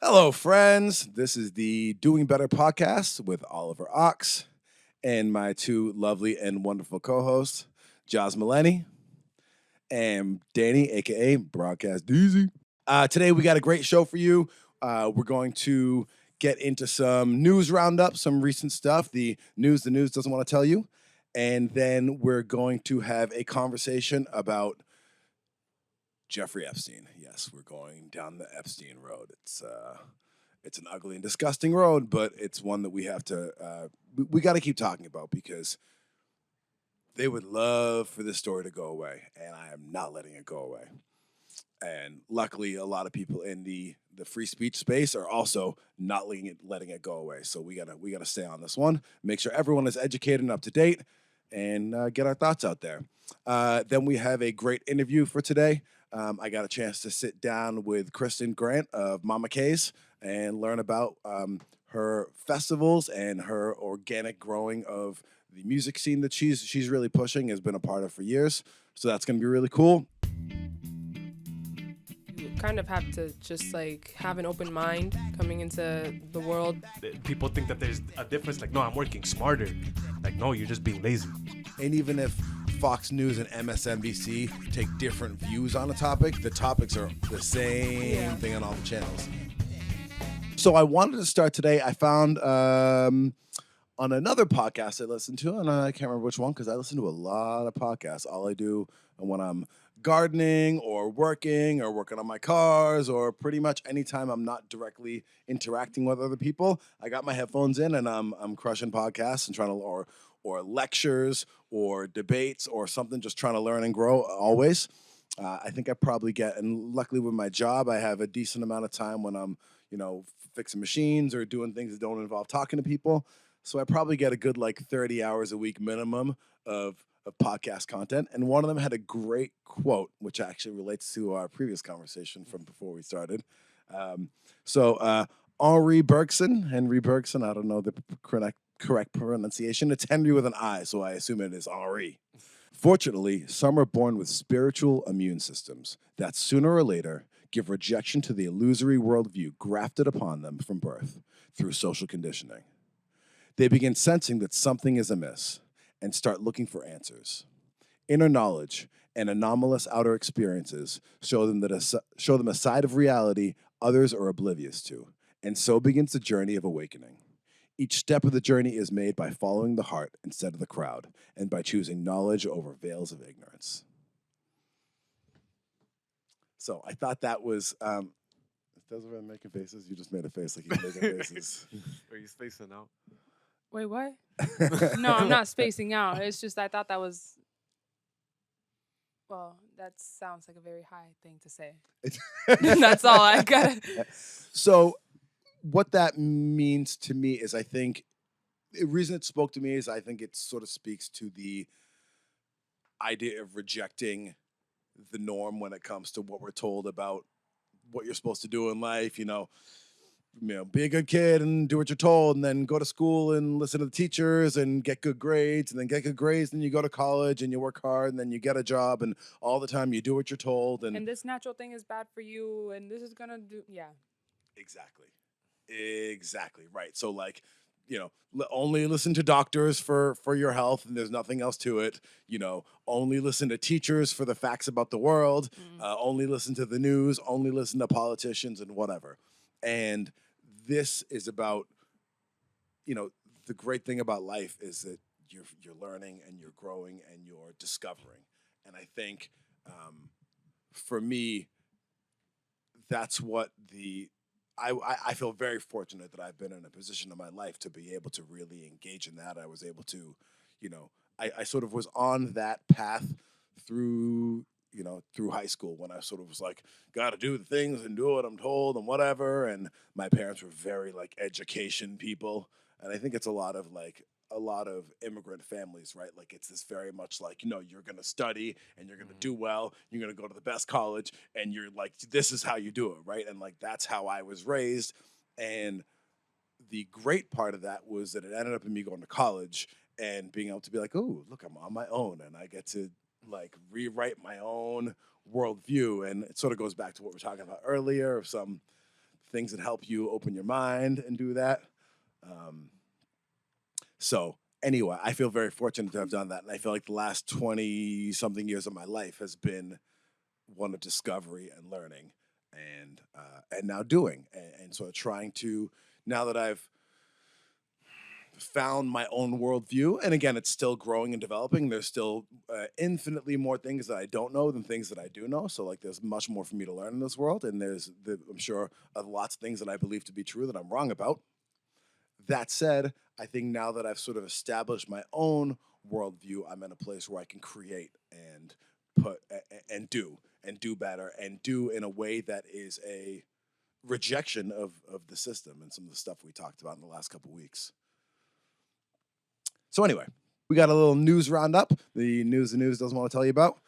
Hello, friends. This is the Doing Better podcast with Oliver Ox and my two lovely and wonderful co-hosts, Jas Mileni and Danny, aka Broadcast Deezy. Today we got a great show for you. We're going to get into some news roundup, some recent stuff, the news doesn't want to tell you. And then we're going to have a conversation about Jeffrey Epstein. Yes, we're going down the Epstein road. It's an ugly and disgusting road, but it's one that we have to we got to keep talking about because they would love for this story to go away, and I am not letting it go away. And luckily, a lot of people in the free speech space are also not letting it go away. So we gotta stay on this one. Make sure everyone is educated and up to date, and get our thoughts out there. Then we have a great interview for today. I got a chance to sit down with Kristen Grant of Mama K's and learn about her festivals and her organic growing of the music scene that she's really pushing, has been a part of for years. So that's going to be really cool. You kind of have to just have an open mind coming into the world. People think that there's a difference. Like, no, I'm working smarter. Like, no, you're just being lazy. And even if Fox News and MSNBC take different views on a topic, the topics are the same thing on all the channels. So I wanted to start today. I found on another podcast I listened to, and I can't remember which one because I listen to a lot of podcasts. All I do when I'm gardening or working on my cars or pretty much anytime I'm not directly interacting with other people, I got my headphones in and I'm crushing podcasts and trying to or lectures or debates or something, just trying to learn and grow always. I think I probably get, and luckily with my job, I have a decent amount of time when I'm, fixing machines or doing things that don't involve talking to people. So I probably get a good 30 hours a week minimum of podcast content. And one of them had a great quote, which actually relates to our previous conversation from before we started. Henry Bergson, I don't know the correct pronunciation. It's Henry with an I, so I assume it is Henri. Fortunately, some are born with spiritual immune systems that sooner or later give rejection to the illusory worldview grafted upon them from birth through social conditioning. They begin sensing that something is amiss and start looking for answers. Inner knowledge and anomalous outer experiences show them a side of reality others are oblivious to, and so begins the journey of awakening. Each step of the journey is made by following the heart instead of the crowd, and by choosing knowledge over veils of ignorance. So I thought that was, doesn't really making faces. You just made a face like you're making faces. Are you spacing out? Wait, what? No, I'm not spacing out. It's just I thought that was, well, that sounds like a very high thing to say. That's all I got. So what that means to me is I think the reason it spoke to me is I think it sort of speaks to the idea of rejecting the norm when it comes to what we're told about what you're supposed to do in life. Be a good kid and do what you're told, and then go to school and listen to the teachers and get good grades, and then get good grades, and you go to college and you work hard, and then you get a job, and all the time you do what you're told. And this natural thing is bad for you, and this is gonna do, yeah. Exactly, right. So only listen to doctors for your health, and there's nothing else to it. Only listen to teachers for the facts about the world. Only listen to the news. Only listen to politicians and whatever. And this is about, the great thing about life is that you're learning and you're growing and you're discovering. And I think for me, that's what I feel very fortunate that I've been in a position in my life to be able to really engage in that. I was able to, I sort of was on that path through high school when I sort of was like, got to do the things and do what I'm told and whatever. And my parents were very education people. And I think it's a lot of immigrant families, right? It's this very much you're going to study and you're going to do well. You're going to go to the best college and you're this is how you do it, right? And that's how I was raised. And the great part of that was that it ended up in me going to college and being able to be oh, look, I'm on my own and I get to rewrite my own worldview. And it sort of goes back to what we were talking about earlier of some things that help you open your mind and do that. So anyway, I feel very fortunate to have done that. And I feel like the last 20 something years of my life has been one of discovery and learning and now doing and sort of trying to, now that I've found my own worldview, and again, it's still growing and developing. There's still infinitely more things that I don't know than things that I do know. So like, there's much more for me to learn in this world, and I'm sure lots of things that I believe to be true that I'm wrong about. That said, I think now that I've sort of established my own worldview, I'm in a place where I can create and do better and do in a way that is a rejection of the system and some of the stuff we talked about in the last couple of weeks. So anyway, we got a little news roundup. The news doesn't want to tell you about.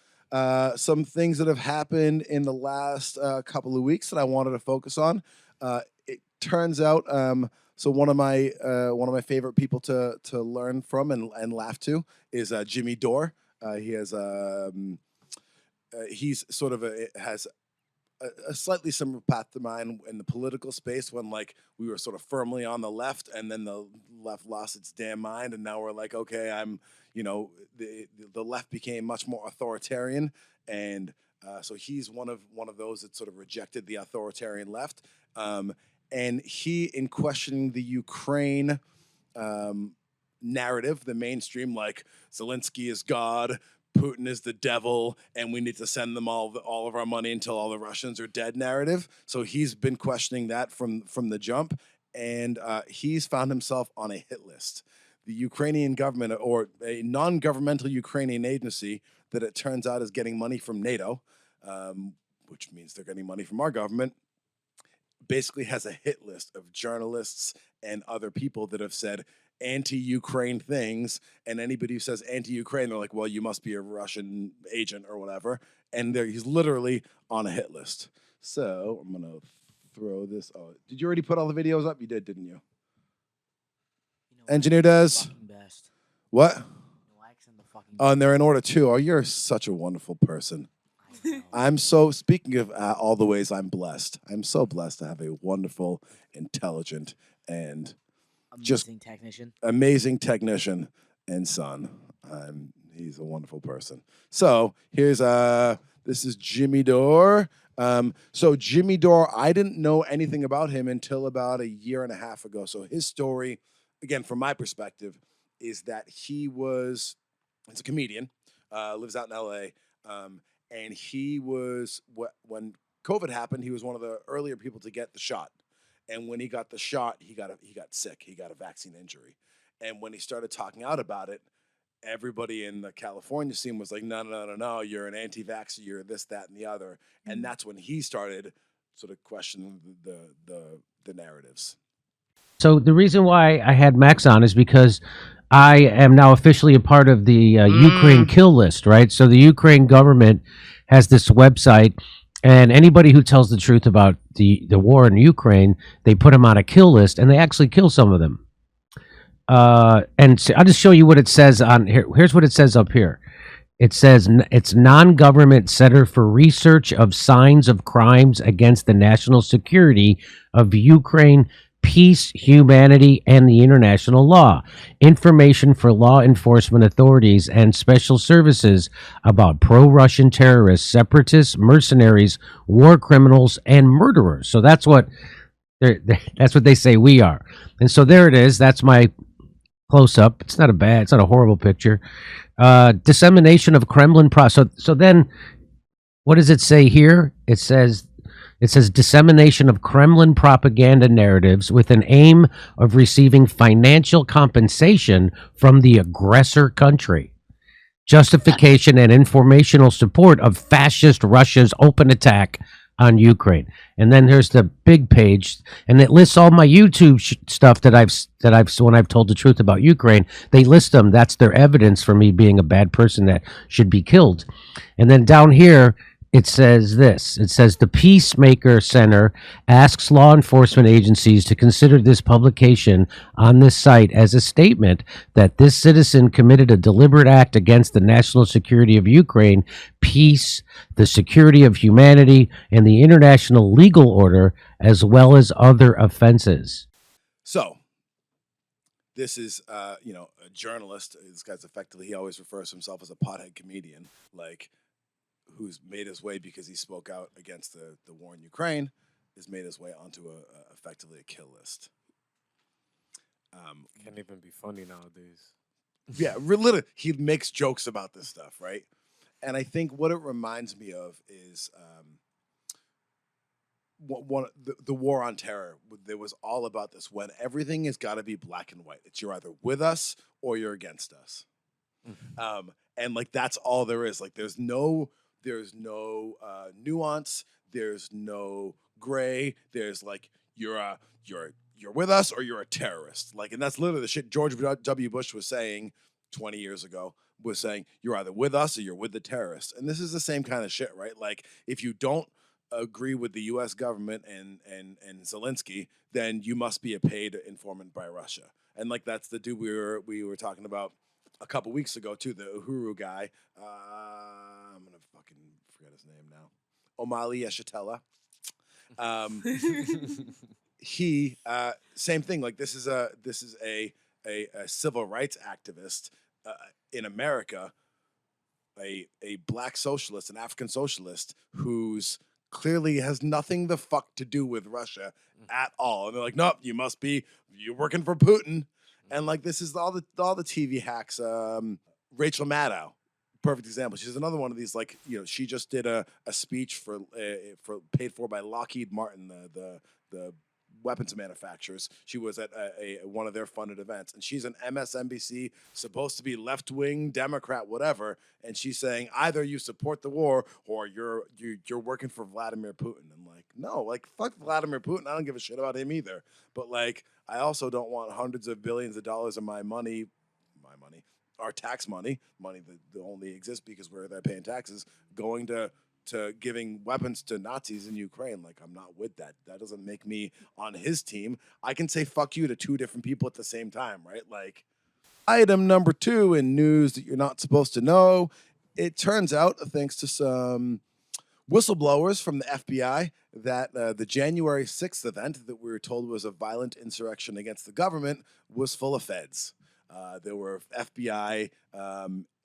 Some things that have happened in the last couple of weeks that I wanted to focus on. It turns out, so one of my favorite people to learn from and laugh to is Jimmy Dore. He's sort of has a slightly similar path to mine in the political space, when like we were sort of firmly on the left and then the left lost its damn mind, and now we're like, okay, the left became much more authoritarian, and so he's one of those that sort of rejected the authoritarian left, and he, in questioning the Ukraine narrative, the mainstream, like Zelensky is God, Putin is the devil, and we need to send them all of our money until all the Russians are dead narrative. So he's been questioning that from the jump, and he's found himself on a hit list. The Ukrainian government, or a non-governmental Ukrainian agency that it turns out is getting money from NATO, which means they're getting money from our government, basically has a hit list of journalists and other people that have said anti-Ukraine things, and anybody who says anti-Ukraine, they're like, well, you must be a Russian agent or whatever, and he's literally on a hit list. So I'm gonna throw this. Oh, did you already put all the videos up? You did, didn't you? Engineer does. Best. What? The Oh, and they're in order too. Oh, you're such a wonderful person. I'm so, speaking of all the ways I'm blessed, I'm so blessed to have a wonderful, intelligent, and amazing technician and son. He's a wonderful person. So here's this is Jimmy Dore. So Jimmy Dore, I didn't know anything about him until about a year and a half ago. So his story, again, from my perspective, is that he's a comedian, lives out in LA, and he was, when COVID happened, he was one of the earlier people to get the shot. And when he got the shot, he got sick. He got a vaccine injury. And when he started talking out about it, everybody in the California scene was like, no, you're an anti-vaxxer, you're this, that, and the other. And that's when he started sort of questioning the narratives. So the reason why I had Max on is because I am now officially a part of the Ukraine kill list, right? So the Ukraine government has this website, and anybody who tells the truth about the war in Ukraine, they put them on a kill list, and they actually kill some of them. And so I'll just show you what it says on here. Here's what it says up here. It says it's non-government Center for Research of Signs of Crimes Against the National Security of Ukraine, Peace, Humanity, and the International Law. Information for law enforcement authorities and special services about pro-Russian terrorists, separatists, mercenaries, war criminals, and murderers. So that's what they say we are. And so there it is. That's my close-up. It's not a horrible picture. Dissemination of Kremlin so then what does it say here? It says dissemination of Kremlin propaganda narratives with an aim of receiving financial compensation from the aggressor country. Justification and informational support of fascist Russia's open attack on Ukraine. And then there's the big page, and it lists all my YouTube stuff that I've when I've told the truth about Ukraine. They list them. That's their evidence for me being a bad person that should be killed. And then down here, it says this. It says the Peacemaker Center asks law enforcement agencies to consider this publication on this site as a statement that this citizen committed a deliberate act against the national security of Ukraine, peace, the security of humanity, and the international legal order, as well as other offenses. So, this is, a journalist. This guy's effectively, he always refers to himself as a pothead comedian, like, who's made his way because he spoke out against the war in Ukraine, has made his way onto effectively a kill list. Can't even be funny nowadays. Yeah, literally, he makes jokes about this stuff, right? And I think what it reminds me of is the war on terror. There was all about this when everything has got to be black and white. It's you're either with us or you're against us, and like that's all there is. Like there's no nuance. There's no gray. There's like you're with us or you're a terrorist. Like, and that's literally the shit George W. Bush was saying 20 years ago. Was saying you're either with us or you're with the terrorists. And this is the same kind of shit, right? Like if you don't agree with the U.S. government and Zelensky, then you must be a paid informant by Russia. And like that's the dude we were talking about a couple weeks ago too, the Uhuru guy. I'm gonna fucking forget his name now. Omali Yeshitela. He same thing. Like this is a civil rights activist in America, a black socialist, an African socialist who's clearly has nothing the fuck to do with Russia at all. And they're like, nope, you're working for Putin. And like this is all the TV hacks. Rachel Maddow, perfect example. She's another one of these, like, she just did a speech for paid for by Lockheed Martin, the weapons manufacturers. She was at one of their funded events, and she's an MSNBC, supposed to be left-wing Democrat, whatever, and she's saying either you support the war or you're working for Vladimir Putin. I'm like, no, like fuck Vladimir Putin. I don't give a shit about him either. But like, I also don't want hundreds of billions of dollars of my money, our tax money that only exists because we're there paying taxes, going to giving weapons to Nazis in Ukraine. Like, I'm not with that. That doesn't make me on his team. I can say fuck you to two different people at the same time, right? Like, item number 2 in news that you're not supposed to know. It turns out, thanks to some whistleblowers from the FBI, that the January 6th event that we were told was a violent insurrection against the government was full of feds. There were FBI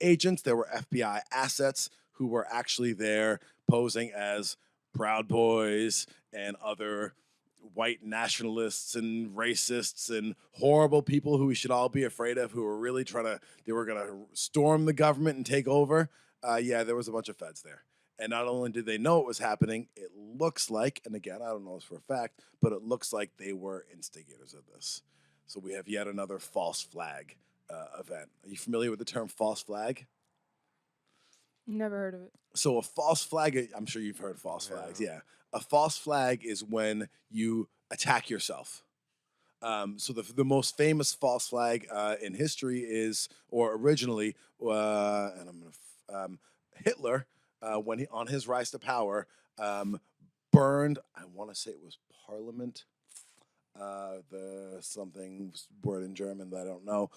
agents, there were FBI assets who were actually there posing as Proud Boys and other white nationalists and racists and horrible people who we should all be afraid of, who were really they were going to storm the government and take over. Yeah, there was a bunch of feds there. And not only did they know it was happening, it looks like, and again, I don't know this for a fact, but it looks like they were instigators of this. So we have yet another false flag event. Are you familiar with the term false flag? Never heard of it. So a false flag, I'm sure you've heard false flags. Yeah. A false flag is when you attack yourself. So the most famous false flag in history is, or originally, and I'm gonna Hitler, when he on his rise to power, burned. I want to say it was Parliament. The something word in German that I don't know.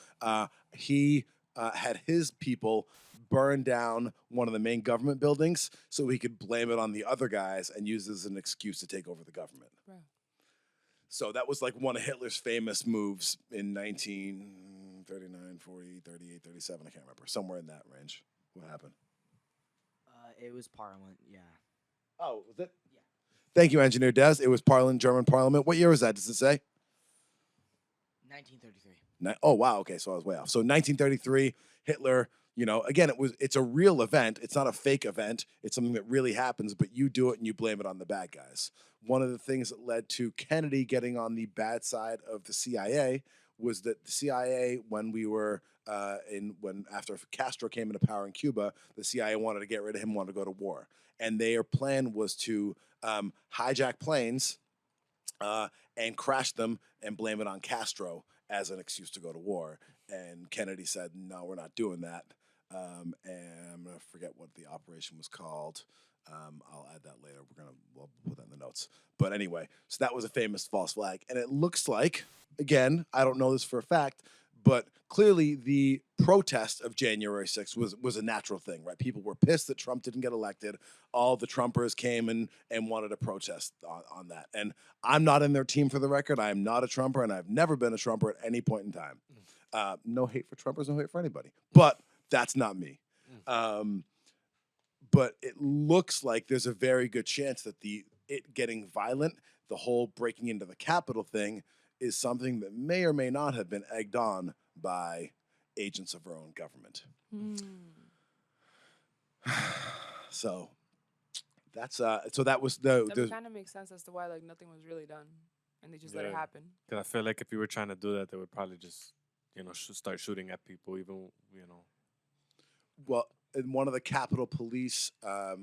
He had his people burn down one of the main government buildings so he could blame it on the other guys and use it as an excuse to take over the government. Wow. So that was like one of Hitler's famous moves in 1939, 40, 38, 37. I can't remember. Somewhere in that range. What happened? It was Parliament, yeah. Oh, was it? Yeah. Thank you, Engineer Des. It was Parliament, German Parliament. What year was that? Does it say? 1933. Oh, wow. Okay, so I was way off. So 1933, Hitler, again, it's a real event. It's not a fake event. It's something that really happens, but you do it and you blame it on the bad guys. One of the things that led to Kennedy getting on the bad side of the CIA was that the CIA, when we were after Castro came into power in Cuba, the CIA wanted to get rid of him, wanted to go to war. And their plan was to hijack planes and crash them and blame it on Castro as an excuse to go to war. And Kennedy said, no, we're not doing that. And I'm going to forget what the operation was called. I'll add that later. We'll put that in the notes. But anyway, so that was a famous false flag. And it looks like, again, I don't know this for a fact, but clearly the protest of January 6th was a natural thing, right? People were pissed that Trump didn't get elected. All the Trumpers came and wanted to protest on that. And I'm not in their team, for the record. I am not a Trumper, and I've never been a Trumper at any point in time. No hate for Trumpers, no hate for anybody. But that's not me. But it looks like there's a very good chance that it getting violent, the whole breaking into the Capitol thing, is something that may or may not have been egged on by agents of our own government. So that's so that was That kind of makes sense as to why like nothing was really done, and they just let it happen. Because I feel like if you were trying to do that, they would probably just start shooting at people, even Well, in one of the Capitol Police, I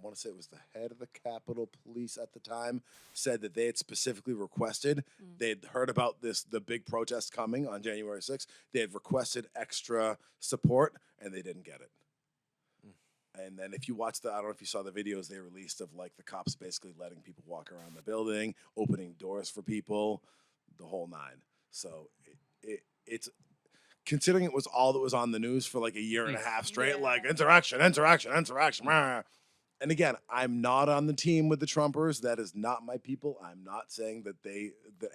want to say it was the head of the Capitol Police at the time, said that they had specifically requested, they had heard about the big protest coming on January 6th. They had requested extra support, and they didn't get it. And then if you watch I don't know if you saw the videos they released of like the cops basically letting people walk around the building, opening doors for people, the whole nine. So it's considering it was all that was on the news for like a year and a half straight, like insurrection. And again, I'm not on the team with the Trumpers. That is not my people. I'm not saying that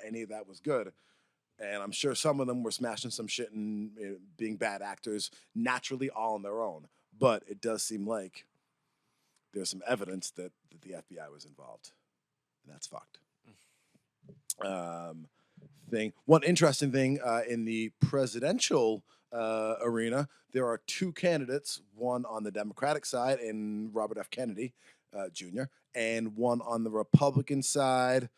any of that was good. And I'm sure some of them were smashing some shit and being bad actors naturally all on their own. But it does seem like there's some evidence that the FBI was involved. And that's fucked. One interesting thing in the presidential arena, there are two candidates, one on the Democratic side in Robert F. Kennedy Jr., and one on the Republican side,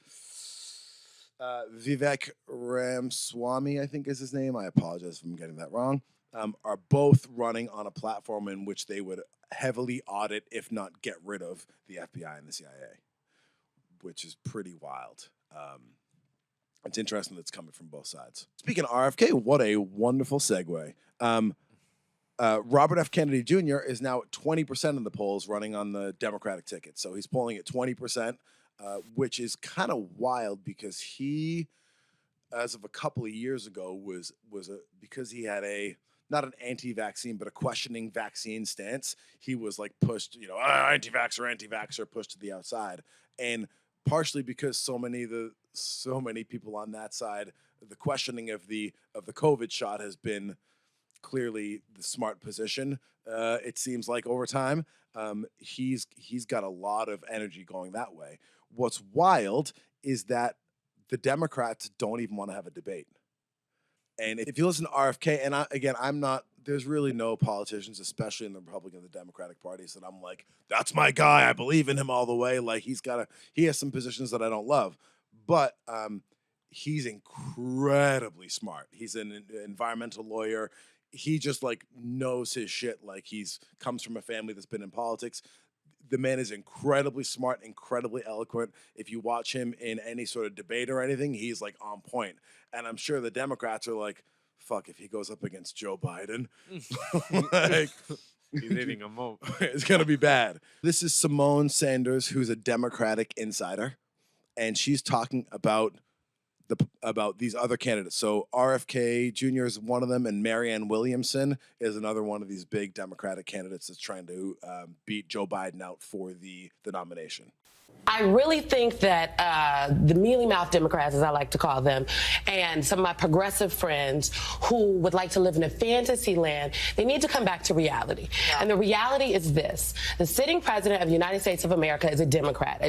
Vivek Ramaswamy, I think is his name. I apologize if I'm getting that wrong. Are both running on a platform in which they would heavily audit, if not get rid of, the FBI and the CIA, which is pretty wild. It's interesting that it's coming from both sides. Speaking of RFK, what a wonderful segue. Robert F. Kennedy Jr. is now at 20% in the polls running on the Democratic ticket. So he's polling at 20%, which is kind of wild because he, as of a couple of years ago, because he had not an anti-vaccine, but a questioning vaccine stance. He was like pushed, anti-vaxxer, pushed to the outside. And partially because so many people on that side, the questioning of the COVID shot has been clearly the smart position. It seems like over time, he's got a lot of energy going that way. What's wild is that the Democrats don't even want to have a debate. And if you listen to RFK, and I'm not, there's really no politicians, especially in the Republican and the Democratic parties, that I'm like, that's my guy. I believe in him all the way. Like he has some positions that I don't love, but he's incredibly smart. He's an environmental lawyer. He just like knows his shit. Like comes from a family that's been in politics. The man is incredibly smart, incredibly eloquent. If you watch him in any sort of debate or anything, he's like on point. And I'm sure the Democrats are like, fuck, if he goes up against Joe Biden, like, he's hitting him up. It's going to be bad. This is Simone Sanders, who's a Democratic insider, and she's talking about these other candidates. So RFK Jr. is one of them, and Marianne Williamson is another one of these big Democratic candidates that's trying to beat Joe Biden out for the nomination. I really think that the mealy-mouthed Democrats, as I like to call them, and some of my progressive friends who would like to live in a fantasy land, they need to come back to reality. Yeah. And the reality is this. The sitting president of the United States of America is a Democrat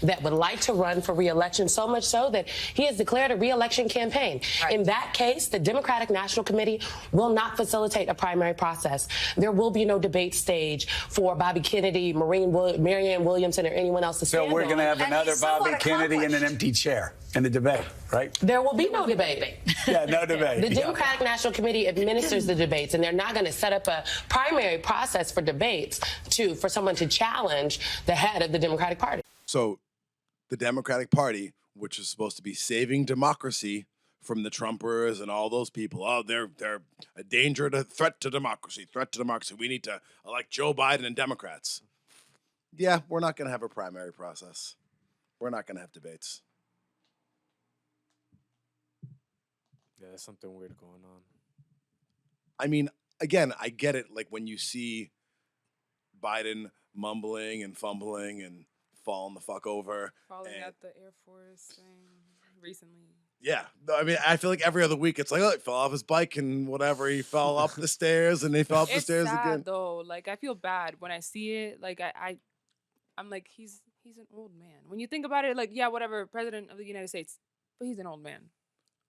that would like to run for re-election, so much so that he has declared a re-election campaign. Right. In that case, the Democratic National Committee will not facilitate a primary process. There will be no debate stage for Bobby Kennedy, Marianne Williamson, or anyone else. So we're going to have another Bobby Kennedy in an empty chair in the debate, right? There will be no debate. Yeah, no debate. The Democratic National Committee administers the debates, and they're not going to set up a primary process for debates for someone to challenge the head of the Democratic Party. So the Democratic Party, which is supposed to be saving democracy from the Trumpers and all those people, they're a danger, threat to democracy. We need to elect Joe Biden and Democrats. Yeah, we're not going to have a primary process. We're not going to have debates. Yeah, there's something weird going on. I mean, again, I get it. Like when you see Biden mumbling and fumbling and falling the fuck over. Falling and- at the Air Force thing recently. Yeah. No, I mean, I feel like every other week it's like, oh, he fell off his bike and whatever. He fell up the stairs and he fell up the It's stairs sad again. though. Like I feel bad when I see it. Like I'm like he's an old man. When you think about it, like yeah, whatever, president of the United States, but he's an old man.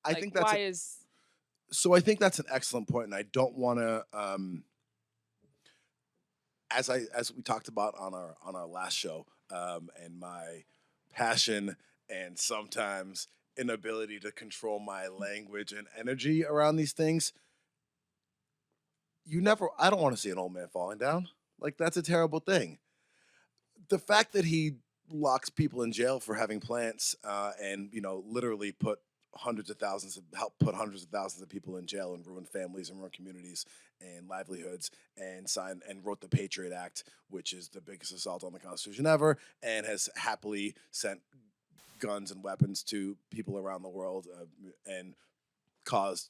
I Like, think that's why is so. I think that's an excellent point, and I don't want to. As we talked about on our last show, and my passion and sometimes inability to control my language and energy around these things. I don't want to see an old man falling down. Like that's a terrible thing. The fact that he locks people in jail for having plants, and literally help put hundreds of thousands of people in jail and ruin families and ruin communities and livelihoods, and wrote the Patriot Act, which is the biggest assault on the Constitution ever, and has happily sent guns and weapons to people around the world, and caused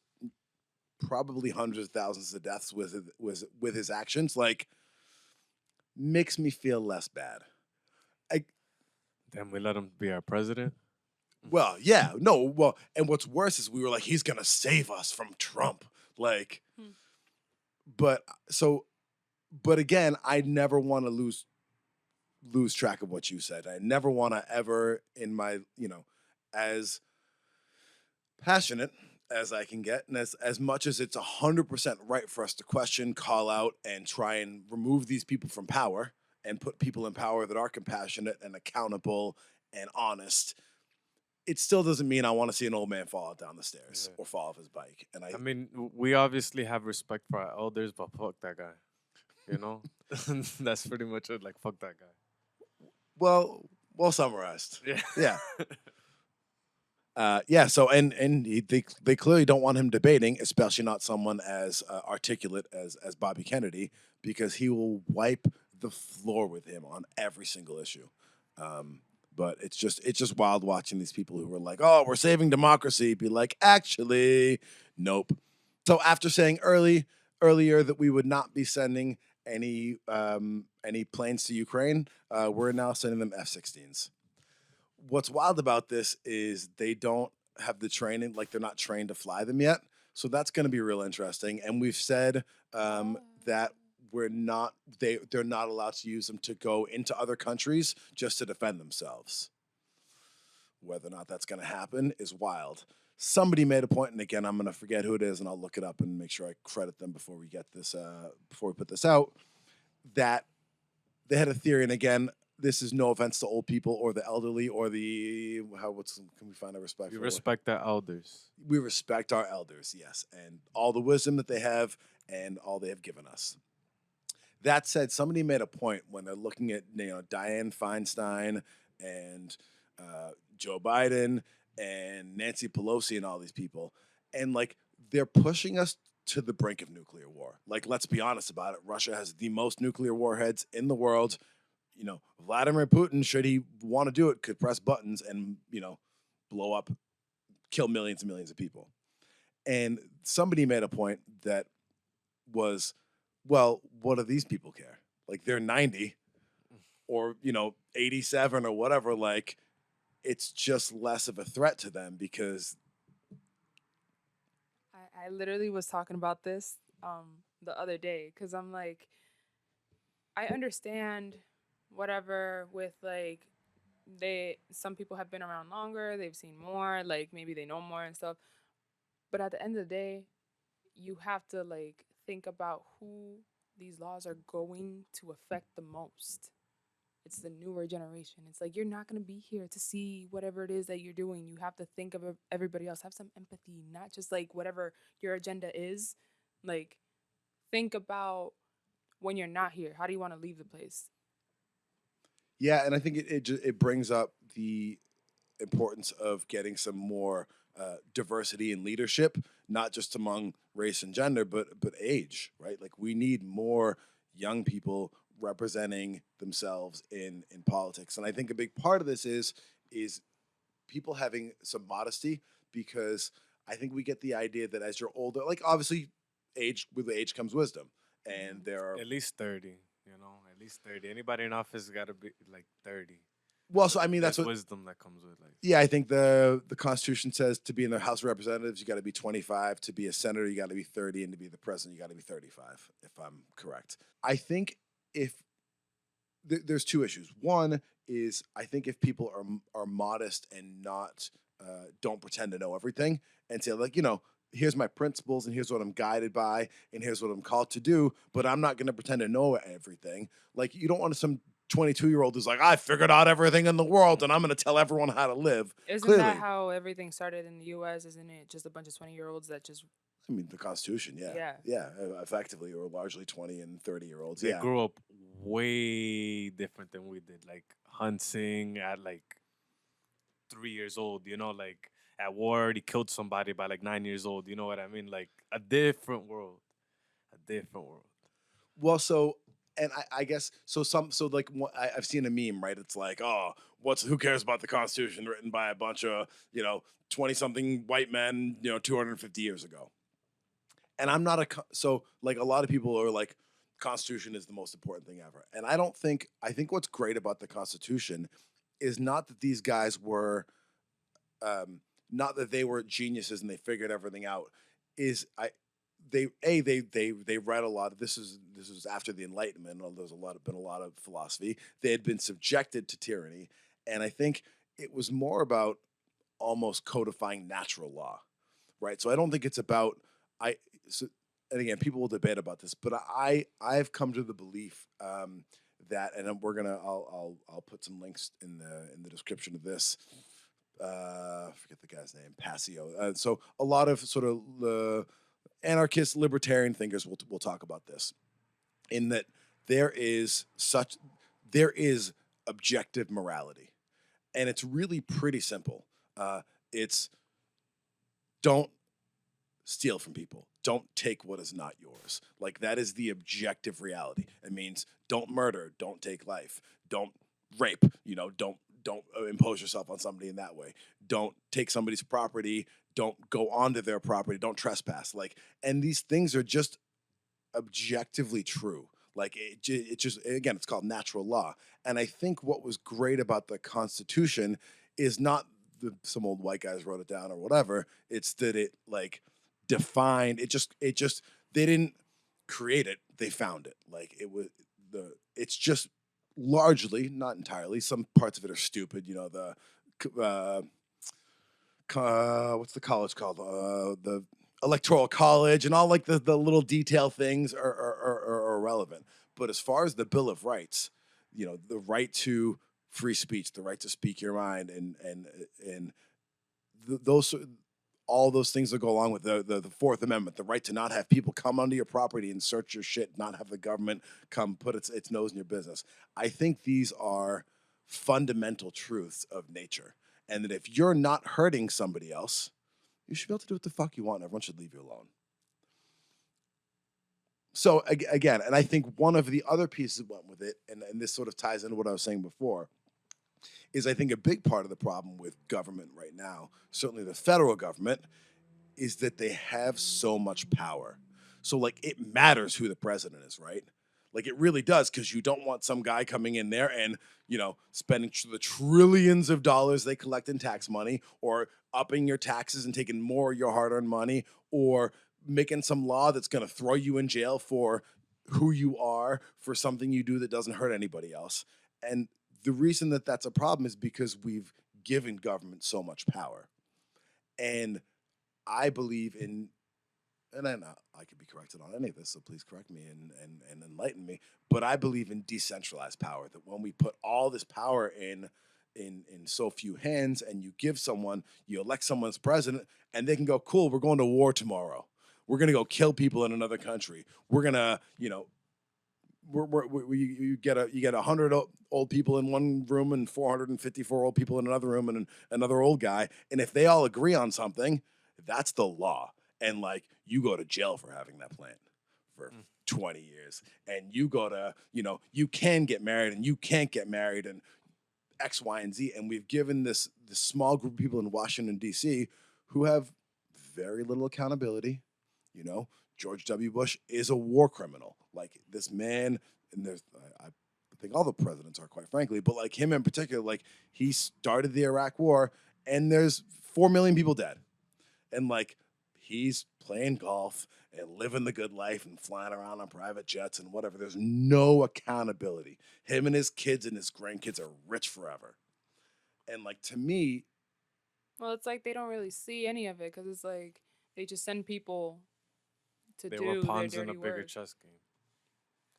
probably hundreds of thousands of deaths with his actions. Like, makes me feel less bad. Then we let him be our president. Well, yeah, no, well, and what's worse is we were like, he's gonna save us from Trump, like, but again, I never want to lose track of what you said. I never want to ever in my, as passionate as I can get, and as much as it's 100% right for us to question, call out, and try and remove these people from power and put people in power that are compassionate and accountable and honest, it still doesn't mean I want to see an old man fall down the stairs or fall off his bike. And I mean, we obviously have respect for our elders, but fuck that guy. You know, that's pretty much it. Like, fuck that guy. well summarized. Yeah. Yeah. So they clearly don't want him debating, especially not someone as articulate as Bobby Kennedy, because he will wipe the floor with him on every single issue. But it's just wild watching these people who are like, oh, we're saving democracy, be like, actually, nope. So after saying earlier that we would not be sending any planes to Ukraine, we're now sending them F-16s. What's wild about this is they don't have the training, like they're not trained to fly them yet. So that's going to be real interesting. And we've said that they're not allowed to use them to go into other countries just to defend themselves. Whether or not that's going to happen is wild. Somebody made a point, and again, I'm going to forget who it is, and I'll look it up and make sure I credit them before we put this out, that they had a theory, and again, this is no offense to old people or the elderly or can we find a respect? We for respect our elders. We respect our elders, yes, and all the wisdom that they have and all they have given us. That said, somebody made a point when they're looking at Dianne Feinstein and Joe Biden and Nancy Pelosi and all these people, and like they're pushing us to the brink of nuclear war. Like, let's be honest about it. Russia has the most nuclear warheads in the world. Vladimir Putin, should he want to do it, could press buttons and blow up, kill millions and millions of people. And somebody made a point that was, well, what do these people care? Like, they're 90 or 87 or whatever. Like, it's just less of a threat to them because I literally was talking about this the other day because I'm like, I understand whatever with like some people have been around longer, they've seen more, like maybe they know more and stuff. But at the end of the day, you have to like think about who these laws are going to affect the most. It's the newer generation. It's like you're not going to be here to see whatever it is that you're doing. You have to think of everybody else. Have some empathy, not just like whatever your agenda is. Like, think about when you're not here. How do you want to leave the place? Yeah, and I think it brings up the importance of getting some more diversity in leadership, not just among race and gender, but age, right? Like we need more young people representing themselves in politics. And I think a big part of this is people having some modesty, because I think we get the idea that as you're older, like obviously with age comes wisdom, and there are At least 30, you know, at least 30. Anybody in office got to be like 30. well, so I mean There's that's what. wisdom that comes with like. Yeah, I think the Constitution says to be in the House of Representatives, you got to be 25. To be a senator, you got to be 30, and to be the president, you got to be 35. If I'm correct, I think if there's two issues. One is I think if people are modest and not don't pretend to know everything, and say like, here's my principles and here's what I'm guided by and here's what I'm called to do, but I'm not going to pretend to know everything. Like you don't want some 22-year-old who's like, I figured out everything in the world and I'm going to tell everyone how to live. Isn't Clearly, that how everything started in the U.S.? Isn't it just a bunch of 20-year-olds that just I mean, the Constitution, yeah, effectively, or largely 20 and 30-year-olds. They Yeah, grew up way different than we did. Like hunting at like 3 years old, you know, like at war already killed somebody by like 9 years old. You know what I mean? Like a different world. A different world. well, so and I guess so. Like I've seen a meme, right? It's like, oh, who cares about the Constitution written by a bunch of 20-something white men 250 years ago. And I'm not so like a lot of people are like, Constitution is the most important thing ever. And I think what's great about the Constitution is not that these guys were, not that they were geniuses and they figured everything out. They read a lot of this is after the Enlightenment. There's been a lot of philosophy. They had been subjected to tyranny, and I think it was more about almost codifying natural law, right? So I don't think it's about and again, people will debate about this, but I've come to the belief that, and I'll put some links in the description of this. Forget the guy's name, Passio. So a lot of sort of anarchist libertarian thinkers will talk about this, in that there is objective morality, and it's really pretty simple. It's don't steal from people. Don't take what is not yours. Like that is the objective reality. It means don't murder, don't take life, don't rape, don't impose yourself on somebody in that way. Don't take somebody's property, don't go onto their property, don't trespass. Like, and these things are just objectively true. Like it just, again, it's called natural law. And I think what was great about the Constitution is not some old white guys wrote it down or whatever. It's that it like defined it just they didn't create it, they found it. Like it's just largely, not entirely, some parts of it are stupid, what's the college called, the electoral college and all like the little detail things are irrelevant. But as far as the Bill of Rights, the right to free speech, the right to speak your mind, and those all those things that go along with the Fourth Amendment, the right to not have people come onto your property and search your shit, not have the government come put its nose in your business. I think these are fundamental truths of nature, and that if you're not hurting somebody else, you should be able to do what the fuck you want. Everyone should leave you alone. So again, and I think one of the other pieces that went with it, and this sort of ties into what I was saying before, is I think a big part of the problem with government right now, certainly the federal government, is that they have so much power. So like it matters who the president is, right? Like it really does, because you don't want some guy coming in there and, spending the trillions of dollars they collect in tax money, or upping your taxes and taking more of your hard-earned money, or making some law that's going to throw you in jail for who you are, for something you do that doesn't hurt anybody else. And the reason that that's a problem is because we've given government so much power. And I believe in, and I could be corrected on any of this, so please correct me and enlighten me, but I believe in decentralized power, that when we put all this power in so few hands, and you elect someone as president, and they can go, cool, we're going to war tomorrow. We're going to go kill people in another country. We're going to, you get 100 old people in one room and 454 old people in another room and another old guy. And if they all agree on something, that's the law. And like, you go to jail for having that plan, for 20 years, and you go to, you can get married and you can't get married and X, Y, and Z. And we've given this small group of people in Washington, D.C. who have very little accountability. George W. Bush is a war criminal. Like this man, and I think all the presidents are, quite frankly, but like him in particular, like he started the Iraq War, and there's 4 million people dead, and like he's playing golf and living the good life and flying around on private jets and whatever. There's no accountability. Him and his kids and his grandkids are rich forever, and like to me, well, it's like they don't really see any of it because it's like they just send people to They do were their pawns in dirty a bigger work. chess game.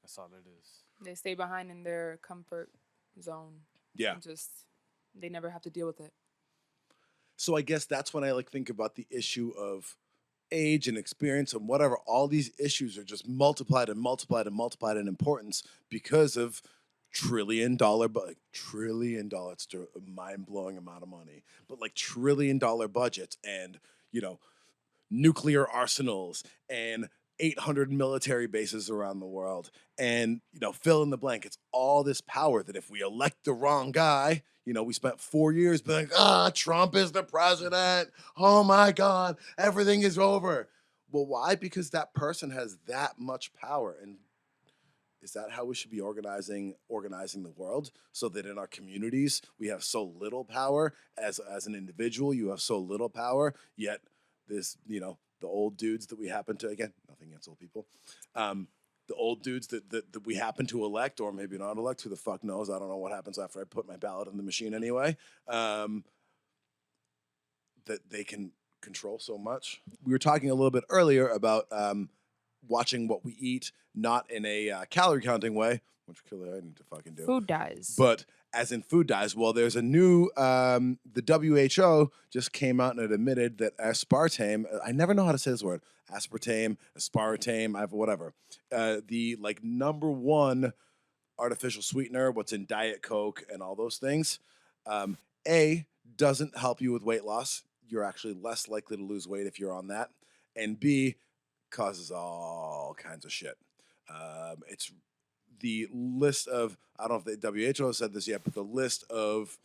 That's all it is. They stay behind in their comfort zone. yeah. And just they never have to deal with it. So I guess that's when I like think about the issue of age and experience and whatever. All these issues are just multiplied and multiplied and multiplied in importance because of trillion-dollar, it's a mind-blowing amount of money, but like trillion-dollar budgets and, nuclear arsenals and 800 military bases around the world and, fill in the blank. It's all this power that if we elect the wrong guy, we spent 4 years being like, Trump is the president. Oh my God, everything is over. Well, why? Because that person has that much power. And is that how we should be organizing the world? So that in our communities, we have so little power as an individual, you have so little power, yet this, the old dudes that we happen to, again, nothing against old people, the old dudes that we happen to elect, or maybe not elect, who the fuck knows? I don't know what happens after I put my ballot in the machine anyway, that they can control so much. We were talking a little bit earlier about watching what we eat, not in a calorie counting way, which clearly I need to fucking do. Food dyes. But as in food dyes, well, there's a new, the WHO just came out and it admitted that aspartame, I never know how to say this word, aspartame, whatever, the like number one artificial sweetener, what's in Diet Coke and all those things, A, doesn't help you with weight loss. You're actually less likely to lose weight if you're on that. And B, causes all kinds of shit. It's the list of, I don't know if the WHO has said this yet, but the list of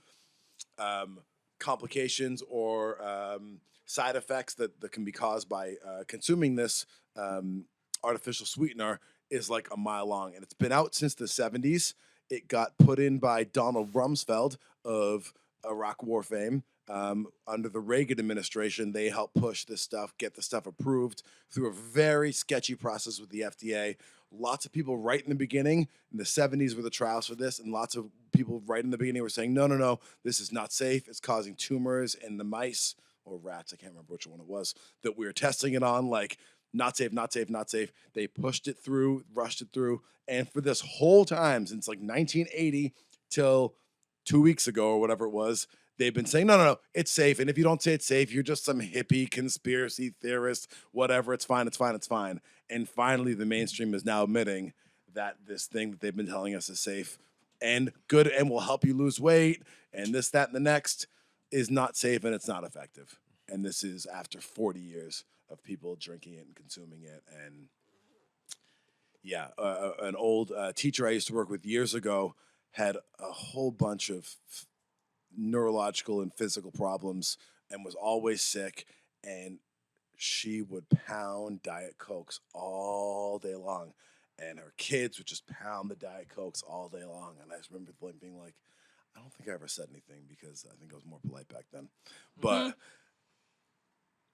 complications or side effects that can be caused by consuming this artificial sweetener is like a mile long. And it's been out since the 70s. It got put in by Donald Rumsfeld of Iraq War fame. Under the Reagan administration, they helped push this stuff, get the stuff approved through a very sketchy process with the FDA. Lots of people right in the beginning, in the 70s were the trials for this, and lots of people right in the beginning were saying, no, this is not safe. It's causing tumors in the mice or rats, I can't remember which one it was, that we were testing it on, like, not safe, not safe, not safe. They pushed it through, rushed it through, and for this whole time, since like 1980 till 2 weeks ago or whatever it was, they've been saying, no, it's safe. And if you don't say it's safe, you're just some hippie conspiracy theorist, whatever. It's fine. And finally, the mainstream is now admitting that this thing that they've been telling us is safe and good and will help you lose weight and this, that, and the next is not safe and it's not effective. And this is after 40 years of people drinking it and consuming it. And yeah, an old teacher I used to work with years ago had a whole bunch of neurological and physical problems and was always sick, and she would pound Diet Cokes all day long, and her kids would just pound the Diet Cokes all day long. And I just remember being like, I don't think I ever said anything because I think I was more polite back then, but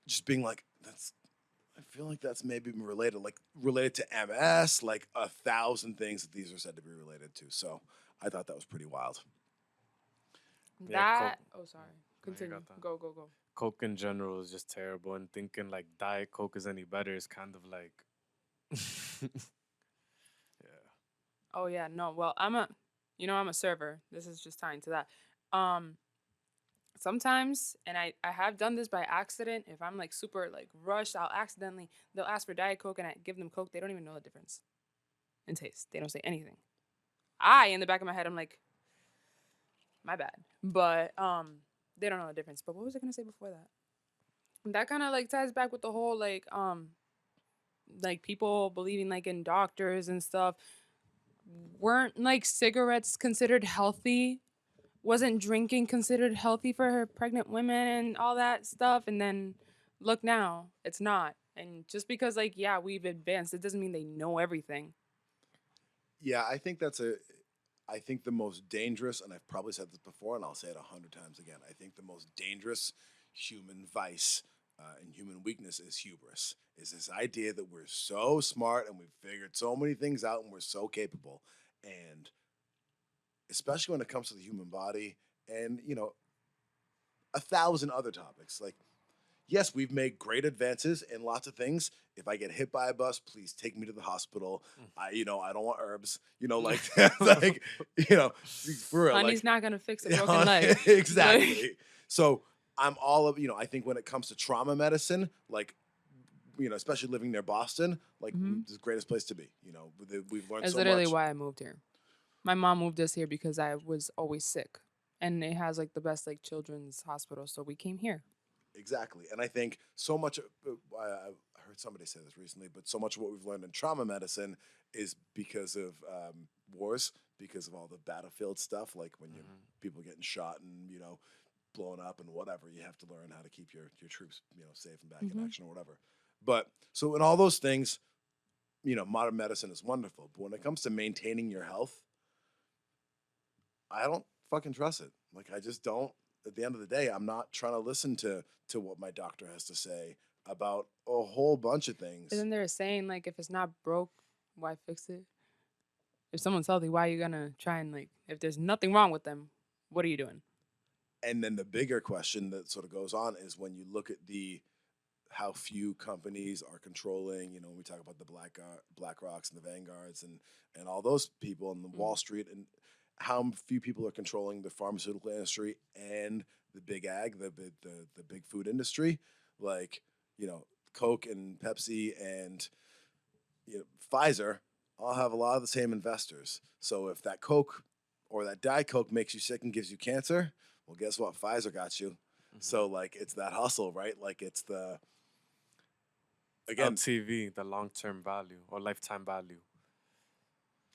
just being like, I feel like that's maybe related to MS, like 1,000 things that these are said to be related to. So I thought that was pretty wild. Yeah, sorry. Continue. that. Go. Coke in general is just terrible, and thinking like Diet Coke is any better is kind of like, yeah. Oh yeah, no. Well, I'm a server. This is just tying to that. Sometimes, and I have done this by accident. If I'm like super like rushed, they'll ask for Diet Coke and I give them Coke. They don't even know the difference in taste. They don't say anything. In the back of my head, I'm like, my bad. But they don't know the difference. But what was I gonna say before that? That kind of like ties back with the whole like like people believing like in doctors and stuff, weren't like cigarettes considered healthy? Wasn't drinking considered healthy for pregnant women and all that stuff? And then look now, it's not. And just because like yeah, we've advanced, it doesn't mean they know everything. Yeah, I think the most dangerous, and I've probably said this before, and I'll say it 100 times again. I think the most dangerous human vice and human weakness is hubris. Is this idea that we're so smart and we've figured so many things out and we're so capable, and especially when it comes to the human body, and 1,000 other topics. Like, yes, we've made great advances in lots of things. If I get hit by a bus, please take me to the hospital. I don't want herbs. Like, like, for real. Honey's Like, not gonna fix a broken leg. exactly. So I'm all of, I think when it comes to trauma medicine, like, especially living near Boston, like, it's the greatest place to be. We've learned That's so literally much. why I moved here. My mom moved us here because I was always sick, and it has like the best like children's hospital, so we came here. Exactly. And I think so much, I heard somebody say this recently, but so much of what we've learned in trauma medicine is because of wars, because of all the battlefield stuff, like when people getting shot and, blown up and whatever, you have to learn how to keep your troops, safe and back in action or whatever. But so in all those things, modern medicine is wonderful. But when it comes to maintaining your health, I don't fucking trust it. Like, I just don't. At the end of the day, I'm not trying to listen to what my doctor has to say about a whole bunch of things. Isn't there a saying like if it's not broke, why fix it? If someone's healthy, why are you gonna try and like if there's nothing wrong with them, what are you doing? And then the bigger question that sort of goes on is when you look at how few companies are controlling, when we talk about the Black Rocks and the Vanguards and all those people in the Wall Street, and how few people are controlling the pharmaceutical industry and the big ag, the big food industry, like, Coke and Pepsi and Pfizer all have a lot of the same investors. So if that Coke or that Diet Coke makes you sick and gives you cancer, well, guess what? Pfizer got you. So like, it's that hustle, right? Like, it's the, again, LTV, the long term value or lifetime value.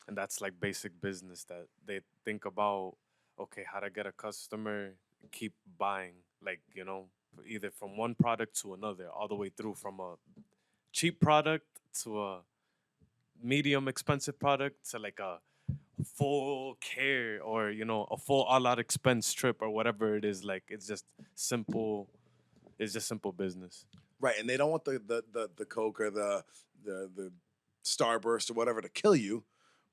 And that's like basic business that they think about, okay, how to get a customer, keep buying, like, either from one product to another, all the way through from a cheap product to a medium expensive product to like a full care or, a full all out expense trip or whatever it is. Like, it's just simple business. right. And they don't want the Coke or the Starburst or whatever to kill you,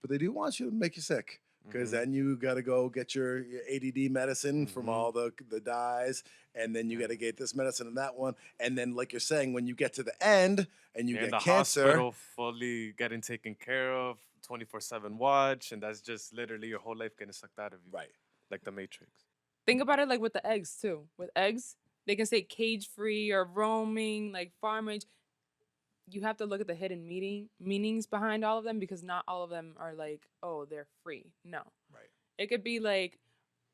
but they do want you to make you sick. Because then you got to go get your ADD medicine from all the dyes, and then you got to get this medicine and that one, and then like you're saying, when you get to the end and you You're in the get cancer, hospital, fully getting taken care of, 24/7 watch, and that's just literally your whole life getting sucked out of you. right? Like the Matrix. Think about it like with the eggs too. With eggs, they can say cage free or roaming, like farm range. You have to look at the hidden meanings behind all of them because not all of them are like, oh, they're free. No. Right. It could be like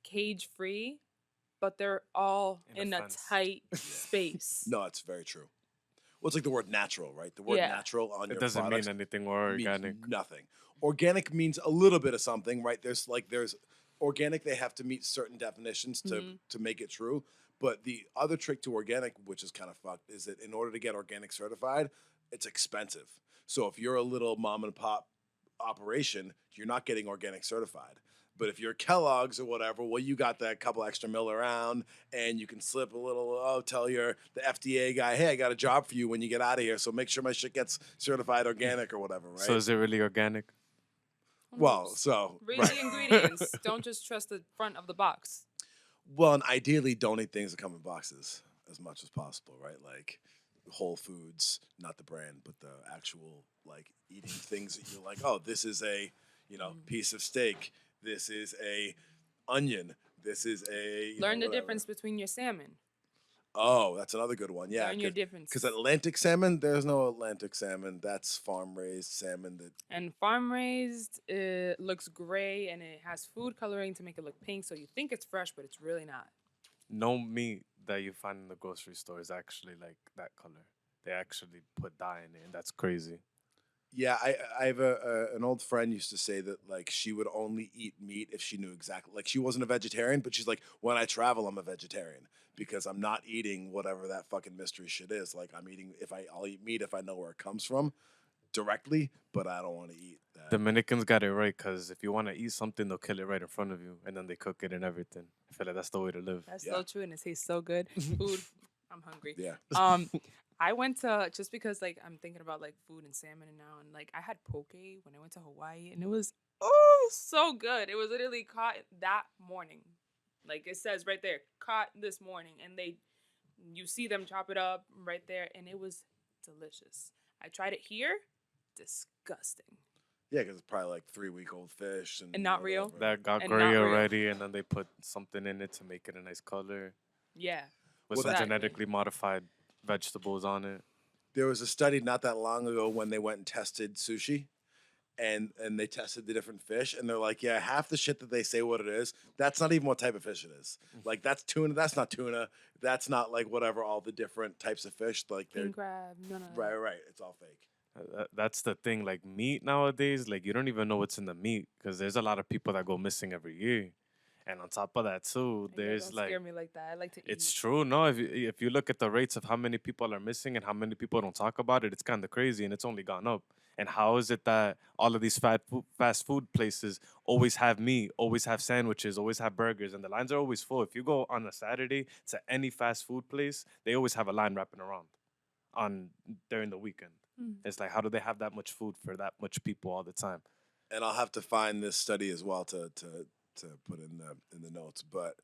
cage free, but they're all In in a a fence. tight space. No, it's very true. Well, it's like the word natural, right? The word Yeah. natural on It your doesn't products mean anything or means organic. nothing. Organic means a little bit of something, right? There's organic. They have to meet certain definitions to make it true. But the other trick to organic, which is kind of fucked, is that in order to get organic certified, it's expensive. So if you're a little mom and pop operation, you're not getting organic certified. But if you're Kellogg's or whatever, well, you got that couple extra mil around, and you can slip a little. Tell the FDA guy, hey, I got a job for you when you get out of here. So make sure my shit gets certified organic or whatever, right? So is it really organic? Well, so Read right. the ingredients. Don't just trust the front of the box. Well, and ideally, don't eat things that come in boxes as much as possible, right? Like Whole Foods, not the brand, but the actual like eating things that you're like, oh, this is a piece of steak. This is a onion. This is a Learn the difference between your salmon. Oh, that's another good one. Yeah, Learn your difference. Because Atlantic salmon, there's no Atlantic salmon. That's farm raised salmon. That And farm raised, it looks gray and it has food coloring to make it look pink, so you think it's fresh, but it's really not. No meat that you find in the grocery store is actually like that color. they actually put dye in it, and that's crazy. Yeah, I have an old friend used to say that like she would only eat meat if she knew exactly, like she wasn't a vegetarian, but she's like, when I travel, I'm a vegetarian because I'm not eating whatever that fucking mystery shit is. Like I'm eating, I'll eat meat if I know where it comes from directly, but I don't want to eat that. Dominicans got it right because if you want to eat something, they'll kill it right in front of you, and then they cook it and everything. I feel like that's the way to live. That's Yeah. so true, and it tastes so good. Food, I'm hungry. Yeah. I went to, just because like I'm thinking about like food and salmon and now, and like I had poke when I went to Hawaii, and it was so good. It was literally caught that morning, like it says right there, caught this morning, and you see them chop it up right there, and it was delicious. I tried it here, disgusting. Yeah, because it's probably like 3-week-old fish And not real? whatever. That got And gray not real. already, and then they put something in it to make it a nice color Yeah. with Well, some exactly. genetically modified vegetables on it. There was a study not that long ago when they went and tested sushi, and they tested the different fish, and they're like, yeah, half the shit that they say what it is, that's not even what type of fish it is. Like that's tuna, that's not tuna, that's not like whatever all the different types of fish. Like they're King crab, none of that. right, it's all fake. That's the thing. Like meat nowadays, like you don't even know what's in the meat because there's a lot of people that go missing every year, and on top of that too, Yeah, there's don't like scare me like that. I like to eat. it's true. No, if you look at the rates of how many people are missing and how many people don't talk about it, it's kind of crazy, and it's only gone up. And how is it that all of these fast food places always have meat, always have sandwiches, always have burgers, and the lines are always full? If you go on a Saturday to any fast food place, they always have a line wrapping around on during the weekend. It's like, how do they have that much food for that much people all the time? And I'll have to find this study as well to put in the notes. But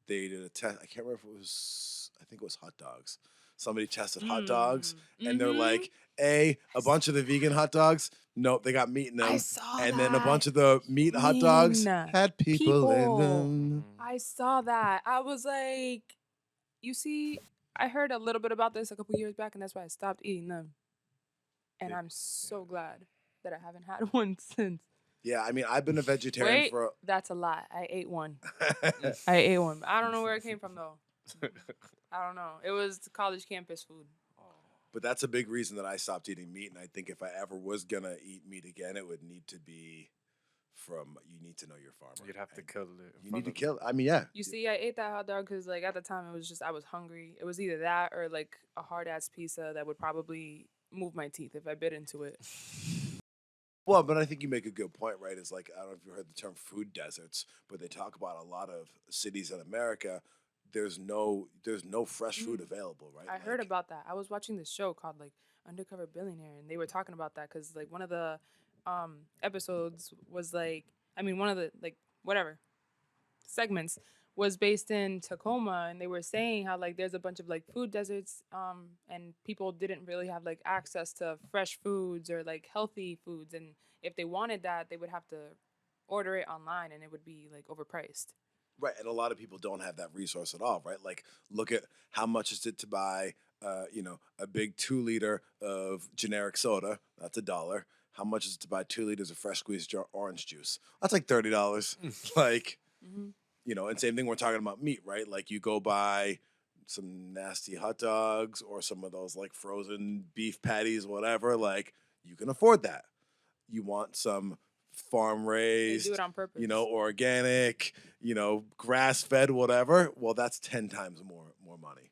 they did a test. I can't remember if it was. I think it was hot dogs. Somebody tested hot dogs, and they're like, a bunch of the vegan hot dogs. Nope, they got meat in them. I saw and then a that. bunch of the meat hot dogs Mean had people in people. them. I saw that. I was like, you see, I heard a little bit about this a couple years back, and that's why I stopped eating them. And I'm so glad that I haven't had one since. Yeah, I mean, I've been a vegetarian Wait, for. that's a lie. I ate one. I ate one. I don't know where it came from though. I don't know. It was the college campus food. But that's a big reason that I stopped eating meat. And I think if I ever was gonna eat meat again, it would need to be from. You need to know your farmer. You'd have to And kill it. You need to kill. I mean, yeah. You see, I ate that hot dog because, like, at the time, it was just I was hungry. It was either that or like a hard ass pizza that would probably move my teeth if I bit into it. Well, but I think you make a good point, right? It's like, I don't know if you heard the term food deserts, but they talk about a lot of cities in America. There's no fresh food available, right? I heard about that. I was watching this show called like Undercover Billionaire, and they were talking about that because like one of the episodes was like, I mean, one of the like whatever segments was based in Tacoma, and they were saying how like there's a bunch of like food deserts, and people didn't really have like access to fresh foods or like healthy foods, and if they wanted that, they would have to order it online, and it would be like overpriced. Right, and a lot of people don't have that resource at all, right? Like, look at how much is it to buy, a big 2 liter of generic soda. That's $1. How much is it to buy 2 liters of fresh squeezed orange juice? That's like $30. Like, and same thing. We're talking about meat, right? Like, you go buy some nasty hot dogs or some of those like frozen beef patties, whatever. Like, you can afford that. You want some farm They raised, do it on purpose. organic, grass fed, whatever. Well, that's 10 times more money.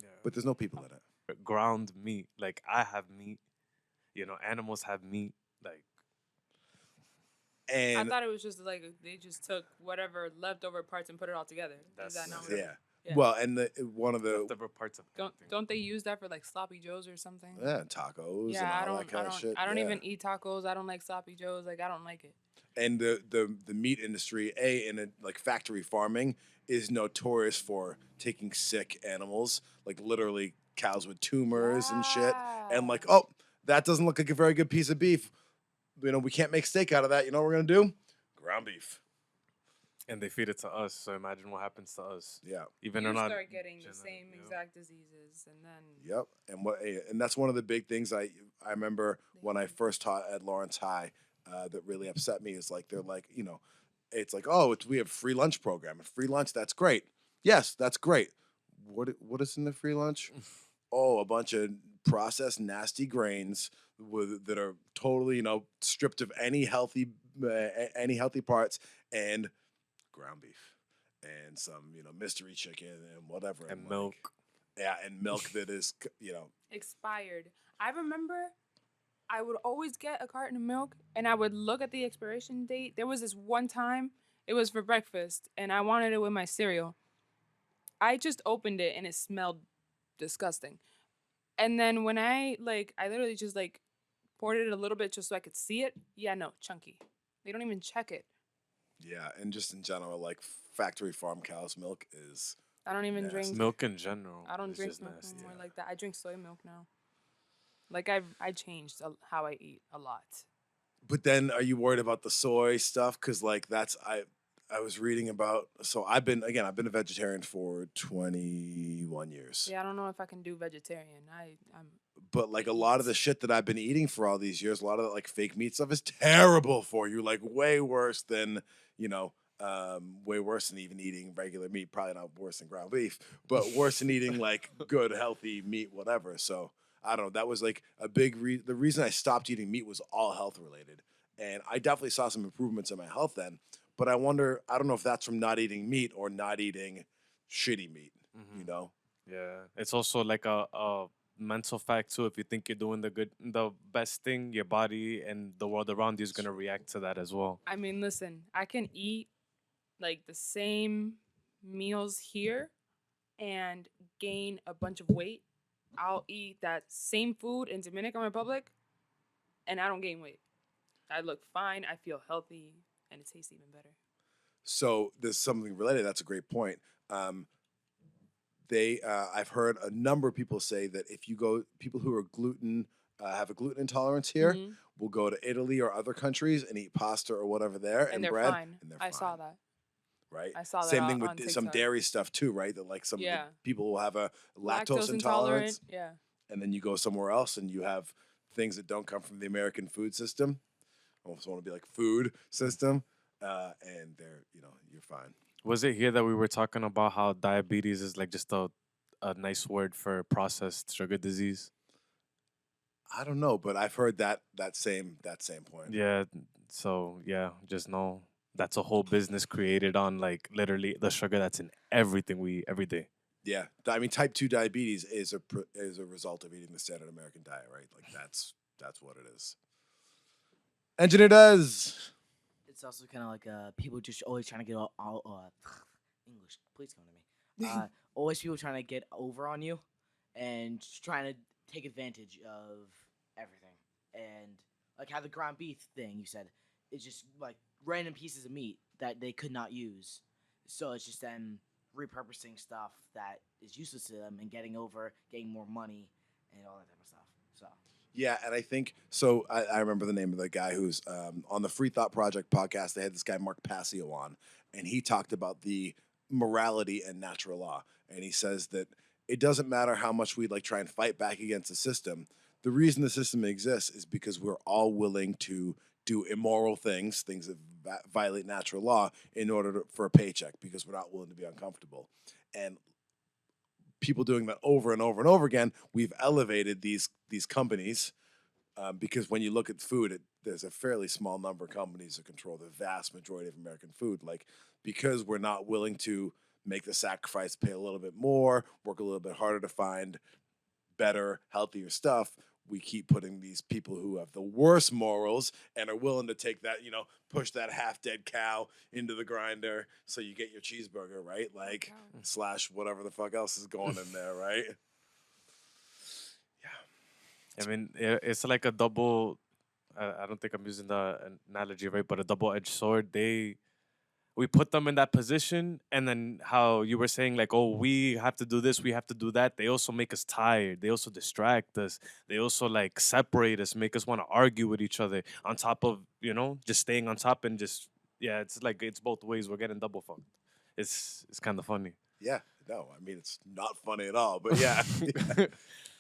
Yeah. But there's no people in it. Ground meat, like I have meat. Animals have meat. Like I And thought it was just like they just took whatever leftover parts and put it all together. Is that not what it yeah. is? Yeah. Well, and one of the leftover parts of Don't they use that for like sloppy joes or something? tacos Yeah, and I all don't. that kind I of don't. shit. I don't yeah. even eat tacos. I don't like sloppy joes. Like I don't like it. And the meat industry, in a, like factory farming, is notorious for taking sick animals, like literally cows with tumors and shit, and like, oh, that doesn't look like a very good piece of beef. We can't make steak out of that. You know what we're gonna do? Ground beef. and they feed it to us. So imagine what happens to us. Yeah. Even You though not start getting the genetic, same you know? exact diseases, and then Yep. And that's one of the big things I remember when I first taught at Lawrence High that really upset me is like they're like, it's like, oh, we have free lunch program. And free lunch, that's great. Yes, that's great. What is in the free lunch? Oh, a bunch of processed, nasty grains that are totally, stripped of any healthy parts, and ground beef and some, mystery chicken and whatever. And like, milk. Yeah, and milk that is, Expired. I remember I would always get a carton of milk and I would look at the expiration date. There was this one time, it was for breakfast, and I wanted it with my cereal. I just opened it and it smelled disgusting. And then when I literally just poured it a little bit just so I could see it. Yeah, no, chunky. They don't even check it. yeah, and just in general, like factory farm cow's milk is. I don't even Nasty. drink. Milk in general. I don't is drink just milk nasty. anymore like that. I drink soy milk now. I changed how I eat a lot. But then, are you worried about the soy stuff? Because I was reading about. So I've been a vegetarian for 21 years. Yeah, I don't know if I can do vegetarian. I'm But like a lot of the shit that I've been eating for all these years, a lot of that like fake meat stuff is terrible for you. Like way worse than way worse than even eating regular meat. Probably not worse than ground beef, but worse than eating like good healthy meat, whatever. So I don't know. That was like a big the reason I stopped eating meat was all health related, and I definitely saw some improvements in my health then. But I wonder, I don't know if that's from not eating meat or not eating shitty meat. Yeah, it's also like a mental fact too. If you think you're doing the best thing, your body and the world around you is gonna react to that as well. I mean, listen, I can eat like the same meals here and gain a bunch of weight. I'll eat that same food in Dominican Republic and I don't gain weight. I look fine, I feel healthy, and it tastes even better. So there's something related. That's a great point. I've heard a number of people say that if you go, people who are have a gluten intolerance here, Mhm. will go to Italy or other countries and eat pasta or whatever there and they're bread, fine. and they're I fine. saw that. Right. I saw that Same thing on with some TikTok. dairy stuff too, right? That like some of the Yeah. people will have a lactose intolerance, Yeah. and then you go somewhere else and you have things that don't come from the American food system. I almost want to be like food system, and you're fine. Was it here that we were talking about how diabetes is like just a nice word for processed sugar disease? I don't know, but I've heard that same point. Yeah. So yeah, just know that's a whole business created on like literally the sugar that's in everything we every day. Yeah, I mean, type 2 diabetes is a result of eating the standard American diet, right? Like that's what it is. Engineer does. It's also kind of like people just always trying to get all English. Please come to me. Always people trying to get over on you, and just trying to take advantage of everything. And like how the ground beef thing you said, it's just like random pieces of meat that they could not use. So it's just them repurposing stuff that is useless to them and getting more money, and all that type of stuff. So. Yeah, and I think so. I remember the name of the guy who's on the Free Thought Project podcast. They had this guy Mark Passio on, and he talked about the morality and natural law. And he says that it doesn't matter how much we like try and fight back against the system. The reason the system exists is because we're all willing to do immoral things that violate natural law in order for a paycheck, because we're not willing to be uncomfortable. And people doing that over and over and over again, we've elevated these companies, because when you look at food, there's a fairly small number of companies that control the vast majority of American food. Like, because we're not willing to make the sacrifice, pay a little bit more, work a little bit harder to find better, healthier stuff, we keep putting these people who have the worst morals and are willing to take that, push that half-dead cow into the grinder so you get your cheeseburger, right? Like, slash whatever the fuck else is going in there, right? I mean, it's like a double. I don't think I'm using the analogy right, but a double-edged sword. We put them in that position, and then how you were saying, like, oh, we have to do this, we have to do that. They also make us tired. They also distract us. They also like separate us, make us want to argue with each other. On top of just staying on top and just it's like it's both ways. We're getting double fucked. It's kind of funny. Yeah, no, I mean, it's not funny at all, but yeah.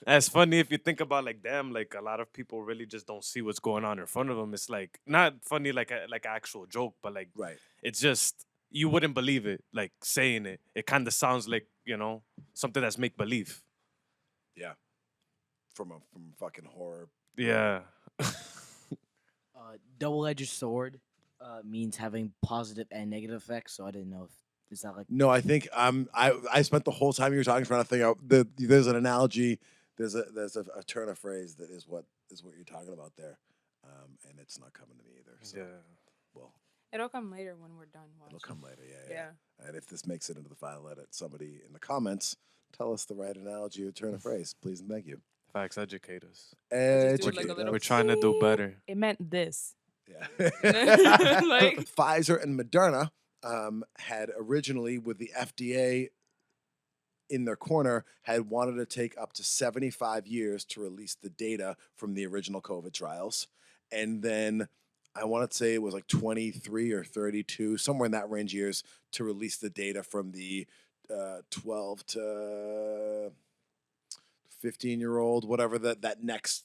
That's funny if you think about like, damn, like a lot of people really just don't see what's going on in front of them. It's like not funny like an actual joke, but like Right. it's just you wouldn't believe it. Like saying it, it kind of sounds like something that's make believe. Yeah, from fucking horror. Yeah. Double-edged sword means having positive and negative effects. So I didn't know if is that like No, I think I spent the whole time you were talking trying to think out. There's an analogy. There's a turn of phrase that is what you're talking about there, and it's not coming to me either. So, Yeah. well, It'll come later when we're done watching. it'll come later. Yeah. Yeah. And if this makes it into the final edit, somebody in the comments tell us the right analogy or turn of phrase, please and thank you. Facts, educate us. Just do like a Educate little We're us. trying to do better. It meant this. Yeah. Like- Pfizer and Moderna had originally, with the FDA in their corner, had wanted to take up to 75 years to release the data from the original COVID trials. And then I want to say it was like 23 or 32, somewhere in that range years, to release the data from the 12 to 15-year-old, whatever the next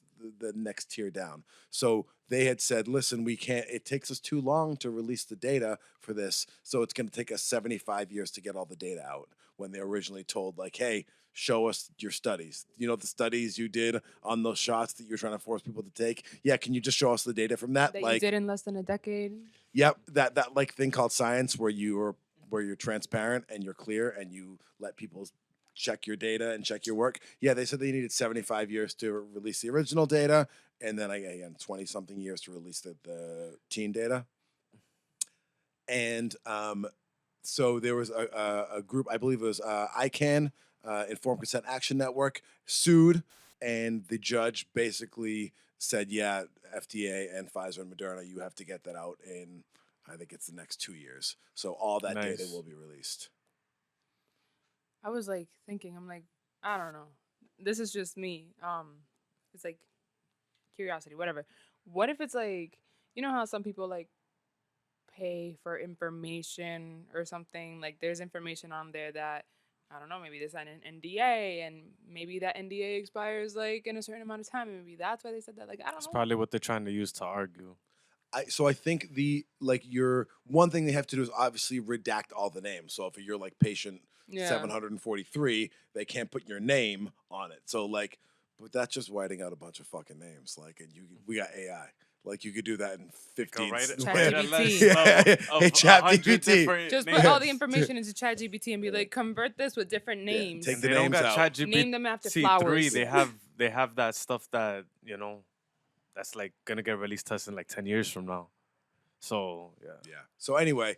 tier down. So they had said, listen, we can't, it takes us too long to release the data for this. So it's going to take us 75 years to get all the data out, when they originally told, like, hey, show us your studies. You know, the studies you did on those shots that you're trying to force people to take. Yeah. Can you just show us the data from that? That Like, you did in less than a decade. yep. That like thing called science where you're transparent and you're clear and you let people check your data and check your work. Yeah, they said they needed 75 years to release the original data, and then again 20-something years to release the teen data. And so there was a group, I believe it was ICANN, Informed Consent Action Network, sued, and the judge basically said, yeah, FDA and Pfizer and Moderna, you have to get that out in, I think it's the next 2 years. So all that data Nice. will be released. I was like thinking, I'm like, I don't know. This is just me. It's like curiosity, whatever. What if it's like, you know how some people like pay for information or something? Like there's information on there that, I don't know, maybe they sign an NDA and maybe that NDA expires like in a certain amount of time. And maybe that's why they said that. Like, I don't It's know. probably what they're trying to use to argue. So I think your one thing they have to do is obviously redact all the names. So if you're like patient Yeah. 743, they can't put your name on it. So like, but that's just writing out a bunch of fucking names. Like, and we got AI. Like you could do that in 15. Write it- Chat write a GPT. list Yeah. of Hey, Chat 100 GPT. different Just names. put all the information into ChatGPT and be like, convert this with different names. take And the they don't names got out. ChatGPT Name them after 3. flowers. They have that stuff that, you know, that's like gonna get released to us in like 10 years from now. So yeah. Yeah. So anyway,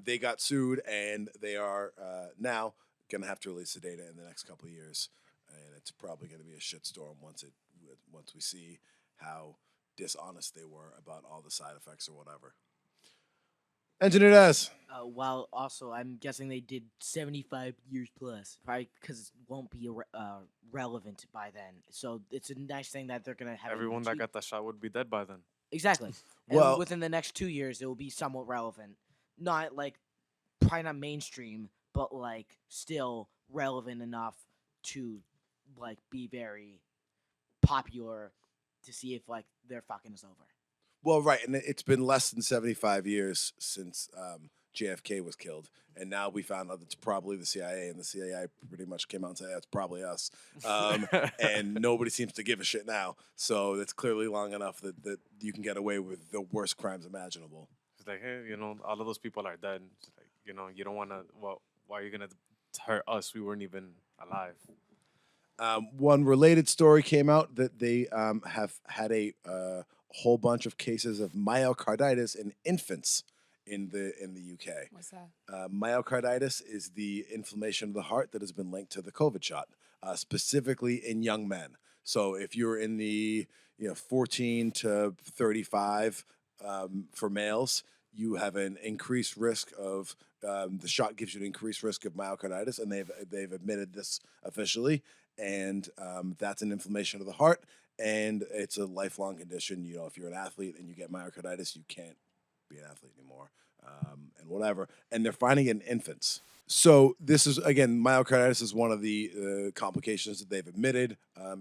they got sued, and they are now gonna have to release the data in the next couple of years, and it's probably gonna be a shitstorm once we see how dishonest they were about all the side effects or whatever. Engineer Des. While also, I'm guessing they did 75 years plus, probably because it won't be relevant by then. So it's a nice thing that they're gonna have. Everyone that got that shot would be dead by then. Exactly. Well- And within the next 2 years, it will be somewhat relevant. Not like probably not mainstream, but like still relevant enough to like be very popular to see if like their fucking is over. Well, right, and it's been less than 75 years since JFK was killed, and now we found out it's probably the CIA, and the CIA pretty much came out and said that's probably us, and nobody seems to give a shit now. So it's clearly long enough that you can get away with the worst crimes imaginable. It's like, hey, you know, all of those people are dead. It's like, you know, you don't want to. Well, why are you gonna hurt us? We weren't even alive. One related story came out that they have had a whole bunch of cases of myocarditis in infants in the UK. What's that? Myocarditis is the inflammation of the heart that has been linked to the COVID shot, specifically in young men. So if you're in the 14 to 35 for males, you have an increased risk of the shot gives you an increased risk of myocarditis, and they've admitted this officially, and that's an inflammation of the heart, and it's a lifelong condition. You know, if you're an athlete and you get myocarditis, you can't be an athlete anymore, and whatever. And they're finding it in infants. So this is, again, myocarditis is one of the complications that they've admitted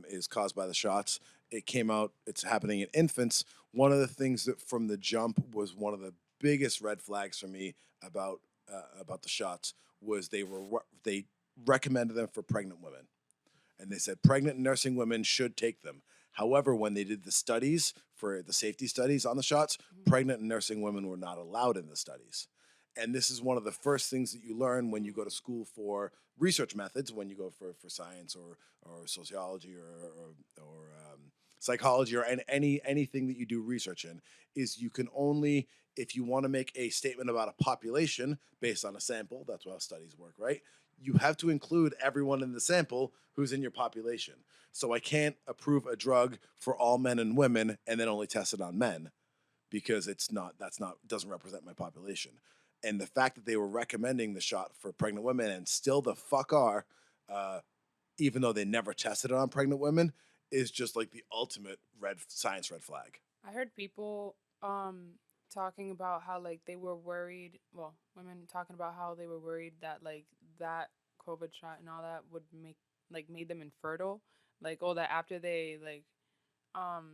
is caused by the shots. It came out, it's happening in infants. One of the things that from the jump was one of the biggest red flags for me about the shots was they recommended them for pregnant women. and they said pregnant and nursing women should take them. However, when they did the studies for the safety studies on the shots, pregnant and nursing women were not allowed in the studies. And this is one of the first things that you learn when you go to school for research methods, when you go for science or sociology or psychology or anything that you do research in, is you can only, if you want to make a statement about a population based on a sample, that's how studies work, right? You have to include everyone in the sample who's in your population. So I can't approve a drug for all men and women and then only test it on men, because doesn't represent my population. And the fact that they were recommending the shot for pregnant women and still the fuck are, even though they never tested it on pregnant women, is just like the ultimate science red flag. I heard people talking about how like they were worried, well, women talking about how they were worried that like that COVID shot and all that would made them infertile. Like, oh, that after they um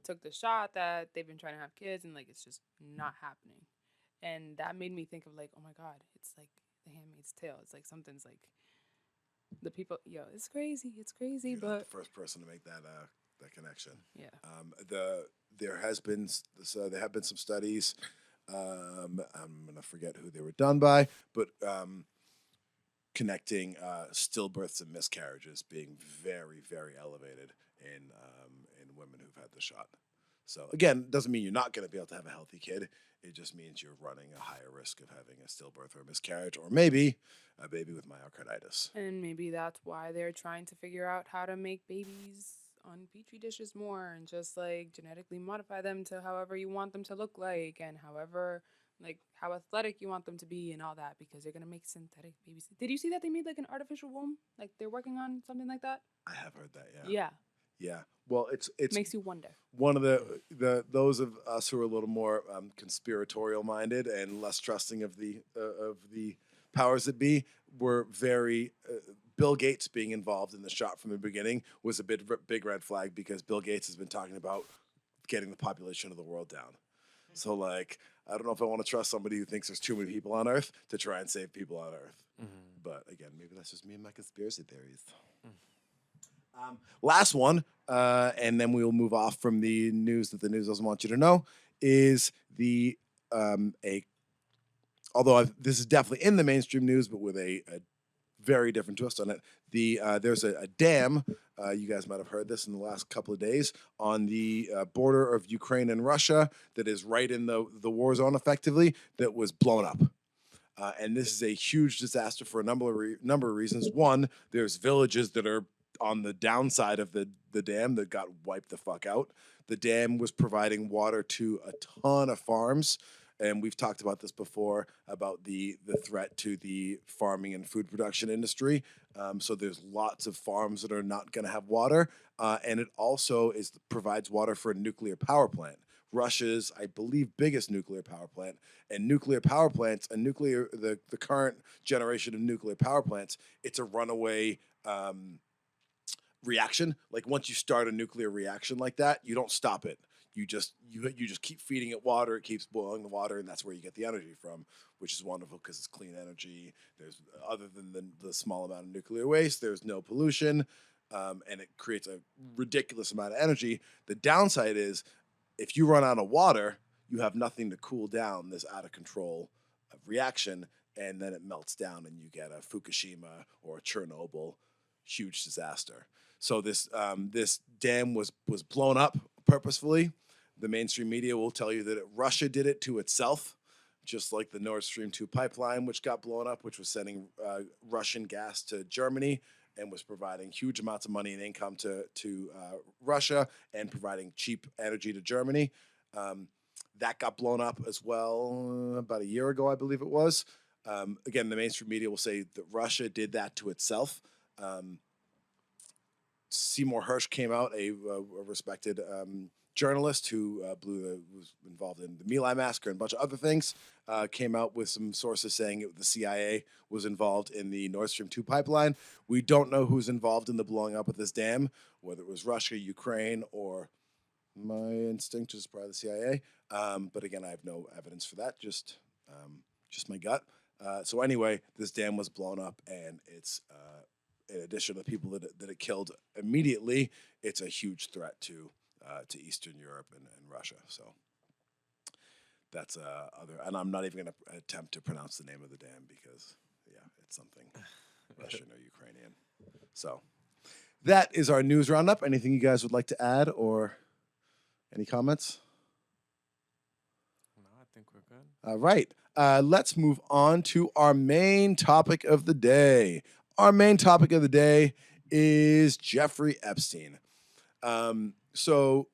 took the shot that they've been trying to have kids and like it's just not happening. And that made me think of like, oh my God, it's like The Handmaid's Tale. It's like something's like the people, yo, it's crazy. It's crazy, You're not but the first person to make that connection. yeah. There have been some studies. I'm gonna forget who they were done by, but connecting stillbirths and miscarriages being very, very elevated in women who've had the shot. So again, doesn't mean you're not going to be able to have a healthy kid. It just means you're running a higher risk of having a stillbirth or a miscarriage, or maybe a baby with myocarditis. And maybe that's why they're trying to figure out how to make babies on petri dishes more and just like genetically modify them to however you want them to look like and however like how athletic you want them to be and all that, because they're gonna make synthetic babies. Did you see that they made like an artificial womb? Like they're working on something like that? I have heard that. Yeah. Yeah. Yeah. Well, it's Makes you wonder. one of the those of us who are a little more conspiratorial minded and less trusting of the powers that be were very. Bill Gates being involved in the shot from the beginning was a big red flag, because Bill Gates has been talking about getting the population of the world down. So like, I don't know if I want to trust somebody who thinks there's too many people on Earth to try and save people on Earth. But again, maybe that's just me and my conspiracy theories. Last one, and then we will move off from the news that the news doesn't want you to know, is the this is definitely in the mainstream news, but with a very different twist on it. There's a dam, you guys might have heard this in the last couple of days, on the border of Ukraine and Russia that is right in the war zone effectively, that was blown up. And this is a huge disaster for a number of reasons. One, there's villages that are on the downside of the dam that got wiped the fuck out. The dam was providing water to a ton of farms, and we've talked about this before about the threat to the farming and food production industry. So there's lots of farms that are not going to have water, and it also provides water for a nuclear power plant. Russia's, I believe, biggest nuclear power plant. And nuclear power plants, the current generation of nuclear power plants, it's a runaway reaction. Like once you start a nuclear reaction like that, you don't stop it. You just keep feeding it water. It keeps boiling the water, and that's where you get the energy from, which is wonderful because it's clean energy. There's, other than the small amount of nuclear waste, there's no pollution, and it creates a ridiculous amount of energy. The downside is, if you run out of water, you have nothing to cool down this out of control reaction, and then it melts down, and you get a Fukushima or a Chernobyl, huge disaster. So this dam was blown up purposefully. The mainstream media will tell you that Russia did it to itself, just like the Nord Stream 2 pipeline, which got blown up, which was sending Russian gas to Germany and was providing huge amounts of money and income to Russia and providing cheap energy to Germany. That got blown up as well about a year ago, I believe it was. Again, the mainstream media will say that Russia did that to itself. Seymour Hersh came out, a respected journalist who was involved in the My Lai massacre and a bunch of other things, came out with some sources saying the CIA was involved in the Nord Stream 2 pipeline. We don't know who's involved in the blowing up of this dam, whether it was Russia, Ukraine, or my instinct is probably the CIA. But again, I have no evidence for that, just my gut. So anyway, this dam was blown up, and it's in addition to the people that it killed immediately, it's a huge threat to Eastern Europe and Russia. So that's other, and I'm not even going to attempt to pronounce the name of the dam because, yeah, it's something Russian or Ukrainian. So that is our news roundup. Anything you guys would like to add or any comments? No, I think we're good. All right. Let's move on to our main topic of the day. Our main topic of the day is Jeffrey Epstein. So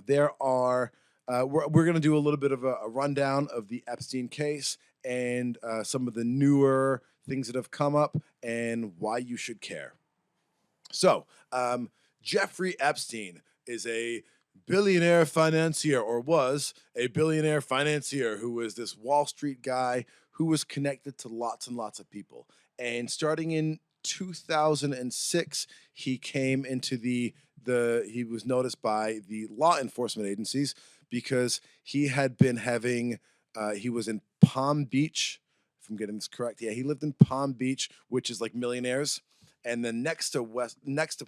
there are, we're going to do a little bit of a rundown of the Epstein case and some of the newer things that have come up and why you should care. So, Jeffrey Epstein is a billionaire financier, or was a billionaire financier, who was this Wall Street guy who was connected to lots and lots of people. And starting in 2006, he came into he was noticed by the law enforcement agencies because he had been having, he was in Palm Beach, if I'm getting this correct. Yeah, he lived in Palm Beach, which is like millionaires. And then next to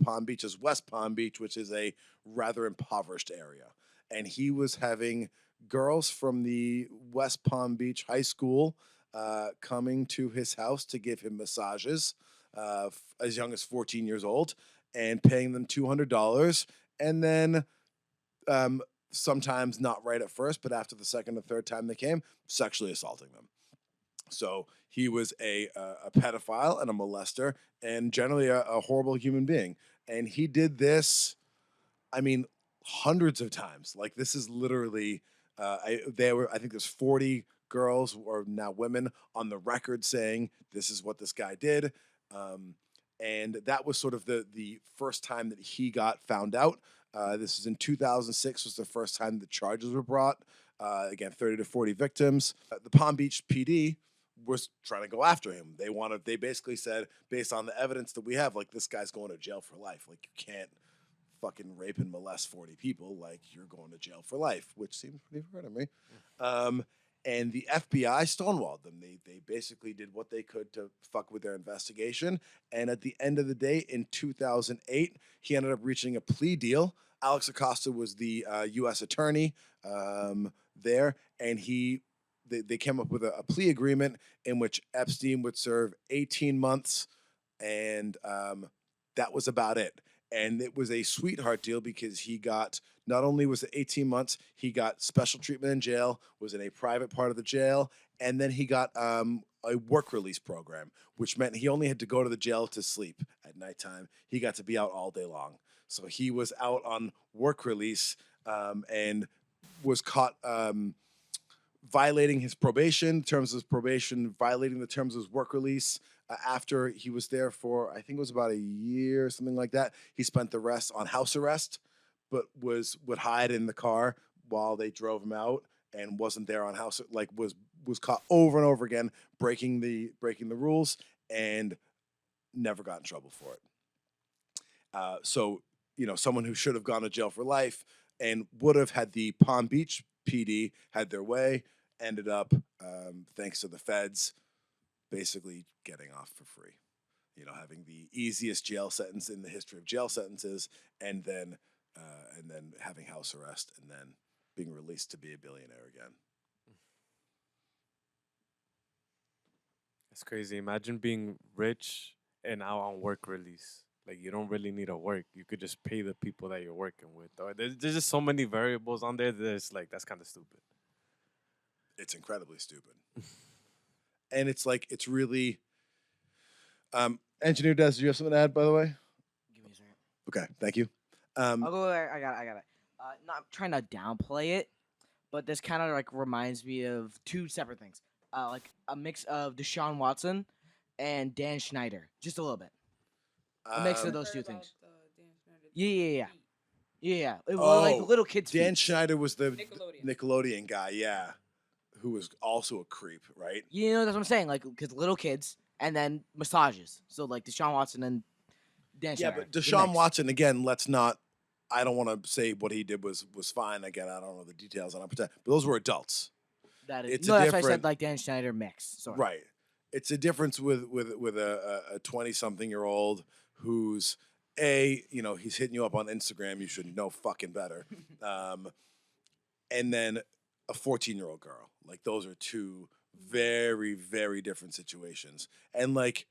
Palm Beach is West Palm Beach, which is a rather impoverished area. And he was having girls from the West Palm Beach High School coming to his house to give him massages as young as 14 years old and paying them $200. And then sometimes not right at first, but after the second or third time they came, sexually assaulting them. So he was a pedophile and a molester and generally a horrible human being. And he did this, I mean, hundreds of times. Like, this is literally, I think there's 40 girls or now women on the record saying this is what this guy did. And that was sort of the first time that he got found out. This was in 2006 was the first time the charges were brought. Again, 30 to 40 victims. The Palm Beach PD was trying to go after him. They basically said, based on the evidence that we have, like, this guy's going to jail for life. Like, you can't fucking rape and molest 40 people. Like, you're going to jail for life, which seems pretty fair to me. And the FBI stonewalled them. They basically did what they could to fuck with their investigation. And at the end of the day, in 2008, he ended up reaching a plea deal. Alex Acosta was the U.S. attorney there, and they came up with a plea agreement in which Epstein would serve 18 months, and that was about it. And it was a sweetheart deal because he got, not only was it 18 months, he got special treatment in jail, was in a private part of the jail, and then he got a work release program, which meant he only had to go to the jail to sleep at nighttime. He got to be out all day long. So he was out on work release and was caught violating his probation, terms of his probation, violating the terms of his work release. After he was there for, I think it was about a year, something like that, he spent the rest on house arrest, but would hide in the car while they drove him out and wasn't there on house, like was caught over and over again breaking the rules and never got in trouble for it. So, someone who should have gone to jail for life and would have had the Palm Beach PD had their way, ended up, thanks to the feds, basically getting off for free. Having the easiest jail sentence in the history of jail sentences, and then having house arrest, and then being released to be a billionaire again. It's crazy. Imagine being rich and out on work release. Like, you don't really need to work. You could just pay the people that you're working with. Or there's just so many variables on there that it's like, that's kind of stupid. It's incredibly stupid. And it's like, it's really... Engineer Des, do you have something to add, by the way? Give me a second. Okay, thank you. I'll go there. I got it. Not trying to downplay it, but this kind of like reminds me of two separate things. Like a mix of Deshaun Watson and Dan Schneider, just a little bit. A mix of those two things. Yeah. It was like the little kids. Dan Schneider was the Nickelodeon guy, yeah, who was also a creep, right? That's what I'm saying. Like, because little kids and then massages. So like Deshaun Watson and Dan Schneider. Yeah, but Deshaun Watson, again, I don't want to say what he did was fine. Again, I don't know the details on it, but those were adults. That's why I said like Dan Schneider mix. Sorry. Right. it's a difference with a 20-something-year-old who's he's hitting you up on Instagram. You should know fucking better. And then a 14-year-old girl. Like those are two very, very different situations. And like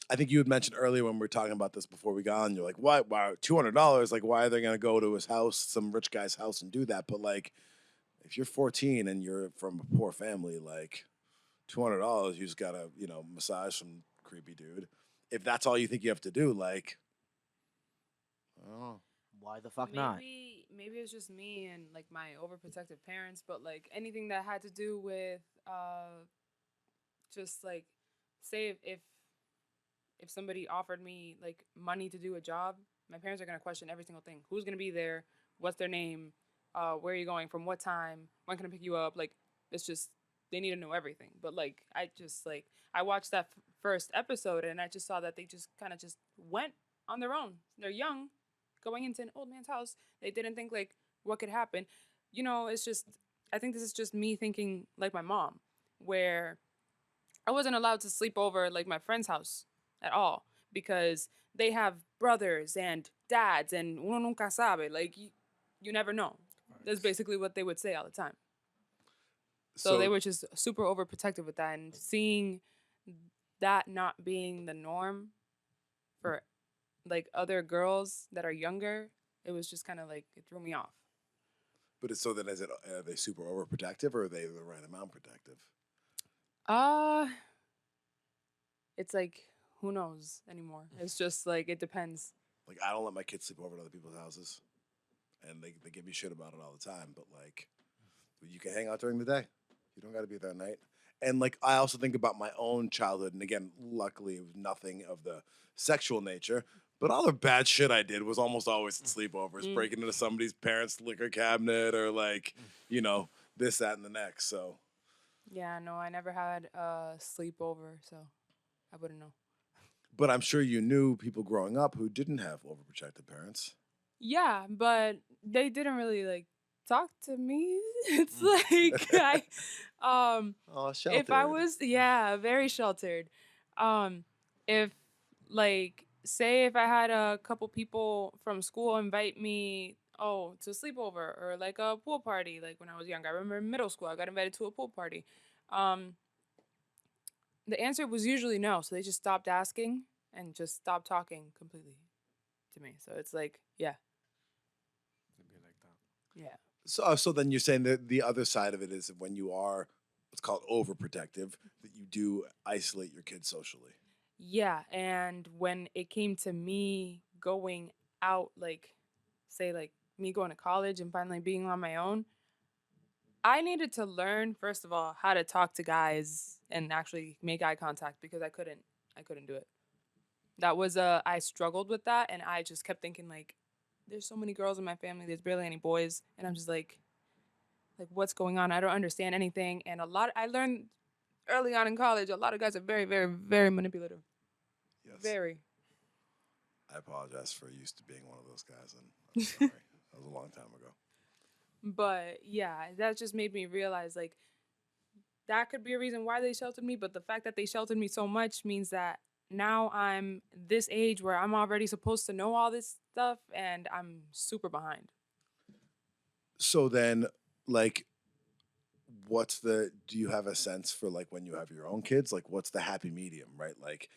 I think you had mentioned earlier when we were talking about this before we got on, you're like, why $200? Like, why are they gonna go to his house, some rich guy's house, and do that? But like, if you're 14 and you're from a poor family, like $200, you just gotta, massage some creepy dude. If that's all you think you have to do, like, I don't know. Why the fuck not? Maybe it's just me and like my overprotective parents, but like anything that had to do with just like say if somebody offered me like money to do a job, my parents are gonna question every single thing. Who's gonna be there? What's their name? Where are you going? From what time? When can I pick you up? Like it's just they need to know everything. But like I watched that first episode and I just saw that they just kind of just went on their own. They're young, going into an old man's house. They didn't think like what could happen. It's just I think this is just me thinking like my mom, where I wasn't allowed to sleep over like my friend's house at all because they have brothers and dads and uno nunca sabe. Like you never know. That's basically what they would say all the time. So they were just super overprotective with that, and seeing that not being the norm for like other girls that are younger, it was just kind of like it threw me off. But so then are they super overprotective or are they the right amount protective? It's like who knows anymore. It's just like it depends. Like I don't let my kids sleep over at other people's houses, and they give me shit about it all the time. But like, you can hang out during the day. You don't got to be there at night. And like, I also think about my own childhood, and again, luckily it was nothing of the sexual nature. But all the bad shit I did was almost always at sleepovers, breaking into somebody's parents' liquor cabinet, or like, this, that, and the next. So. Yeah, no, I never had a sleepover, so I wouldn't know. But I'm sure you knew people growing up who didn't have overprotective parents. Yeah, but they didn't really like talk to me. It's like if I was very sheltered. If like say if I had a couple people from school invite me to sleepover or like a pool party, like when I was young. I remember in middle school I got invited to a pool party. The answer was usually no, so they just stopped asking and just stopped talking completely to me. So it's like, yeah. It'd be like that. Yeah. So then you're saying that the other side of it is when you are what's called overprotective, that you do isolate your kids socially. Yeah, and when it came to me going out, like, say, like, me going to college and finally being on my own, I needed to learn, first of all, how to talk to guys and actually make eye contact because I couldn't do it. That was I struggled with that, and I just kept thinking, like, there's so many girls in my family, there's barely any boys, and I'm just like, what's going on? I don't understand anything, and I learned early on in college, a lot of guys are very, very, very manipulative. Yes. Very. I apologize for used to being one of those guys, and I'm sorry. That was a long time ago. But yeah, that just made me realize like that could be a reason why they sheltered me. But the fact that they sheltered me so much means that now I'm this age where I'm already supposed to know all this stuff and I'm super behind. So then, like, do you have a sense for like when you have your own kids, like what's the happy medium, right? Like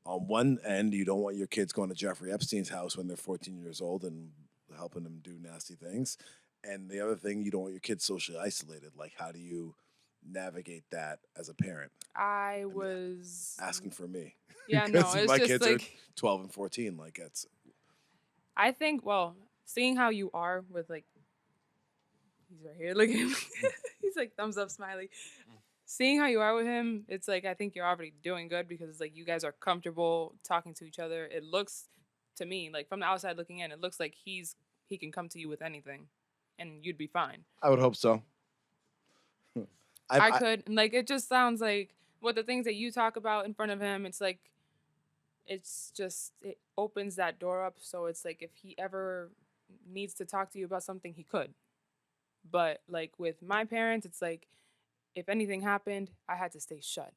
on one end, you don't want your kids going to Jeffrey Epstein's house when they're 14 years old and helping them do nasty things. And the other thing, you don't want your kids socially isolated. Like, how do you navigate that as a parent? I was asking for me. Yeah, no, it's my just kids like are 12 and 14. Like, it's. I think, well, seeing how you are with like, he's right here, look at him. He's like thumbs up, smiley. Seeing how you are with him, it's like I think you're already doing good because it's like you guys are comfortable talking to each other. It looks to me like from the outside looking in, it looks like he can come to you with anything, and you'd be fine. I would hope so. I could like it just sounds like what the things that you talk about in front of him. It's like it's just it opens that door up. So it's like if he ever needs to talk to you about something, he could. But like with my parents, it's like if anything happened, I had to stay shut.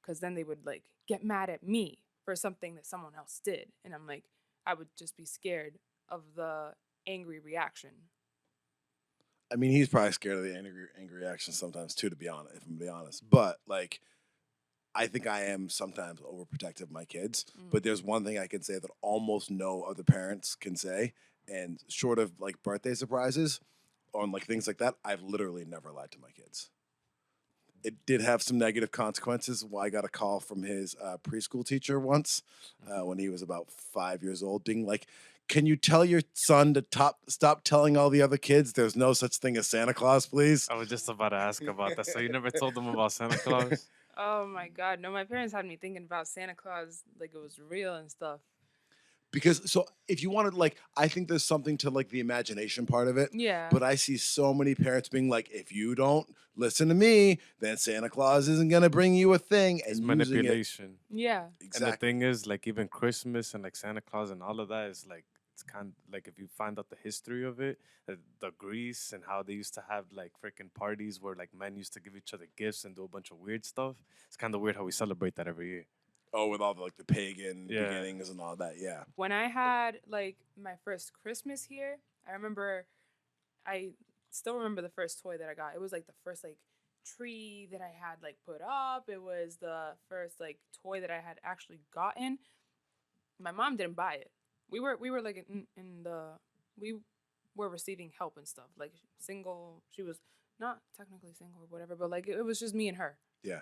because then they would like get mad at me for something that someone else did. And I'm like, I would just be scared of the angry reaction. I mean, he's probably scared of the angry reaction sometimes too, to be honest, if I'm to be honest. But like, I think I am sometimes overprotective of my kids. But there's one thing I can say that almost no other parents can say, and short of like birthday surprises or like things like that, I've literally never lied to my kids. It did have some negative consequences. I got a call from his preschool teacher once when he was about 5 years old, being like, "Can you tell your son to stop telling all the other kids there's no such thing as Santa Claus, please?" I was just about to ask about that. So you never told them about Santa Claus? Oh my God. No, my parents had me thinking about Santa Claus like it was real and stuff. Because so if you wanted like, I think there's something to like the imagination part of it. Yeah. But I see so many parents being like, if you don't listen to me, then Santa Claus isn't gonna bring you a thing, and It's using it manipulation. Yeah. exactly. And the thing is, like, even Christmas and like Santa Claus and all of that is like, it's kind of like if you find out the history of it, the Greece and how they used to have like freaking parties where like men used to give each other gifts and do a bunch of weird stuff. It's kind of weird how we celebrate that every year. Oh, with all the like the pagan Yeah. beginnings and all that, yeah. When I had like my first Christmas here, I still remember the first toy that I got. It was like the first like tree that I had like put up. It was the first like toy that I had actually gotten. My mom didn't buy it. We were like we were receiving help and stuff. Like single, she was not technically single or whatever, but like it was just me and her. Yeah.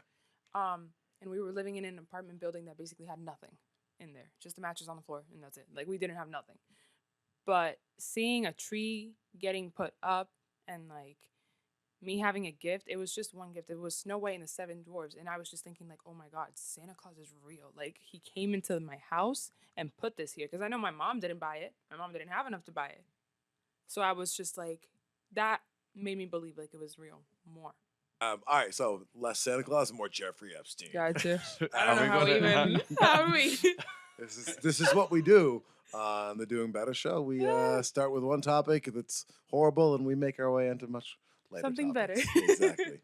And we were living in an apartment building that basically had nothing in there, just the mattress on the floor, and that's it. Like we didn't have nothing. But seeing a tree getting put up and like me having a gift, it was just one gift. It was Snow White and the Seven Dwarfs, and I was just thinking like, oh my God, Santa Claus is real. Like he came into my house and put this here because I know my mom didn't buy it. My mom didn't have enough to buy it, so I was just like, that made me believe like it was real more. All right, so less Santa Claus and more Jeffrey Epstein. Gotcha. I Are don't we know how gonna- even how we. This is what we do on the Doing Better show. We start with one topic that's horrible, and we make our way into much later Something better. topics. Exactly.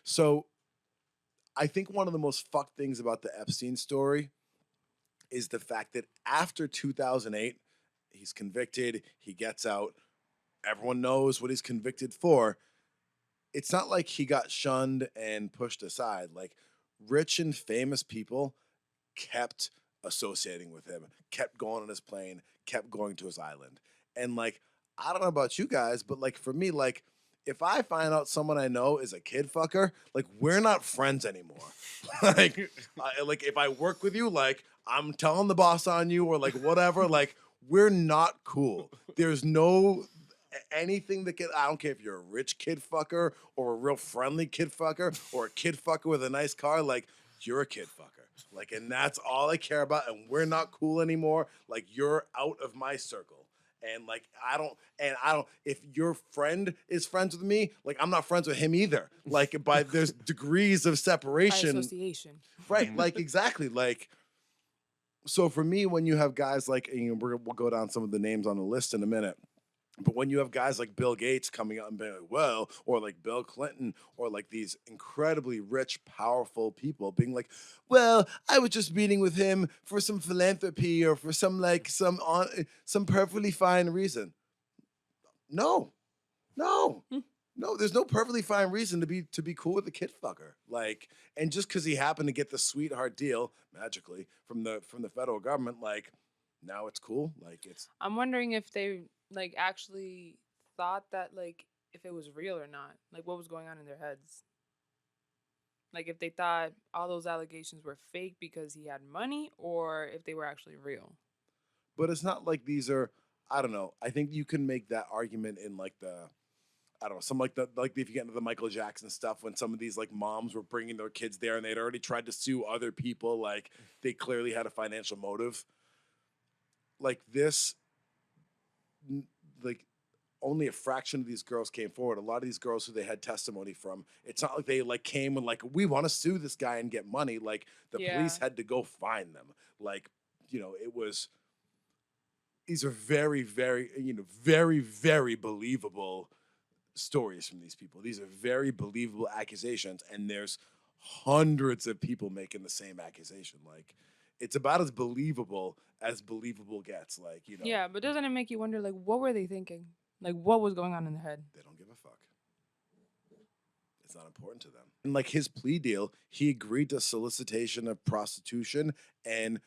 So, I think one of the most fucked things about the Epstein story is the fact that after 2008, he's convicted, he gets out, everyone knows what he's convicted for. It's not like he got shunned and pushed aside. Like, rich and famous people kept associating with him, kept going on his plane, kept going to his island. And like, I don't know about you guys, but like for me, like if I find out someone I know is a kid fucker, like we're not friends anymore. like if I work with you, like I'm telling the boss on you or like whatever, like we're not cool. There's no anything that can, I don't care if you're a rich kid fucker or a real friendly kid fucker or a kid fucker with a nice car, like you're a kid fucker. Like, and that's all I care about. And we're not cool anymore. Like, you're out of my circle. And like, if your friend is friends with me, like, I'm not friends with him either. Like, there's degrees of By separation. association. Right. Like, exactly. Like, so for me, when you have guys like, and we'll go down some of the names on the list in a minute. But when you have guys like Bill Gates coming out and being like, well, or like Bill Clinton, or like these incredibly rich, powerful people being like, well, I was just meeting with him for some philanthropy or for some perfectly fine reason. No, there's no perfectly fine reason to be cool with a kid fucker. Like, and just because he happened to get the sweetheart deal magically from the federal government, like now it's cool. Like it's. I'm wondering if they like actually thought that like if it was real or not, like what was going on in their heads. Like if they thought all those allegations were fake because he had money, or if they were actually real. But it's not like these are. I don't know. I think you can make that argument in like I don't know, some like if you get into the Michael Jackson stuff when some of these like moms were bringing their kids there and they'd already tried to sue other people, like they clearly had a financial motive. Like this, like only a fraction of these girls came forward. A lot of these girls who they had testimony from, it's not like they like came and like, we want to sue this guy and get money. Like the police had to go find them. Like, it was, these are very, very, very, very believable stories from these people. These are very believable accusations. And there's hundreds of people making the same accusation. Like, it's about as believable gets. Like, you know, Yeah, but doesn't it make you wonder, like, what were they thinking? Like, what was going on in their head? they don't give a fuck. It's not important to them. And like his plea deal, he agreed to solicitation of prostitution and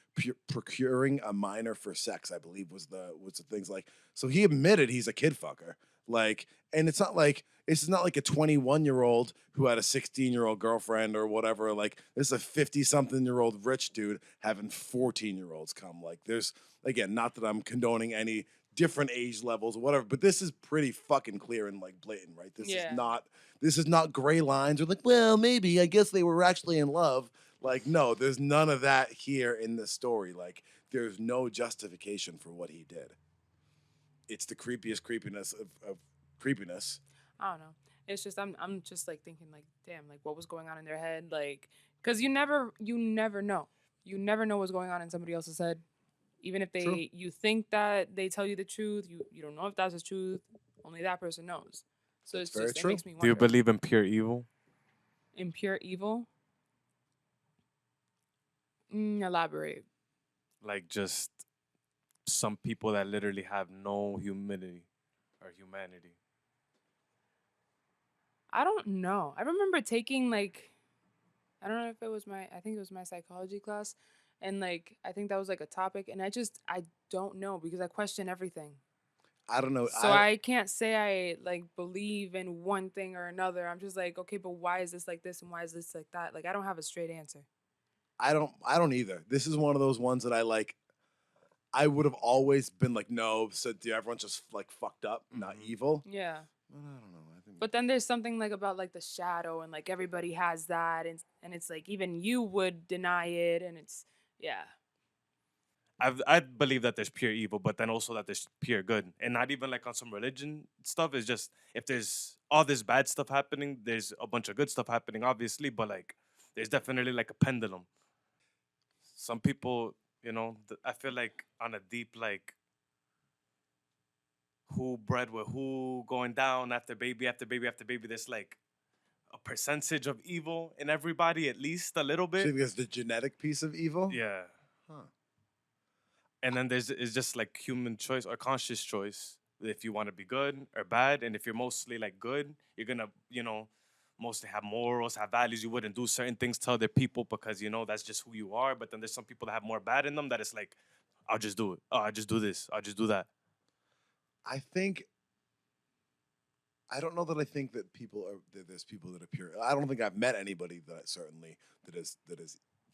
procuring a minor for sex, I believe was the things. Like, so he admitted he's a kid fucker. Like, and it's not like a 21-year-old who had a 16-year-old girlfriend or whatever. Like, this is a 50-something-year-old rich dude having 14-year-olds come. Like, there's, again, not that I'm condoning any different age levels or whatever, but this is pretty fucking clear and like blatant, right? This is not gray lines or like, well, maybe I guess they were actually in love. Like, no, there's none of that here in this story. Like, there's no justification for what he did. It's the creepiest creepiness of creepiness. I don't know. It's just I'm just like thinking like, damn, like what was going on in their head? Like, because you never know. You never know what's going on in somebody else's head. Even if True. you think that they tell you the truth, you don't know if that's the truth. Only that person knows. So That's it's very just true. it makes me wonder. Do you believe in pure evil? In pure evil? Elaborate. Like just some people that literally have no humanity or humanity. I don't know. I remember taking like, I don't know if it was I think it was my psychology class, and like I think that was like a topic, and I don't know because I question everything. I don't know. So I can't say I like believe in one thing or another. I'm just like, okay, but why is this like this and why is this like that? Like I don't have a straight answer. I don't either. This is one of those ones that I would have always been like, no, so everyone's just like fucked up, not evil. Yeah. But I don't know. I think But then there's something like about like the shadow and like everybody has that and it's like even you would deny it and it's yeah. I believe that there's pure evil, but then also that there's pure good, and not even like on some religion stuff. It's just if there's all this bad stuff happening, there's a bunch of good stuff happening, obviously. But like, there's definitely like a pendulum. Some people, I feel like on a deep like who bred with who going down after baby after baby after baby. There's like a percentage of evil in everybody, at least a little so bit. there's the genetic piece of evil. Yeah. Huh. And then it's just like human choice or conscious choice if you want to be good or bad. And if you're mostly like good, you're gonna mostly have morals, have values. You wouldn't do certain things to other people because that's just who you are. But then there's some people that have more bad in them that it's like, I'll just do it. Oh, I just do this. I'll just do that. I don't know that I think that there's people that are pure. I don't think I've met anybody that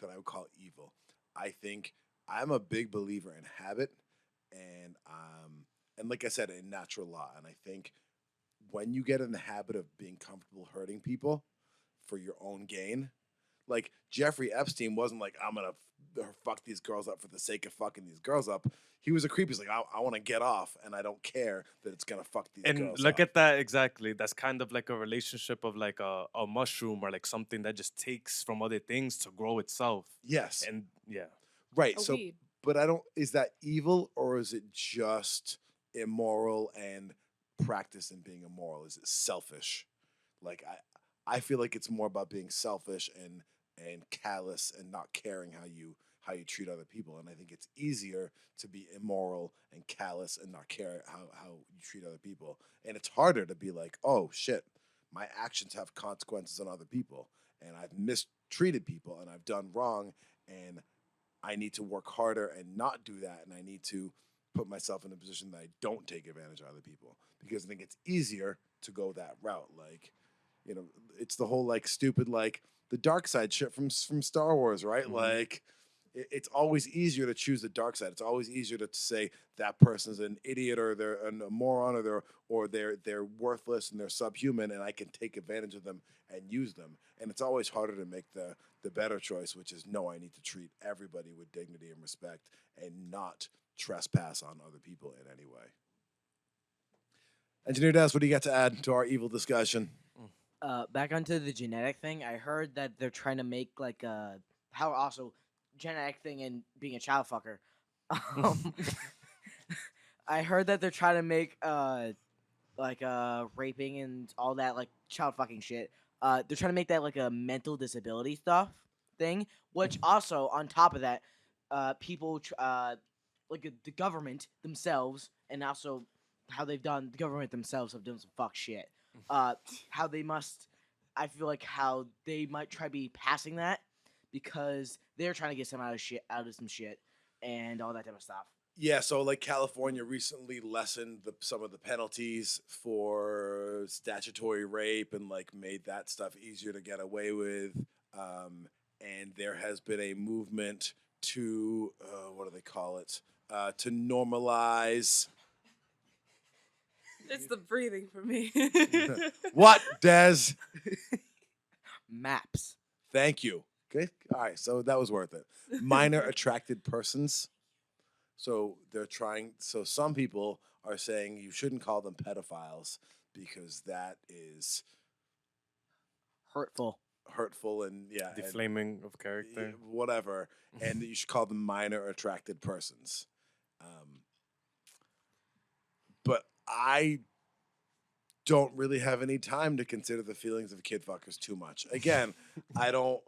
I would call evil. I think I'm a big believer in habit and like I said, in natural law. And I think when you get in the habit of being comfortable hurting people for your own gain, like Jeffrey Epstein wasn't like, I'm gonna fuck these girls up for the sake of fucking these girls up. He was a creep. He's like, I want to get off, and I don't care that it's gonna fuck these girls. And look at that exactly. That's kind of like a relationship of like a mushroom or like something that just takes from other things to grow itself. Yes. And yeah. Right. A So, weed. but I don't. Is that evil or is it just immoral and practice in being immoral? Is it selfish? Like I feel like it's more about being selfish and callous and not caring how you treat other people. And I think it's easier to be immoral and callous and not care how you treat other people. And it's harder to be like, oh shit, my actions have consequences on other people, and I've mistreated people and I've done wrong, and I need to work harder and not do that, and I need to put myself in a position that I don't take advantage of other people, because I think it's easier to go that route. Like, it's the whole like stupid like the dark side shit from Star Wars, right? Mhm. Like it's always easier to choose the dark side. It's always easier to say that person's an idiot or they're a moron or they're worthless and they're subhuman, and I can take advantage of them and use them. And it's always harder to make the better choice, which is no, I need to treat everybody with dignity and respect and not trespass on other people in any way. Engineer Des, what do you got to add to our evil discussion? Back onto the genetic thing, I heard that they're trying to make like how also genetic thing and being a child fucker. I heard that they're trying to make like raping and all that like child fucking shit they're trying to make that like a mental disability stuff thing. Which also, on top of that, people like the government themselves, and also how they've done the government themselves have done some fuck shit. How they must, I feel like how they might try to be passing that because they're trying to get some out of some shit and all that type of stuff. Yeah, so like California recently lessened some of the penalties for statutory rape and like made that stuff easier to get away with. And there has been a movement to what do they call it? To normalize It's the breathing for me. what, Des? Maps. Thank you. Okay, all right, so that was worth it. Minor attracted persons. So they're trying. So some people are saying you shouldn't call them pedophiles because that is Hurtful. and Deflaming of character. whatever, and that you should call them minor attracted persons. But I don't really have any time to consider the feelings of kid fuckers too much. Again, I don't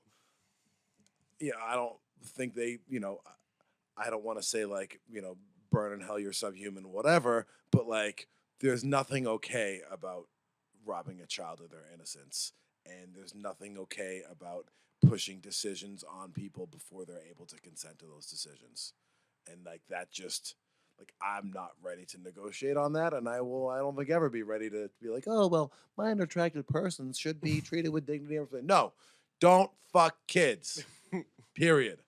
think they, I don't want to say like, burn in hell, you're subhuman, whatever, but like there's nothing okay about robbing a child of their innocence. And there's nothing okay about pushing decisions on people before they're able to consent to those decisions. And like that just like I'm not ready to negotiate on that, and I don't think ever be ready to be like, oh well, minor attracted persons should be treated with dignity and everything. No, don't fuck kids. Period.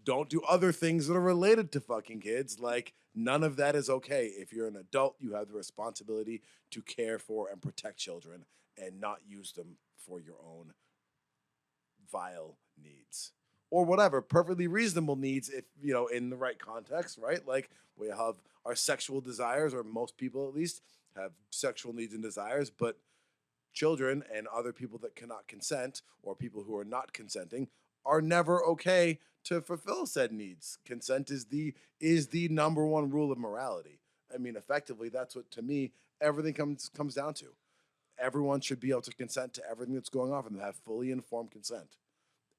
Don't do other things that are related to fucking kids. Like none of that is okay. If you're an adult, you have the responsibility to care for and protect children and not use them for your own vile needs or whatever perfectly reasonable needs if in the right context, right? Like we have our sexual desires, or most people at least have sexual needs and desires, but children and other people that cannot consent or people who are not consenting are never okay to fulfill said needs. Consent is the number one rule of morality. I mean, effectively, that's what, to me, everything comes down to. Everyone should be able to consent to everything that's going on and have fully informed consent.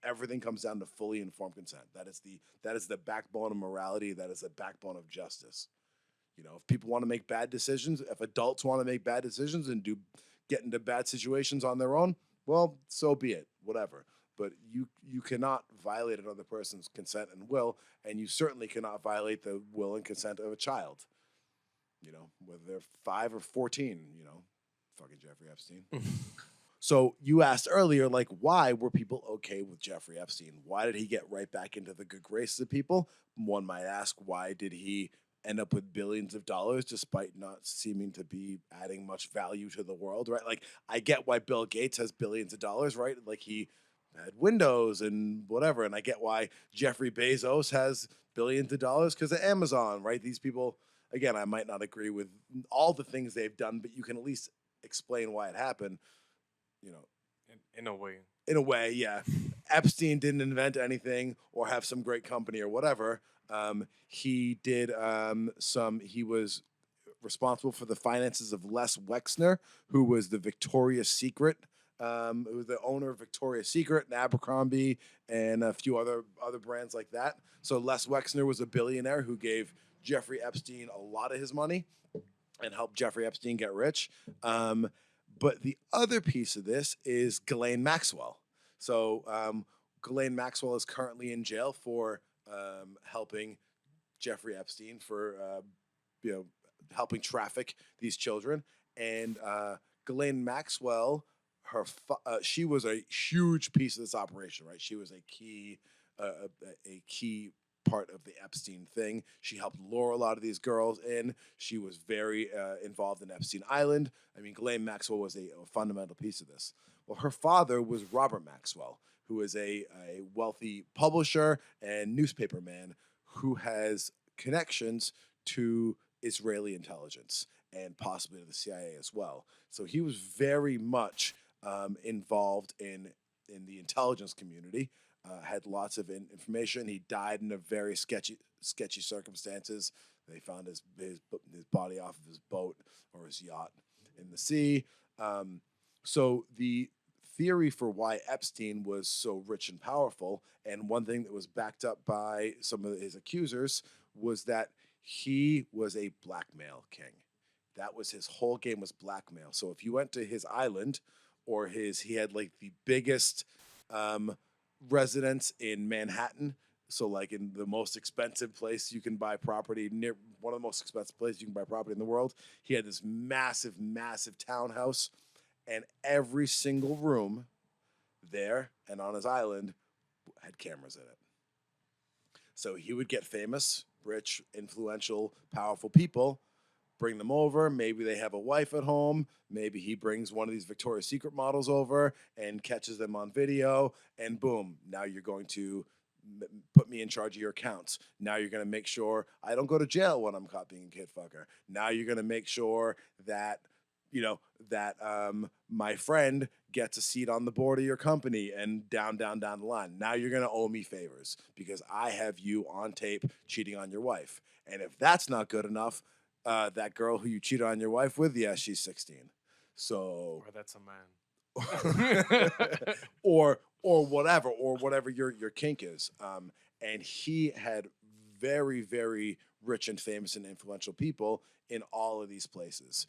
Everything comes down to fully informed consent. That is the backbone of morality. That is the backbone of justice. If people want to make bad decisions, if adults want to make bad decisions and get into bad situations on their own, well, so be it. Whatever. But you cannot violate another person's consent and will, and you certainly cannot violate the will and consent of a child. Whether they're 5 or 14. Fucking Jeffrey Epstein. So you asked earlier, like, why were people okay with Jeffrey Epstein? Why did he get right back into the good graces of people? One might ask, why did he end up with billions of dollars despite not seeming to be adding much value to the world, right? Like, I get why Bill Gates has billions of dollars, right? Like, he had Windows and whatever. And I get why Jeffrey Bezos has billions of dollars because of Amazon, right? These people, again, I might not agree with all the things they've done, but you can at least explain why it happened. In a way. In a way, yeah. Epstein didn't invent anything or have some great company or whatever. He did he was responsible for the finances of Les Wexner, who was the Victoria's Secret, who was the owner of Victoria's Secret and Abercrombie and a few other brands like that. So Les Wexner was a billionaire who gave Jeffrey Epstein a lot of his money and helped Jeffrey Epstein get rich. But the other piece of this is Ghislaine Maxwell. So Ghislaine Maxwell is currently in jail for helping Jeffrey Epstein for helping traffic these children. And Ghislaine Maxwell, she was a huge piece of this operation, right? She was a key part of the Epstein thing. She helped lure a lot of these girls in. She was very involved in Epstein Island. I mean, Ghislaine Maxwell was a fundamental piece of this. Well, her father was Robert Maxwell, who is a wealthy publisher and newspaperman who has connections to Israeli intelligence and possibly to the CIA as well. So he was very much involved in the intelligence community. Had lots of information. He died in a very sketchy circumstances. They found his body off of his boat or his yacht in the sea. So the theory for why Epstein was so rich and powerful, and one thing that was backed up by some of his accusers, was that he was a blackmail king. That was his whole game, was blackmail. So if you went to his island, or he had like the biggest residence in Manhattan. So like in the most expensive place you can buy property, near one of the most expensive places you can buy property in the world. He had this massive, massive townhouse, and every single room there and on his island had cameras in it. So he would get famous, rich, influential, powerful people, bring them over. Maybe they have a wife at home. Maybe he brings one of these Victoria's Secret models over and catches them on video. And boom, now you're going to put me in charge of your accounts. Now you're going to make sure I don't go to jail when I'm caught being a kid fucker. Now you're going to make sure that, my friend gets a seat on the board of your company, and down the line. Now you're going to owe me favors because I have you on tape cheating on your wife. And if that's not good enough, that girl who you cheated on your wife with, yeah, she's 16. So, Or that's a man. or whatever your kink is. And he had very, very rich and famous and influential people in all of these places,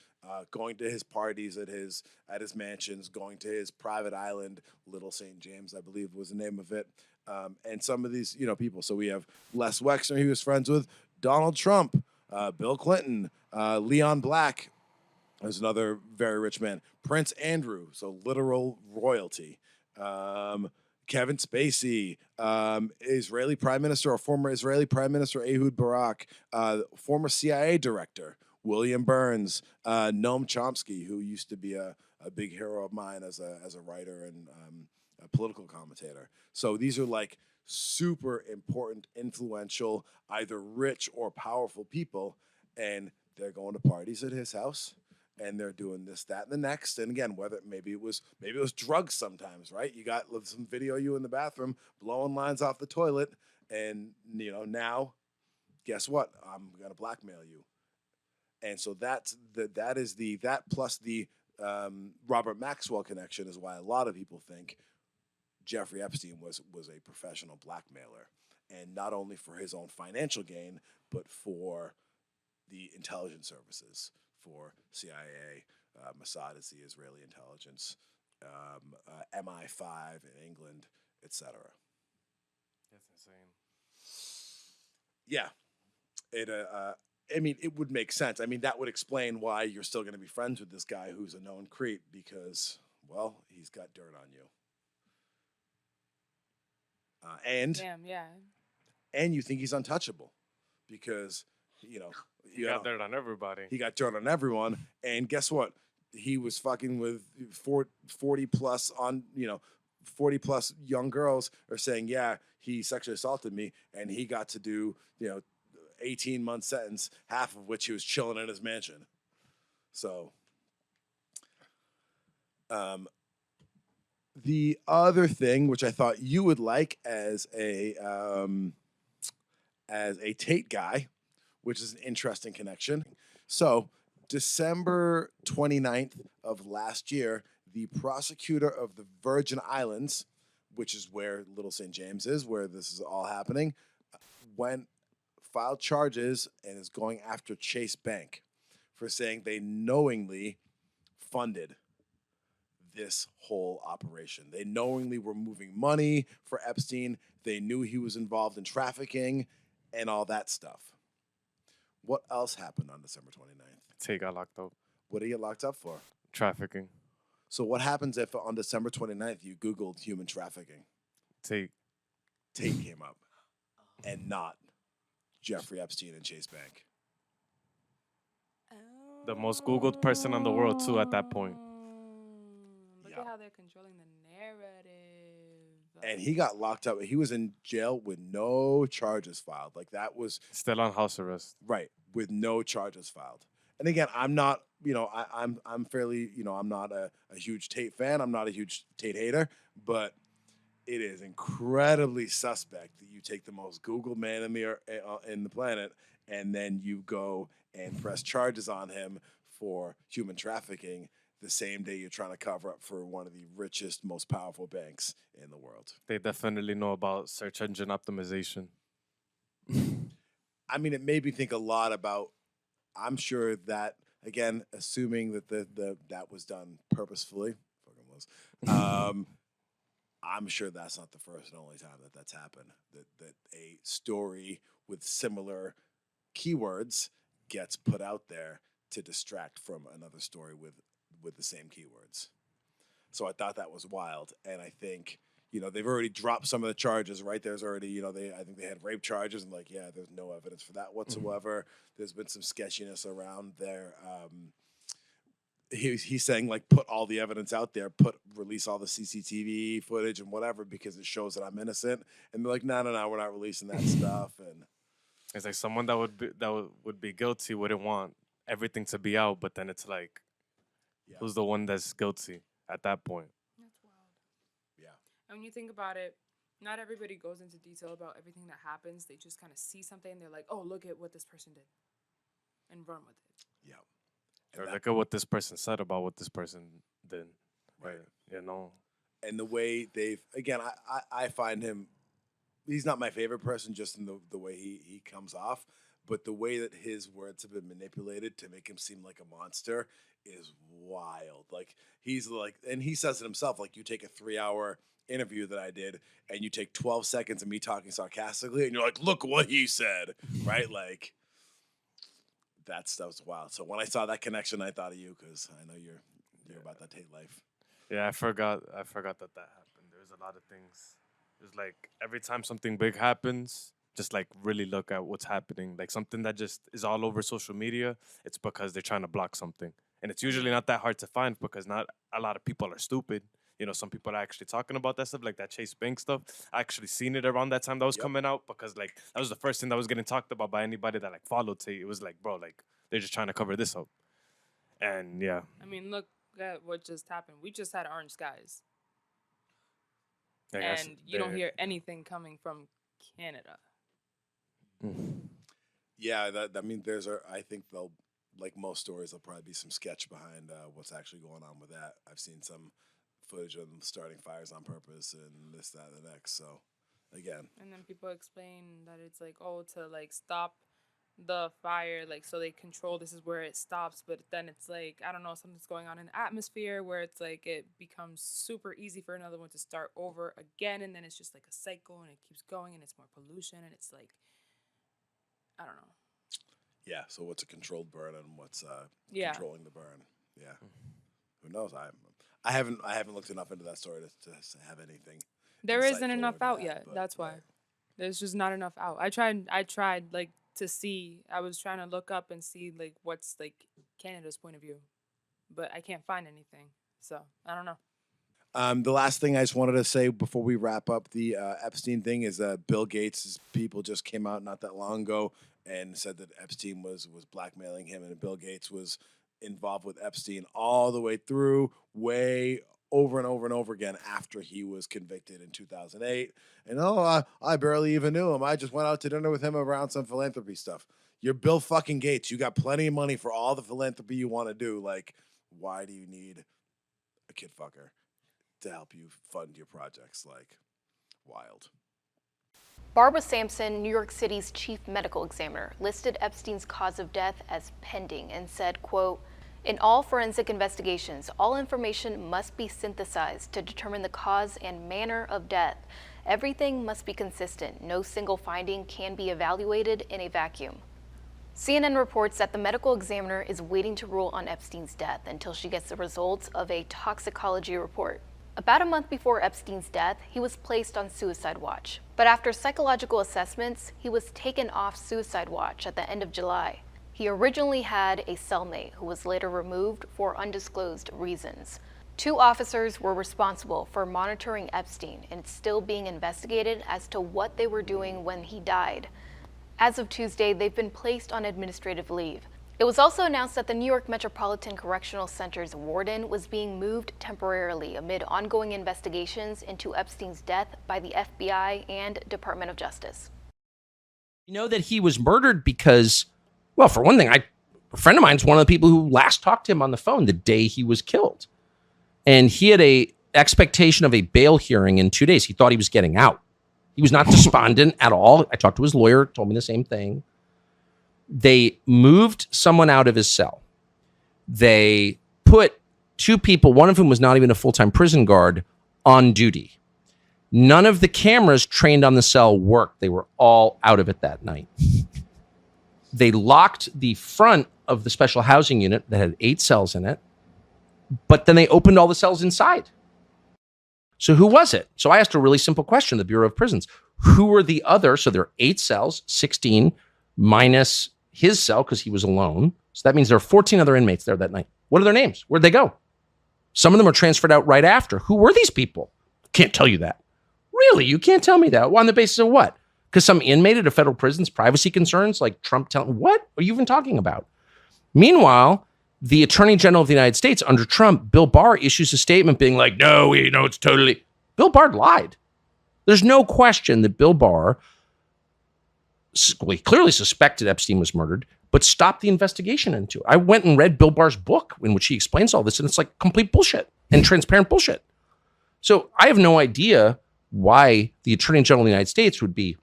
going to his parties at his mansions, going to his private island, Little St. James, I believe was the name of it. And some of these, people. So we have Les Wexner, he was friends with Donald Trump, Bill Clinton, Leon Black, there's another very rich man. Prince Andrew, so literal royalty. Kevin Spacey, Israeli Prime Minister or former Israeli Prime Minister Ehud Barak, former CIA director William Burns, Noam Chomsky, who used to be a big hero of mine as a writer and a political commentator. So these are like super important, influential, either rich or powerful people, and they're going to parties at his house. And they're doing this, that, and the next. And again, whether maybe it was drugs sometimes, right? You got some video of you in the bathroom blowing lines off the toilet, and now, guess what? I'm gonna blackmail you. And so that plus the Robert Maxwell connection is why a lot of people think Jeffrey Epstein was a professional blackmailer, and not only for his own financial gain, but for the intelligence services. For CIA, Mossad is the Israeli intelligence, MI5 in England, etc. That's insane. Yeah, it would make sense. I mean, that would explain why you're still going to be friends with this guy who's a known creep because, well, he's got dirt on you. Damn, yeah. And you think he's untouchable because, He got dirt on everybody. He got dirt on everyone, and guess what? He was fucking with 40 plus 40 plus young girls are saying, yeah, he sexually assaulted me, and he got to do 18-month sentence, half of which he was chilling in his mansion. So, the other thing, which I thought you would like as a Tate guy, which is an interesting connection. So, December 29th of last year, the prosecutor of the Virgin Islands, which is where Little St. James is, where this is all happening, filed charges and is going after Chase Bank for saying they knowingly funded this whole operation. They knowingly were moving money for Epstein. They knew he was involved in trafficking and all that stuff. What else happened on December 29th? Tate got locked up. What did he get locked up for? Trafficking. So what happens if on December 29th you Googled human trafficking? Tate came up and not Jeffrey Epstein and Chase Bank. The most Googled person in the world, too, at that point. Look at how they're controlling the narrative. And he got locked up. He was in jail with no charges filed. Like that was still on house arrest. Right, with no charges filed. And again, I'm not, I'm fairly, I'm not a huge Tate fan. I'm not a huge Tate hater, but it is incredibly suspect that you take the most Googled man in the planet, and then you go and press charges on him for human trafficking. the same day you're trying to cover up for one of the richest, most powerful banks in the world. They definitely know about search engine optimization. I mean, it made me think a lot about. I'm sure that again, assuming that that was done purposefully, fucking was. I'm sure that's not the first and only time that that's happened. That a story with similar keywords gets put out there to distract from another story with the same keywords. So I thought that was wild, and I think they've already dropped some of the charges. Right, there's already I think they had rape charges, and there's no evidence for that whatsoever. There's been some sketchiness around there. He's saying put all the evidence out there, release all the CCTV footage and whatever because it shows that I'm innocent. And they're like, no, we're not releasing that stuff. And it's like someone that would be guilty wouldn't want everything to be out, but then it's like, who's the one that's guilty at that point? That's wild. Yeah. And when you think about it, not everybody goes into detail about everything that happens. They just kind of see something and they're like, oh, look at what this person did, and run with it. Yeah. Or look at what this person said about what this person did. Right. And the way I find him, he's not my favorite person just in the way he comes off, but the way that his words have been manipulated to make him seem like a monster is wild. And he says it himself, you take a 3-hour interview that I did and you take 12 seconds of me talking sarcastically and you're like, look what he said, right? That stuff's wild. So when I saw that connection, I thought of you because I know you're about that Tate life. Yeah, I forgot that happened. There's a lot of things. There's every time something big happens, just really look at what's happening. Something that just is all over social media, it's because they're trying to block something. And it's usually not that hard to find because not a lot of people are stupid. Some people are actually talking about that stuff, that Chase Bank stuff. I actually seen it around that time that was coming out because that was the first thing that was getting talked about by anybody that followed Tate. It was bro, they're just trying to cover this up. And yeah. I mean, look at what just happened. We just had orange skies. And you don't hear anything coming from Canada. Yeah, I think they'll, like most stories, there'll probably be some sketch behind what's actually going on with that. I've seen some footage of them starting fires on purpose and this, that, and the next. So, again. And then people explain that it's to stop the fire, so they control this is where it stops, but then it's I don't know, something's going on in the atmosphere where it's it becomes super easy for another one to start over again, and then it's just a cycle and it keeps going and it's more pollution and it's I don't know. Yeah, so what's a controlled burn and what's controlling the burn? Yeah. Who knows? I haven't looked enough into that story to have anything. There isn't insightful enough into out that, yet. but, That's why. There's just not enough out. I tried to see. I was trying to look up and see what's Canada's point of view, but I can't find anything. So I don't know. The last thing I just wanted to say before we wrap up the Epstein thing is that Bill Gates' people just came out not that long ago and said that Epstein was blackmailing him, and Bill Gates was involved with Epstein all the way through, way over and over and over again after he was convicted in 2008. And I barely even knew him. I just went out to dinner with him around some philanthropy stuff. You're Bill fucking Gates. You got plenty of money for all the philanthropy you want to do. Why do you need a kid fucker to help you fund your projects? Wild. Barbara Sampson, New York City's chief medical examiner, listed Epstein's cause of death as pending and said, quote, "In all forensic investigations, all information must be synthesized to determine the cause and manner of death. Everything must be consistent. No single finding can be evaluated in a vacuum." CNN reports that the medical examiner is waiting to rule on Epstein's death until she gets the results of a toxicology report. About a month before Epstein's death, he was placed on suicide watch. But after psychological assessments, he was taken off suicide watch at the end of July. He originally had a cellmate who was later removed for undisclosed reasons. 2 officers were responsible for monitoring Epstein, and it's still being investigated as to what they were doing when he died. As of Tuesday, they've been placed on administrative leave. It was also announced that the New York Metropolitan Correctional Center's warden was being moved temporarily amid ongoing investigations into Epstein's death by the FBI and Department of Justice. You know that he was murdered because, well, for one thing, a friend of mine's one of the people who last talked to him on the phone the day he was killed. And he had a expectation of a bail hearing in 2 days. He thought he was getting out. He was not despondent at all. I talked to his lawyer, told me the same thing. They moved someone out of his cell. They put 2 people, one of whom was not even a full-time prison guard, on duty. None of the cameras trained on the cell worked. They were all out of it that night. They locked the front of the special housing unit that had 8 cells in it, but then they opened all the cells inside. So who was it? So I asked a really simple question, the Bureau of Prisons. Who were the other? So there are 8 cells, 16 minus his cell because he was alone. So that means there are 14 other inmates there that night. What are their names? Where'd they go? Some of them were transferred out right after. Who were these people? Can't tell you that. Really? You can't tell me that? Well, on the basis of what? Because some inmate at a federal prison's privacy concerns, like Trump telling, what are you even talking about? Meanwhile, the Attorney General of the United States under Trump, Bill Barr, issues a statement being like, no, it's totally. Bill Barr lied. There's no question that Bill Barr, well, he clearly suspected Epstein was murdered, but stopped the investigation into it. I went and read Bill Barr's book in which he explains all this, and it's like complete bullshit and transparent bullshit. So I have no idea why the Attorney General of the United States would be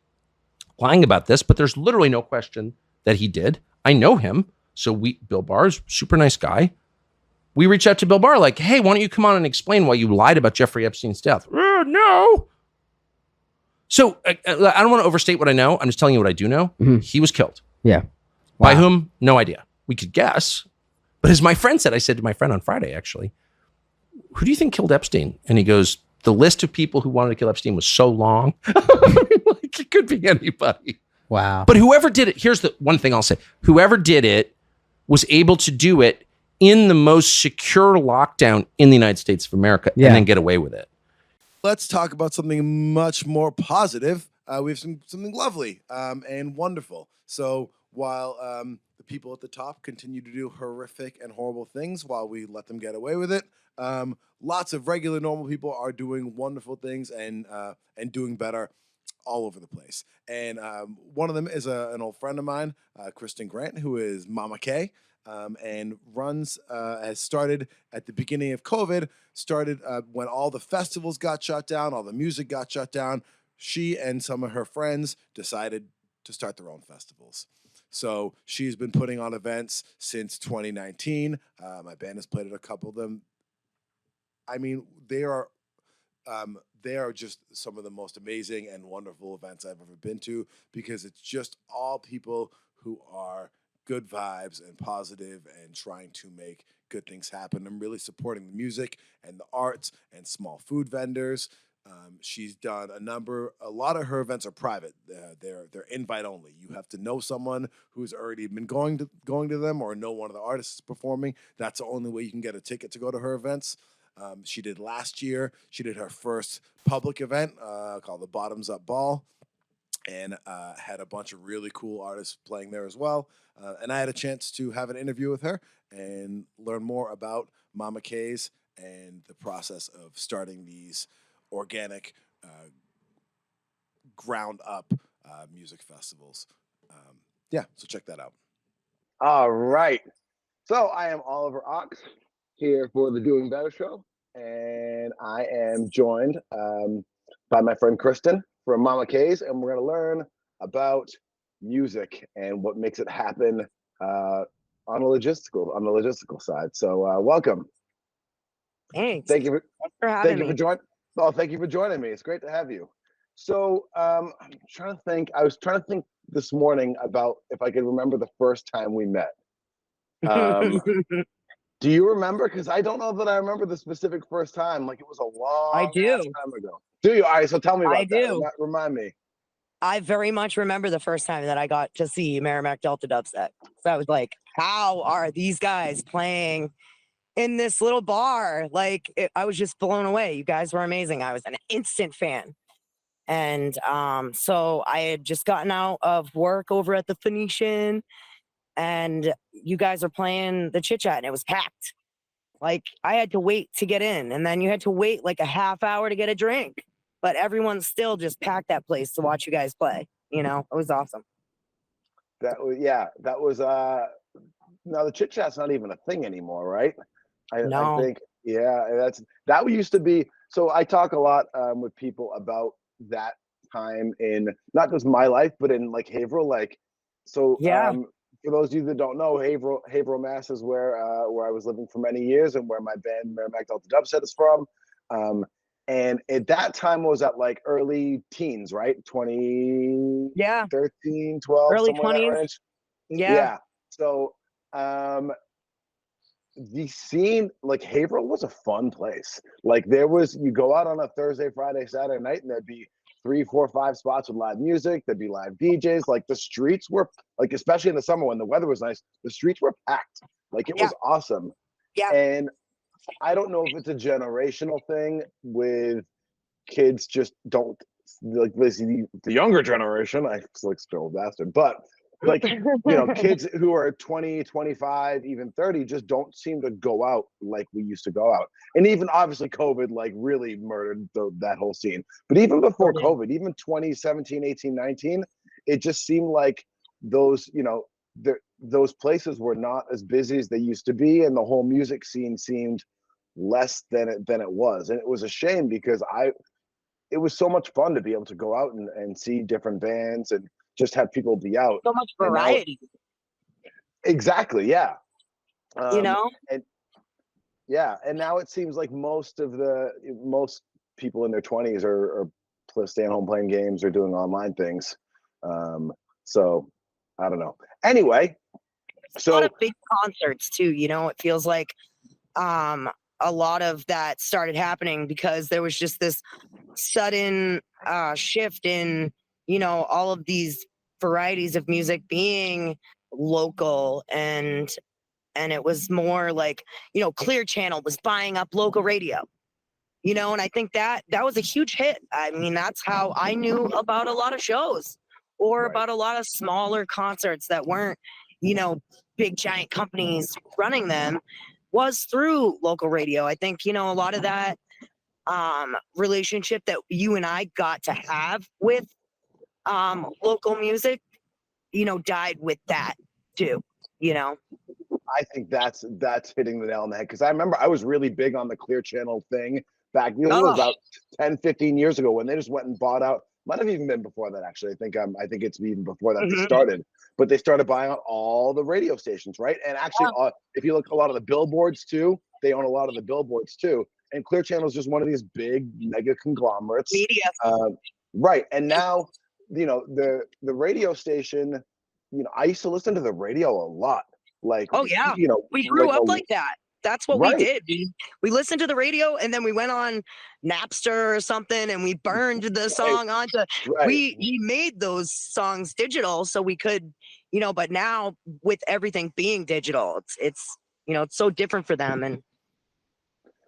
lying about this, but there's literally no question that he did. I know him. So Bill Barr's super nice guy. We reached out to Bill Barr like, hey, why don't you come on and explain why you lied about Jeffrey Epstein's death? No. So I don't want to overstate what I know. I'm just telling you what I do know. Mm-hmm. He was killed. Yeah. Wow. By whom? No idea. We could guess. But as my friend said, I said to my friend on Friday, actually, who do you think killed Epstein? And he goes, the list of people who wanted to kill Epstein was so long. Like, it could be anybody. Wow. But whoever did it, here's the one thing I'll say. Whoever did it was able to do it in the most secure lockdown in the United States of America and then get away with it. Let's talk about something much more positive. We have something lovely and wonderful. So while the people at the top continue to do horrific and horrible things while we let them get away with it, lots of regular, normal people are doing wonderful things and doing better all over the place. And one of them is an old friend of mine, Kristen Grant, who is Mama K, and has started at the beginning of COVID, when all the festivals got shut down, all the music got shut down. She and some of her friends decided to start their own festivals. So she's been putting on events since 2019. My band has played at a couple of them. I mean, they are just some of the most amazing and wonderful events I've ever been to, because it's just all people who are good vibes and positive and trying to make good things happen. I'm really supporting the music and the arts and small food vendors. She's done a lot of her events are private. They're invite only. You have to know someone who's already been going to them, or know one of the artists performing. That's the only way you can get a ticket to go to her events. She did last year. She did her first public event called the Bottoms Up Ball, and had a bunch of really cool artists playing there as well. And I had a chance to have an interview with her and learn more about Mama K's and the process of starting these organic, ground up music festivals. So check that out. All right. So I am Oliver Ox here for the Doing Better Show, and I am joined by my friend Kristen from Mama K's, and we're going to learn about music and what makes it happen on the logistical side. So welcome. Thanks. Thank you for having me. Thank you for joining me. It's great to have you. So I'm trying to think. I was trying to think this morning about if I could remember the first time we met. Do you remember? Because I don't know that I remember the specific first time. Like, it was a long time ago. Do you? All right, so tell me about that. Remind me. I very much remember the first time that I got to see Merrimack Delta Dubstep. So I was like, how are these guys playing in this little bar? Like, I was just blown away. You guys were amazing. I was an instant fan. And so I had just gotten out of work over at the Phoenician, and you guys were playing the Chit Chat, and it was packed. Like, I had to wait to get in, and then you had to wait like a half hour to get a drink. But everyone still just packed that place to watch you guys play. You know, it was awesome. That was now the chit chat's not even a thing anymore, right? I No. think, yeah, that used to be. So I talk a lot with people about that time in not just my life, but in like Haverhill. Like, so Yeah. for those of you that don't know, Haverhill, Mass is where I was living for many years and where my band Merrimack Delta Dubstep is from. And at that time was at like early teens, right? Yeah. 2013, 12, Early somewhere in that 20s. range. Yeah. Yeah. So the scene, like Haverhill was a fun place. Like you go out on a Thursday, Friday, Saturday night, and there'd be 3, 4, 5 spots with live music. There'd be live DJs. Like the streets were like, especially in the summer when the weather was nice, the streets were packed. Like it Yeah. was awesome. Yeah. And I don't know if it's a generational thing with kids just don't like basically the younger generation. I like still bastard, but like kids who are 20, 25, even 30 just don't seem to go out like we used to go out. And even obviously COVID like really murdered that whole scene. But even before COVID, even 2017, 18, 19, it just seemed like those, those places were not as busy as they used to be, and the whole music scene seemed less than it was. And it was a shame because it was so much fun to be able to go out and see different bands and just have people be out. So much And now, variety. exactly, yeah. You And yeah, and now it seems like most people in their 20s are staying home playing games or doing online things. So I don't know. Anyway, a lot of big concerts too. It feels like a lot of that started happening because there was just this sudden shift in all of these varieties of music being local, and it was more like Clear Channel was buying up local radio, and I think that was a huge hit. I mean, that's how I knew about a lot of shows or about a lot of smaller concerts that weren't big giant companies running them, was through local radio. I think a lot of that relationship that you and I got to have with local music, died with that too. I think that's hitting the nail on the head, because I remember I was really big on the Clear Channel thing back, it was about 10, 15 years ago when they just went and bought out. Might have even been before that, actually. I think it's even before that they started, but they started buying out all the radio stations, right? And actually, if you look, a lot of the billboards too, they own a lot of the billboards too. And Clear Channel is just one of these big mega conglomerates. Media. Right. And now, the radio station, I used to listen to the radio a lot. Like, oh yeah, we grew up like that. That's what we did. We listened to the radio, and then we went on Napster or something, and we burned the song onto. We made those songs digital so we could, But now with everything being digital, it's it's so different for them. And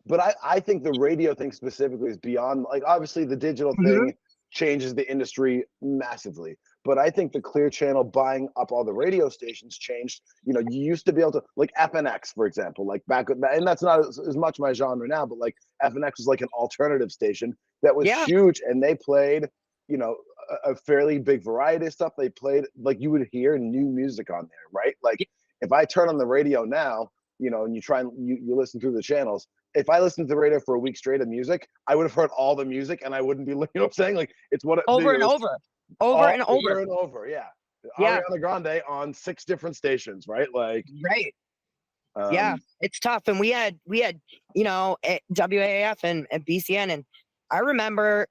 but I think the radio thing specifically is beyond, like, obviously the digital thing changes the industry massively. But I think the Clear Channel buying up all the radio stations changed. You used to be able to, like, FNX, for example, like back, and that's not as much my genre now, but like FNX was like an alternative station that was huge, and they played, a fairly big variety of stuff. They played, like, you would hear new music on there, right? Like, if I turn on the radio now, and you try and you listen through the channels, if I listened to the radio for a week straight of music, I would have heard all the music, and I wouldn't be, what I'm saying? Like, it's what over and over. Over and over, yeah. Ariana Grande on 6 different stations, right? Like, right. Yeah, it's tough. And we had WAAF and BCN, and I remember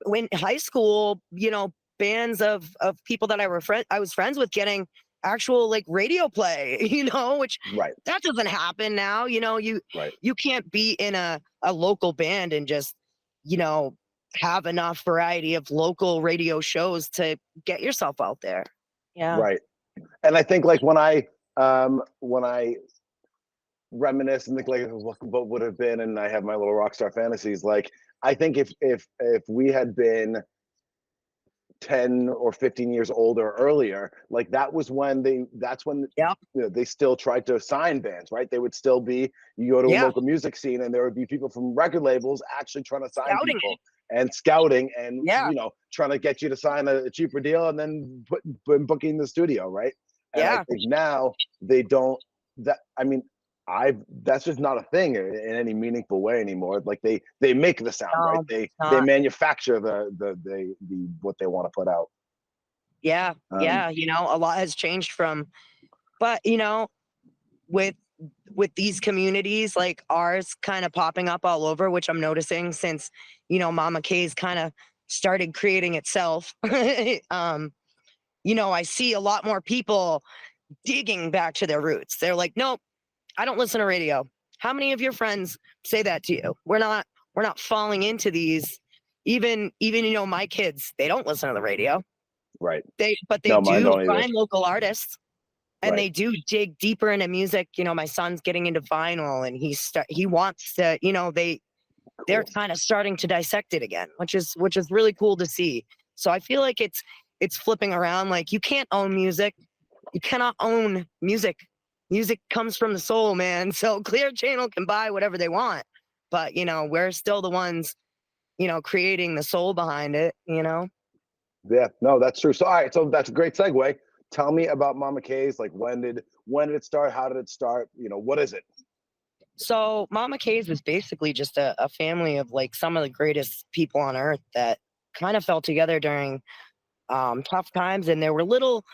when high school, bands of people that I was friends with getting actual, like, radio play, which that doesn't happen now. You can't be in a local band and just have enough variety of local radio shows to get yourself out there. Yeah. Right. And I think, like, when I reminisce and think, like, what would have been, and I have my little rock star fantasies, like, I think if we had been 10 or 15 years older earlier, like, that's when they still tried to sign bands, right? They would still be, you go to a local music scene and there would be people from record labels actually trying to sign people and scouting and trying to get you to sign a cheaper deal and then booking the studio, right? And I Yeah. think now they don't. That I mean, that's just not a thing in any meaningful way anymore. Like they make the sound, right? No, They not. manufacture the what they want to put out. Yeah. Yeah. A lot has changed but with these communities like ours kind of popping up all over, which I'm noticing since, Mama K's kind of started creating itself. I see a lot more people digging back to their roots. They're like, nope, I don't listen to radio. How many of your friends say that to you? We're not falling into these. Even my kids, they don't listen to the radio. Right. But they No, mine do don't either. find local artists. And Right. they do dig deeper into music. My son's getting into vinyl, and he wants to. They're kind of starting to dissect it again, which is really cool to see. So I feel like it's flipping around. Like, you can't own music, you cannot own music. Music comes from the soul, man. So Clear Channel can buy whatever they want, but we're still the ones, creating the soul behind it. Yeah, no, that's true. So all right, so that's a great segue. Tell me about Mama K's. Like, when did it start? How did it start? What is it? So Mama K's was basically just a family of like some of the greatest people on earth that kind of fell together during tough times, and there were little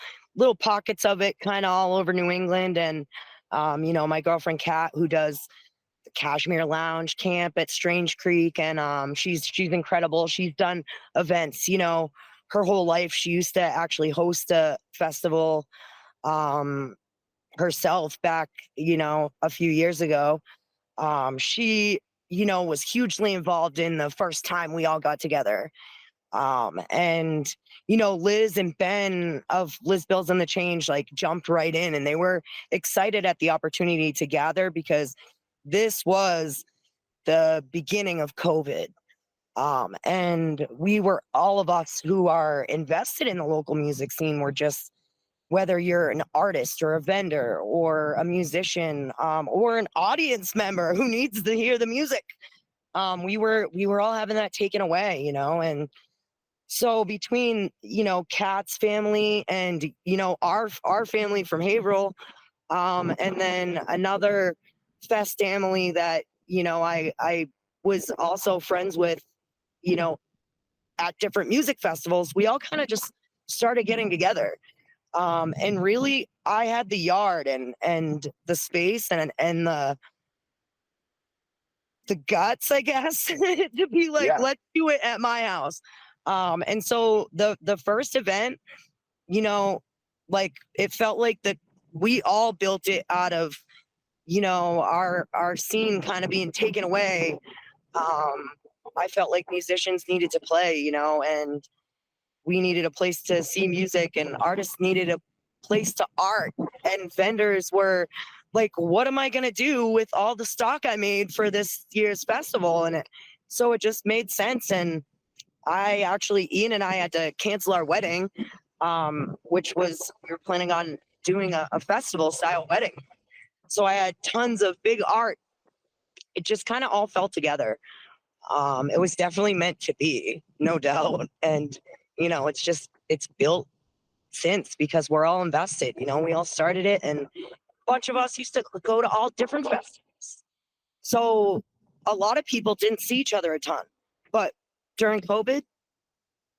pockets of it kind of all over New England. And my girlfriend Kat, who does the Cashmere Lounge camp at Strange Creek, and she's incredible. She's done events, her whole life. She used to actually host a festival herself back, a few years ago. She, was hugely involved in the first time we all got together. And Liz and Ben of Liz Bills and the Change like jumped right in, and they were excited at the opportunity to gather because this was the beginning of COVID. And we were, all of us who are invested in the local music scene, were just, whether you're an artist or a vendor or a musician, or an audience member who needs to hear the music, we were all having that taken away, and so between Kat's family and our family from Haverhill, and then another fest family that I was also friends with, at different music festivals, we all kind of just started getting together. And really, I had the yard and the space and the guts, I guess, to be like, Yeah. let's do it at my house. And so the first event, like, it felt like that we all built it out of, our scene kind of being taken away. I felt like musicians needed to play, and we needed a place to see music, and artists needed a place to art, and vendors were like, what am I going to do with all the stock I made for this year's festival? And so it just made sense. And Ian and I had to cancel our wedding, which was, we were planning on doing a festival style wedding. So I had tons of big art. It just kind of all fell together. It was definitely meant to be, no doubt. And, it's built since, because we're all invested, we all started it, and a bunch of us used to go to all different festivals. So a lot of people didn't see each other a ton, but during COVID,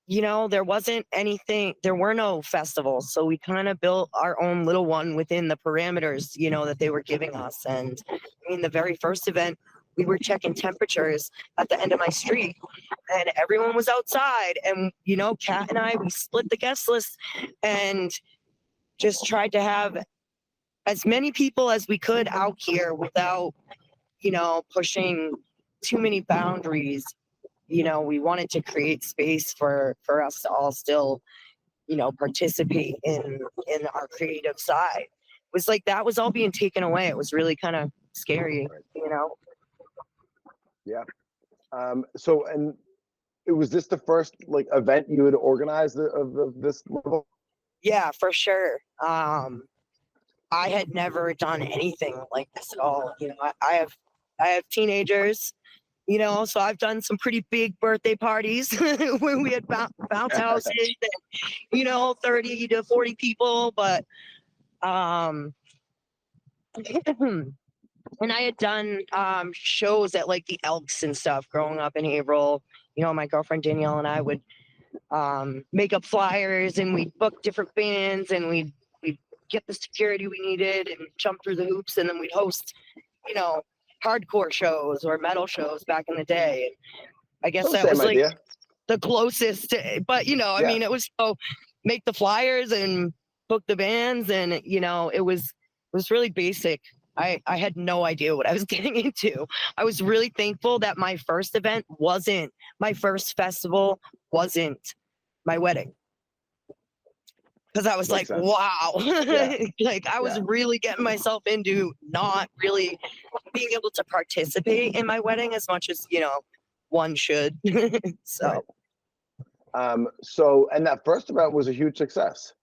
there wasn't anything, there were no festivals. So we kind of built our own little one within the parameters, that they were giving us. And the very first event, we were checking temperatures at the end of my street, and everyone was outside. And, Kat and I, we split the guest list and just tried to have as many people as we could out here without, pushing too many boundaries. We wanted to create space for us to all still, participate in our creative side. It was like that was all being taken away. It was really kind of scary, Yeah. So, and was this the first like event you had organized of this level? Yeah, for sure. I had never done anything like this at all. I have teenagers, so I've done some pretty big birthday parties when we had bounce houses and, 30 to 40 people. But Um, and I had done shows at like the Elks and stuff growing up in Haverhill. You know, my girlfriend Danielle and I would make up flyers, and we'd book different bands, and we'd get the security we needed and jump through the hoops, and then we'd host, you know, hardcore shows or metal shows back in the day. And I guess So that same was like idea. the closest to, but you know, I Yeah. mean, it was so make the flyers and book the bands, and you know, it was really basic. I had no idea what I was getting into. I was really thankful that my first event wasn't my first festival, wasn't my wedding. Because I was Makes like, sense. wow. Yeah. Like I was Yeah. really getting myself into not really being able to participate in my wedding as much as, you know, one should. So Right. So and that first event was a huge success.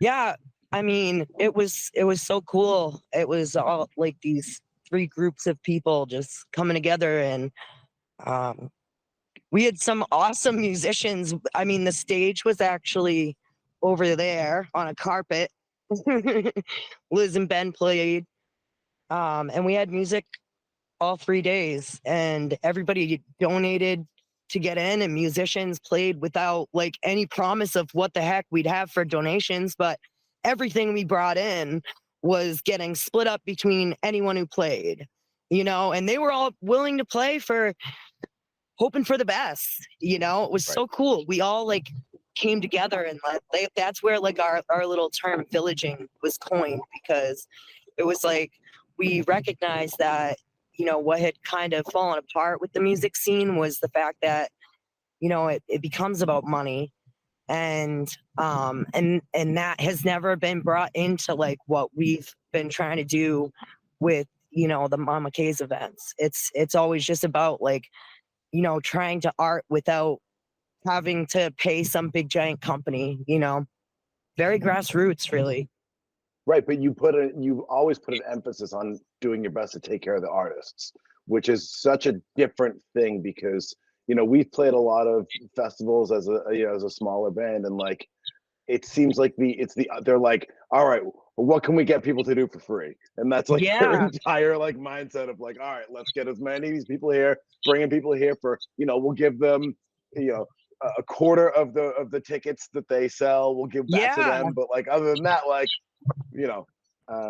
yeah, I mean, it was so cool. It was all like these three groups of people just coming together, and we had some awesome musicians. I mean, the stage was actually over there on a carpet. Liz and Ben played, and we had music all 3 days, and everybody donated to get in, and musicians played without like any promise of what the heck we'd have for donations, but everything we brought in was getting split up between anyone who played, you know, and they were all willing to play for hoping for the best, you know. It was so cool. We all like came together, and like that's where like our little term villaging was coined, because it was like we recognized that, you know, what had kind of fallen apart with the music scene was the fact that, you know, it becomes about money, and that has never been brought into like what we've been trying to do with, you know, the Mama K's events. It's always just about like, you know, trying to art without having to pay some big giant company, you know. Very grassroots, really. Right, but you always put an emphasis on doing your best to take care of the artists, which is such a different thing because, you know, we've played a lot of festivals as a smaller band, and like it seems like they're like, all right, well, what can we get people to do for free? And that's like their Yeah. entire like mindset of like, all right, let's get as many of these people here, bringing people here for, you know, we'll give them, you know, a quarter of the tickets that they sell, we'll give back to Yeah. them. But like other than that, like, you know,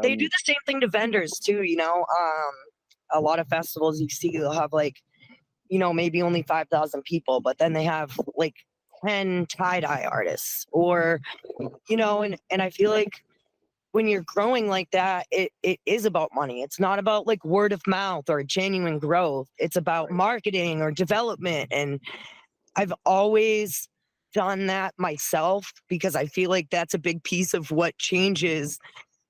They do the same thing to vendors too, you know. A lot of festivals you see, they'll have like, you know, maybe only 5,000 people, but then they have like 10 tie-dye artists, or, you know, and I feel like when you're growing like that, it is about money. It's not about like word of mouth or genuine growth. It's about marketing or development. And I've always done that myself, because I feel like that's a big piece of what changes,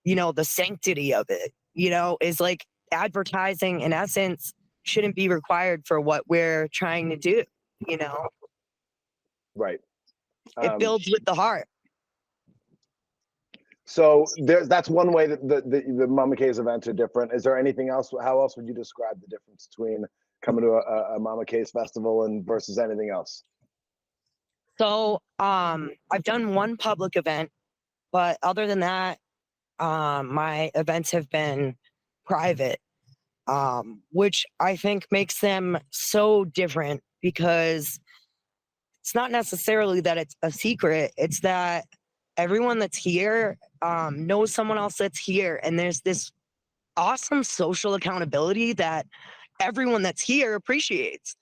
you know, the sanctity of it, you know, is like advertising in essence shouldn't be required for what we're trying to do, you know. right. It builds with the heart. So that's one way that the Mama K's events are different. Is there anything else? How else would you describe the difference between coming to a Mama K's festival and versus anything else? So I've done one public event, but other than that, my events have been private, which I think makes them so different, because it's not necessarily that it's a secret. It's that everyone that's here knows someone else that's here. And there's this awesome social accountability that everyone that's here appreciates.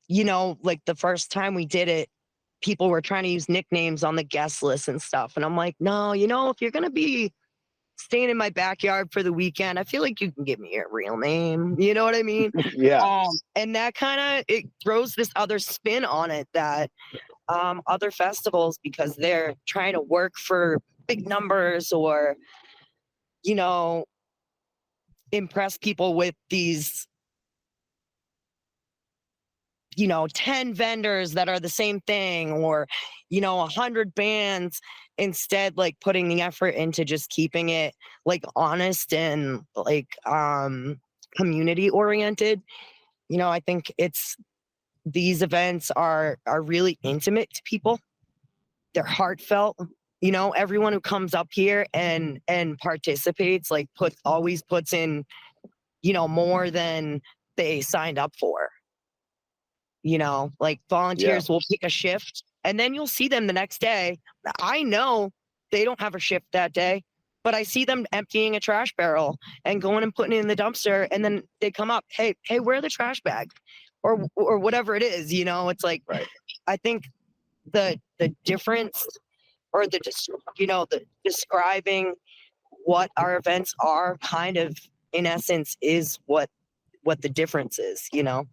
You know, like the first time we did it, people were trying to use nicknames on the guest list and stuff. And I'm like, no, you know, if you're going to be staying in my backyard for the weekend, I feel like you can give me your real name. You know what I mean? Yeah. And that kind of, it throws this other spin on it that other festivals, because they're trying to work for big numbers or, you know, impress people with these, you know, 10 vendors that are the same thing, or, you know, 100 bands, instead like putting the effort into just keeping it like honest and like community oriented. You know, I think these events are really intimate to people. They're heartfelt, you know, everyone who comes up here and participates, like always puts in, you know, more than they signed up for. You know, like volunteers will pick a shift and then you'll see them the next day. I know they don't have a shift that day, but I see them emptying a trash barrel and going and putting it in the dumpster. And then they come up, hey, where are the trash bags? Or whatever it is, you know, it's like, I think the difference, or the describing what our events are kind of in essence is what the difference is, you know?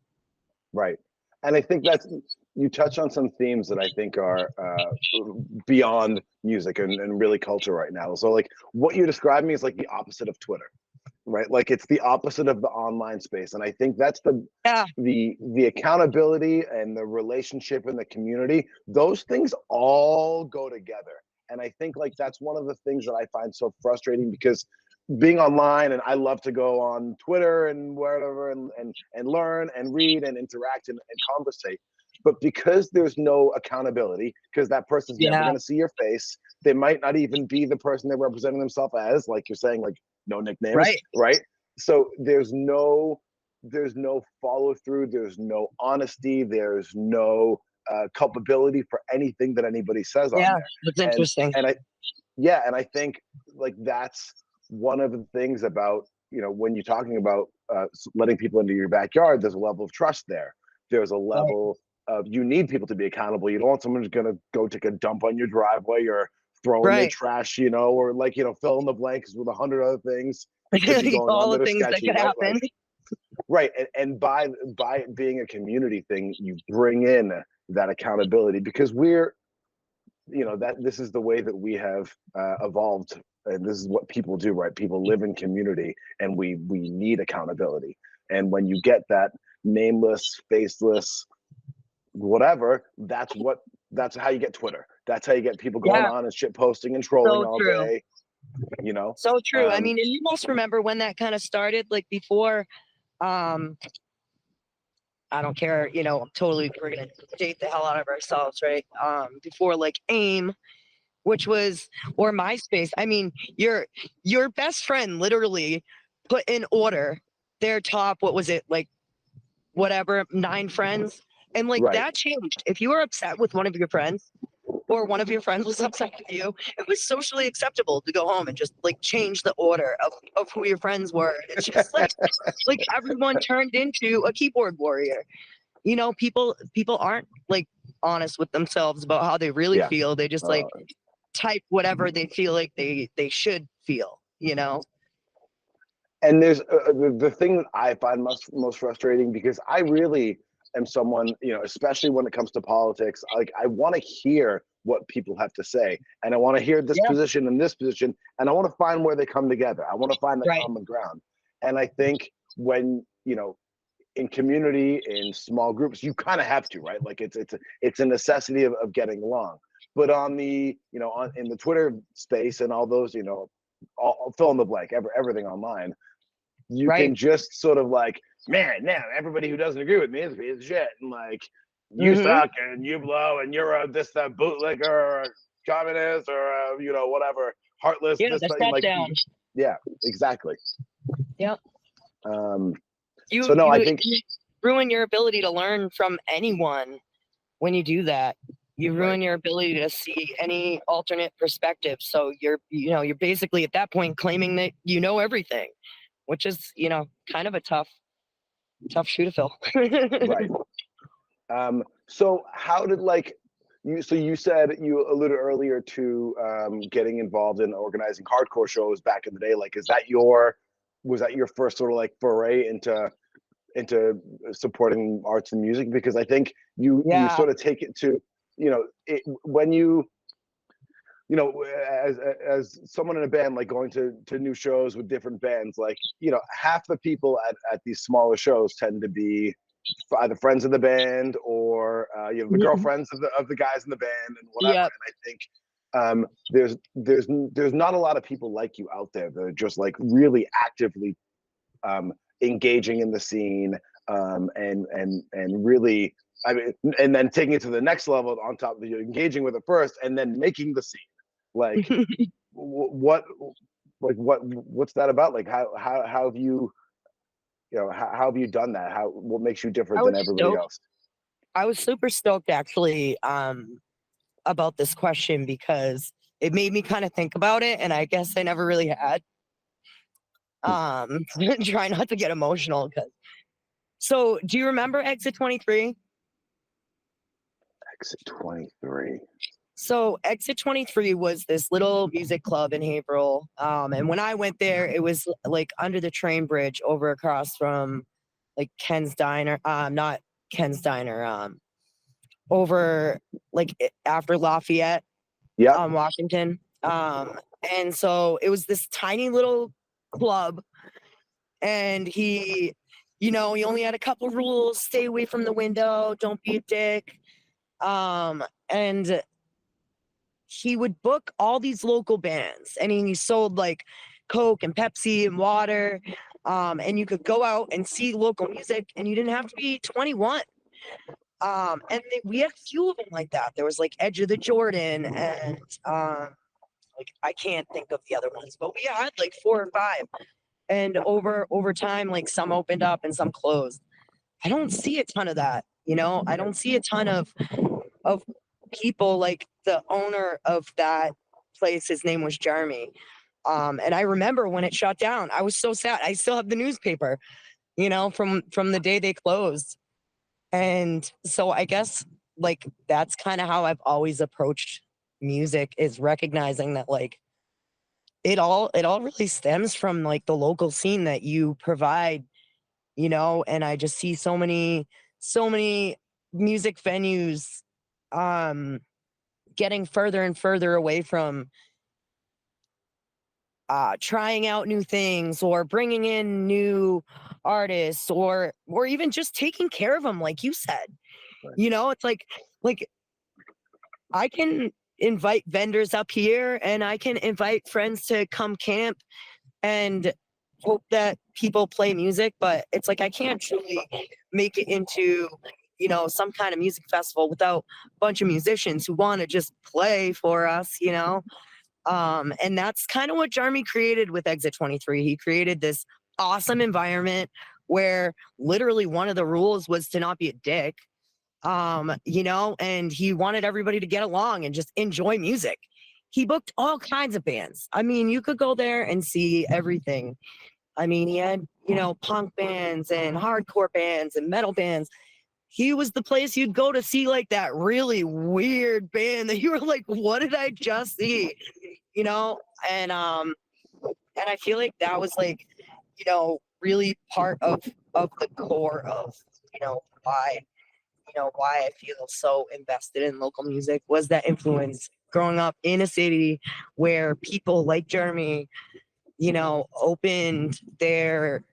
Right. And I think that's, you touch on some themes that I think are beyond music and really culture right now. So like what you're describing is like the opposite of Twitter, right? Like it's the opposite of the online space. And I think that's the accountability and the relationship and the community, those things all go together. And I think like that's one of the things that I find so frustrating, because being online, and I love to go on Twitter and wherever and learn and read and interact and conversate. But because there's no accountability, because that person's never going to see your face, they might not even be the person they're representing themselves as, like you're saying, like no nicknames, right? So there's no follow through, there's no honesty, there's no culpability for anything that anybody says on there. That's interesting. And I think like that's one of the things about, you know, when you're talking about letting people into your backyard, there's a level of trust there. There's a level of, you need people to be accountable. You don't want someone who's going to go take a dump on your driveway or throw in their trash, you know, or like, you know, fill in the blanks with 100 other things. All the things that could happen. Right. And by it being a community thing, you bring in that accountability, because we're, you know, that this is the way that we have evolved, and this is what people do, right? People live in community, and we need accountability. And when you get that nameless, faceless, whatever, that's how you get Twitter. That's how you get people going on and shit posting and trolling all day. You know, so true. I mean, and you must remember when that kind of started, like before. I don't care, you know, we're gonna date the hell out of ourselves, right? Before like AIM, which was, or MySpace. I mean, your best friend literally put in order their top, what was it, like whatever, 9 friends, and like that changed. If you were upset with one of your friends, or one of your friends was upset with you, it was socially acceptable to go home and just like change the order of who your friends were. It's just like everyone turned into a keyboard warrior. You know, people aren't like honest with themselves about how they really feel. They just like type whatever they feel like they should feel, you know? And there's the thing that I find most frustrating, because I really am someone, you know, especially when it comes to politics, like I want to hear what people have to say, and I want to hear this position and this position, and I want to find where they come together. I want to find the common ground. And I think when, you know, in community, in small groups, you kind of have to, right? Like it's a necessity of getting along. But on the, you know, in the Twitter space and all those, you know, all fill in the blank, everything online, you can just sort of like, man, now everybody who doesn't agree with me is a piece of shit, and like you suck and you blow and you're a that bootlegger or a communist or a, you know, whatever, heartless. Yeah, that's like, down. Yeah, exactly. Yep. I think you ruin your ability to learn from anyone when you do that. You ruin your ability to see any alternate perspective. So you're basically at that point claiming that you know everything, which is, you know, kind of a tough shoe to fill. Right. So how did you said you alluded earlier to getting involved in organizing hardcore shows back in the day. Like, was that your first sort of like foray into supporting arts and music? Because I think you sort of take it to, you know, when you know, as someone in a band, like going to new shows with different bands, like, you know, half the people at these smaller shows tend to be either friends of the band or you know, the girlfriends of the guys in the band and whatever. And I think there's not a lot of people like you out there that are just like really actively engaging in the scene, and really, I mean, and then taking it to the next level on top of you engaging with it first and then making the scene. Like, what's that about? Like, how have you, how have you done that? What makes you I different than was everybody stoked. else? I was super stoked actually about this question because it made me kind of think about it, and I guess I never really had. Try not to get emotional. So, do you remember Exit 23? Exit 23. So Exit 23 was this little music club in Haverhill. And when I went there, it was like under the train bridge over across from like Ken's Diner. Not Ken's Diner. Over like after Lafayette Yep. on Washington. And so it was this tiny little club, and he only had a couple rules: stay away from the window, don't be a dick. And he would book all these local bands, and he sold like Coke and Pepsi and water. And you could go out and see local music, and you didn't have to be 21. We had a few of them like that. There was like Edge of the Jordan, and like I can't think of the other ones, but we had like 4 or 5. And over time, like some opened up and some closed. I don't see a ton of that. I don't see a ton of people like the owner of that place. His name was Jeremy. And I remember when it shut down, I was so sad. I still have the newspaper, from the day they closed. And so I guess like that's kind of how I've always approached music, is recognizing that like it all really stems from like the local scene that you provide, and I just see so many music venues getting further and further away from trying out new things or bringing in new artists, or even just taking care of them, like you said. It's like I can invite vendors up here, and I can invite friends to come camp and hope that people play music, but it's like I can't truly make it into some kind of music festival without a bunch of musicians who want to just play for us. And that's kind of what Jeremy created with Exit 23. He created this awesome environment where literally one of the rules was to not be a dick. And he wanted everybody to get along and just enjoy music. He booked all kinds of bands. I mean, you could go there and see everything. I mean, he had, punk bands and hardcore bands and metal bands. He was the place you'd go to see like that really weird band that you were like, what did I just see? And I feel like that was like, really part of the core of, why why I feel so invested in local music, was that influence growing up in a city where people like Jeremy, opened their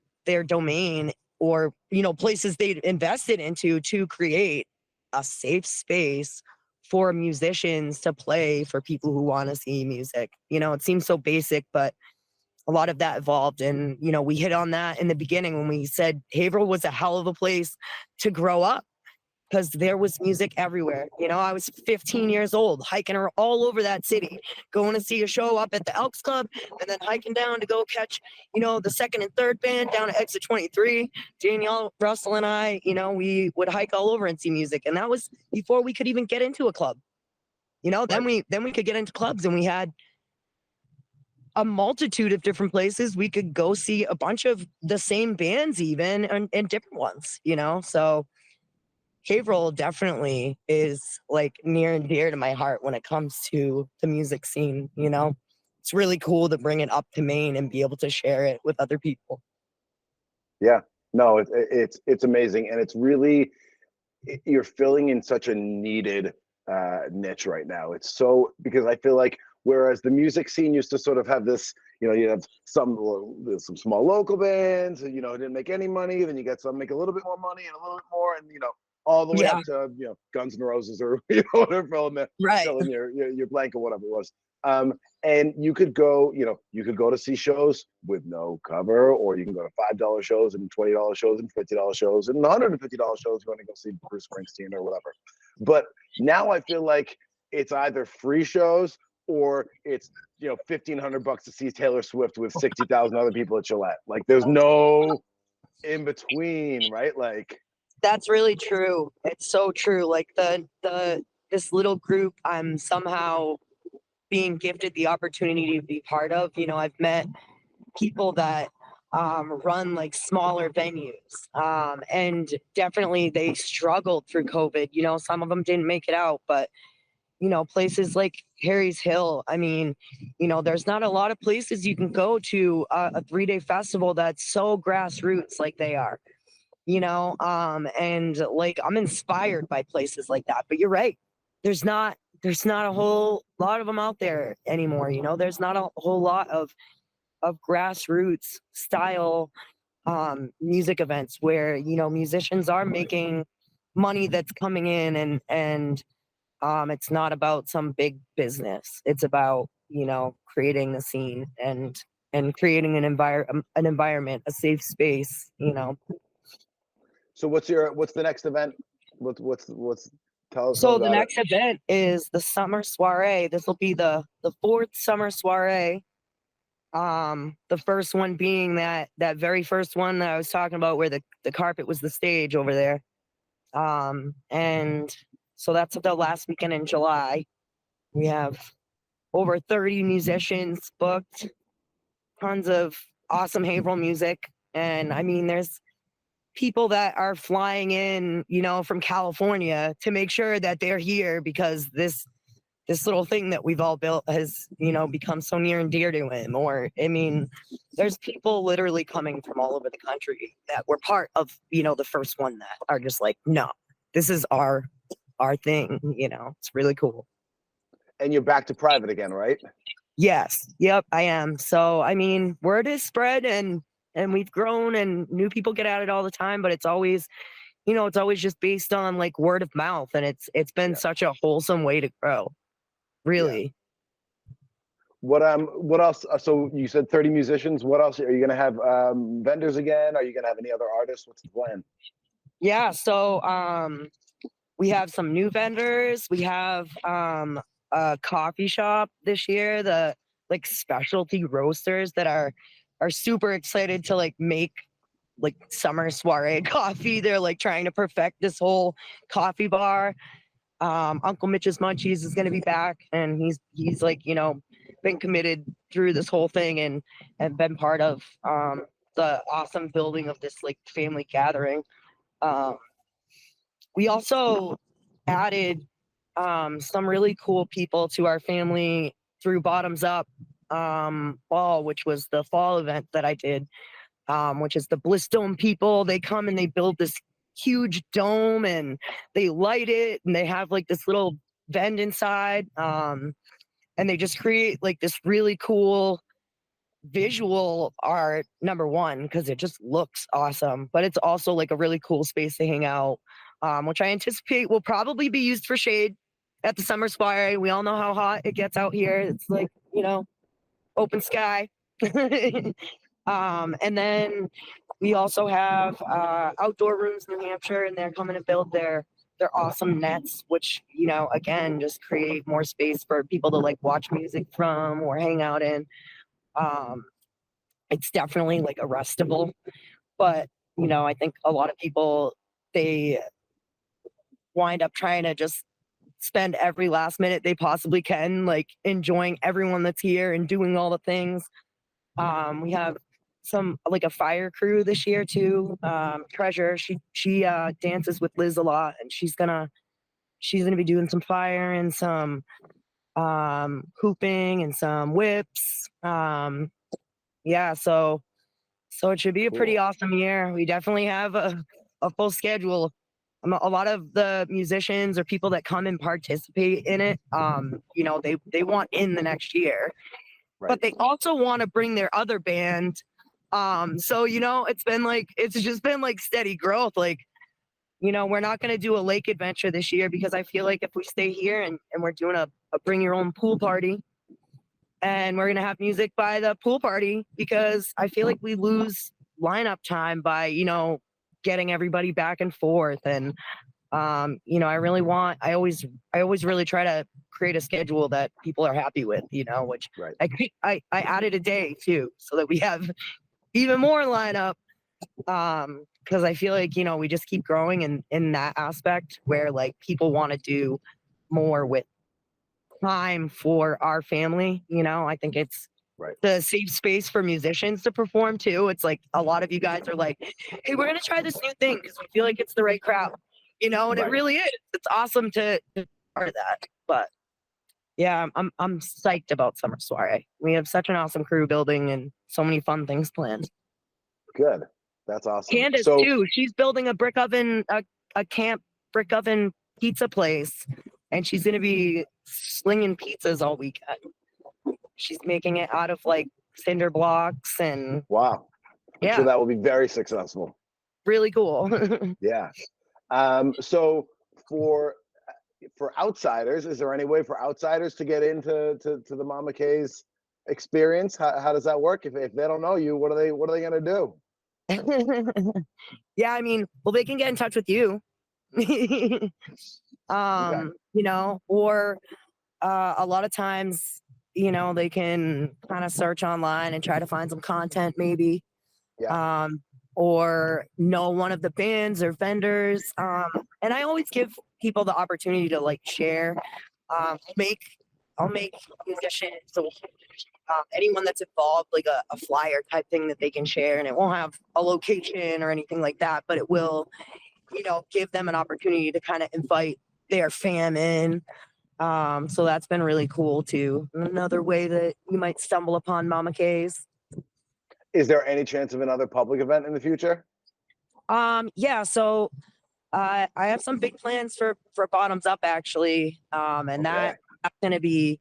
domain, or, places they invested into to create a safe space for musicians to play for people who want to see music. It seems so basic, but a lot of that evolved. And, we hit on that in the beginning when we said Haverhill was a hell of a place to grow up, because there was music everywhere. I was 15 years old, hiking all over that city, going to see a show up at the Elks Club, and then hiking down to go catch, the second and third band down at Exit 23. Danielle, Russell, and I, we would hike all over and see music. And that was before we could even get into a club. Then we could get into clubs, and we had a multitude of different places we could go see a bunch of the same bands, even, and different ones, so Haverhill definitely is like near and dear to my heart when it comes to the music scene. It's really cool to bring it up to Maine and be able to share it with other people. Yeah, no, it's amazing, and it's really, you're filling in such a needed niche right now. It's so, because I feel like whereas the music scene used to sort of have this, you have some small local bands, and didn't make any money, then you get some make a little bit more money and a little bit more, and all the way up to Guns N' Roses, or whatever, filling your blank or whatever it was. And you could go to see shows with no cover, or you can go to $5 shows and $20 shows and $50 shows and $150 shows going to go see Bruce Springsteen or whatever. But now I feel like it's either free shows or it's $1,500 to see Taylor Swift with 60,000 other people at Gillette. Like there's no in between, right? Like That's really true. It's so true. Like this little group I'm somehow being gifted the opportunity to be part of. I've met people that run like smaller venues, and definitely they struggled through COVID. Some of them didn't make it out, but places like Harry's Hill. I mean, there's not a lot of places you can go to a 3-day festival that's so grassroots like they are. And like I'm inspired by places like that. But you're right. There's not a whole lot of them out there anymore. There's not a whole lot of grassroots style music events where musicians are making money that's coming in, and it's not about some big business. It's about creating the scene and creating an environment, a safe space. so what's the next event? What's tell us So the about it. next event is the summer soiree. This will be the fourth summer soiree. The first one being that very first one that I was talking about where the carpet was the stage over there. And so that's the last weekend in July. We have over 30 musicians booked, tons of awesome Haverhill music. And I mean, there's people that are flying in, from California to make sure that they're here because this little thing that we've all built has, become so near and dear to him. Or, I mean, there's people literally coming from all over the country that were part of, the first one that are just like, no, this is our thing. It's really cool. And you're back to private again, right? Yes. Yep, I am. So, I mean, word is spread and we've grown and new people get at it all the time, but it's always, it's always just based on like word of mouth. And it's been such a wholesome way to grow. Really. Yeah. What else? So you said 30 musicians. What else are you going to have? Vendors again? Are you going to have any other artists? What's the plan? Yeah. So, we have some new vendors. We have, a coffee shop this year, the like specialty roasters that are super excited to like make like summer soiree coffee. They're like trying to perfect this whole coffee bar. Uncle Mitch's Munchies is going to be back, and he's like been committed through this whole thing and been part of the awesome building of this like family gathering. We also added some really cool people to our family through Bottoms Up Fall, which was the fall event that I did, which is the Bliss Dome people. They come and they build this huge dome and they light it and they have like this little vent inside, and they just create like this really cool visual art, number one, because it just looks awesome, but it's also like a really cool space to hang out, which I anticipate will probably be used for shade at the summer soiree. We all know how hot it gets out here. It's like, open sky. And then we also have outdoor rooms in New Hampshire, and they're coming to build their awesome nets, which, again, just create more space for people to like watch music from or hang out in. It's definitely like a restable, but, I think a lot of people, they wind up trying to just spend every last minute they possibly can, like enjoying everyone that's here and doing all the things. We have some like a fire crew this year too. Treasure, she dances with Liz a lot, and she's gonna be doing some fire and some hooping and some whips. Yeah, so it should be a pretty awesome year. We definitely have a full schedule. A lot of the musicians or people that come and participate in it, they want in the next year, right, but they also want to bring their other band. So, it's just been like steady growth. Like, we're not going to do a lake adventure this year because I feel like if we stay here and we're doing a bring your own pool party, and we're going to have music by the pool party, because I feel like we lose lineup time by, getting everybody back and forth. And I always really try to create a schedule that people are happy with, which Right. I added a day too, so that we have even more lineup. Because I feel like, we just keep growing in that aspect where like people want to do more with time for our family. I think it's Right. the safe space for musicians to perform too. It's like a lot of you guys are like, hey, we're gonna try this new thing because we feel like it's the right crowd, and it Right. really is. It's awesome to part of that. But yeah, I'm psyched about Summer Soiree. We have such an awesome crew building and so many fun things planned. Good. That's awesome. Candace So too. She's building a brick oven, a camp brick oven pizza place, and she's gonna be slinging pizzas all weekend. She's making it out of like cinder blocks and wow. I'm yeah, sure that will be very successful. really cool. Yeah. So for outsiders, is there any way for outsiders to get into the Mama K's experience? How does that work? If they don't know you, what are they gonna do? Yeah, I mean, well, they can get in touch with you. Or a lot of times, they can kind of search online and try to find some content maybe. Yeah. Or know one of the bands or vendors. And I always give people the opportunity to like share. I'll make musicians, so anyone that's involved, like a flyer type thing that they can share, and it won't have a location or anything like that, but it will, give them an opportunity to kind of invite their fam in. So that's been really cool too. Another way that you might stumble upon Mama K's. Is there any chance of another public event in the future? Yeah, so I have some big plans for Bottoms Up actually, and that's going to be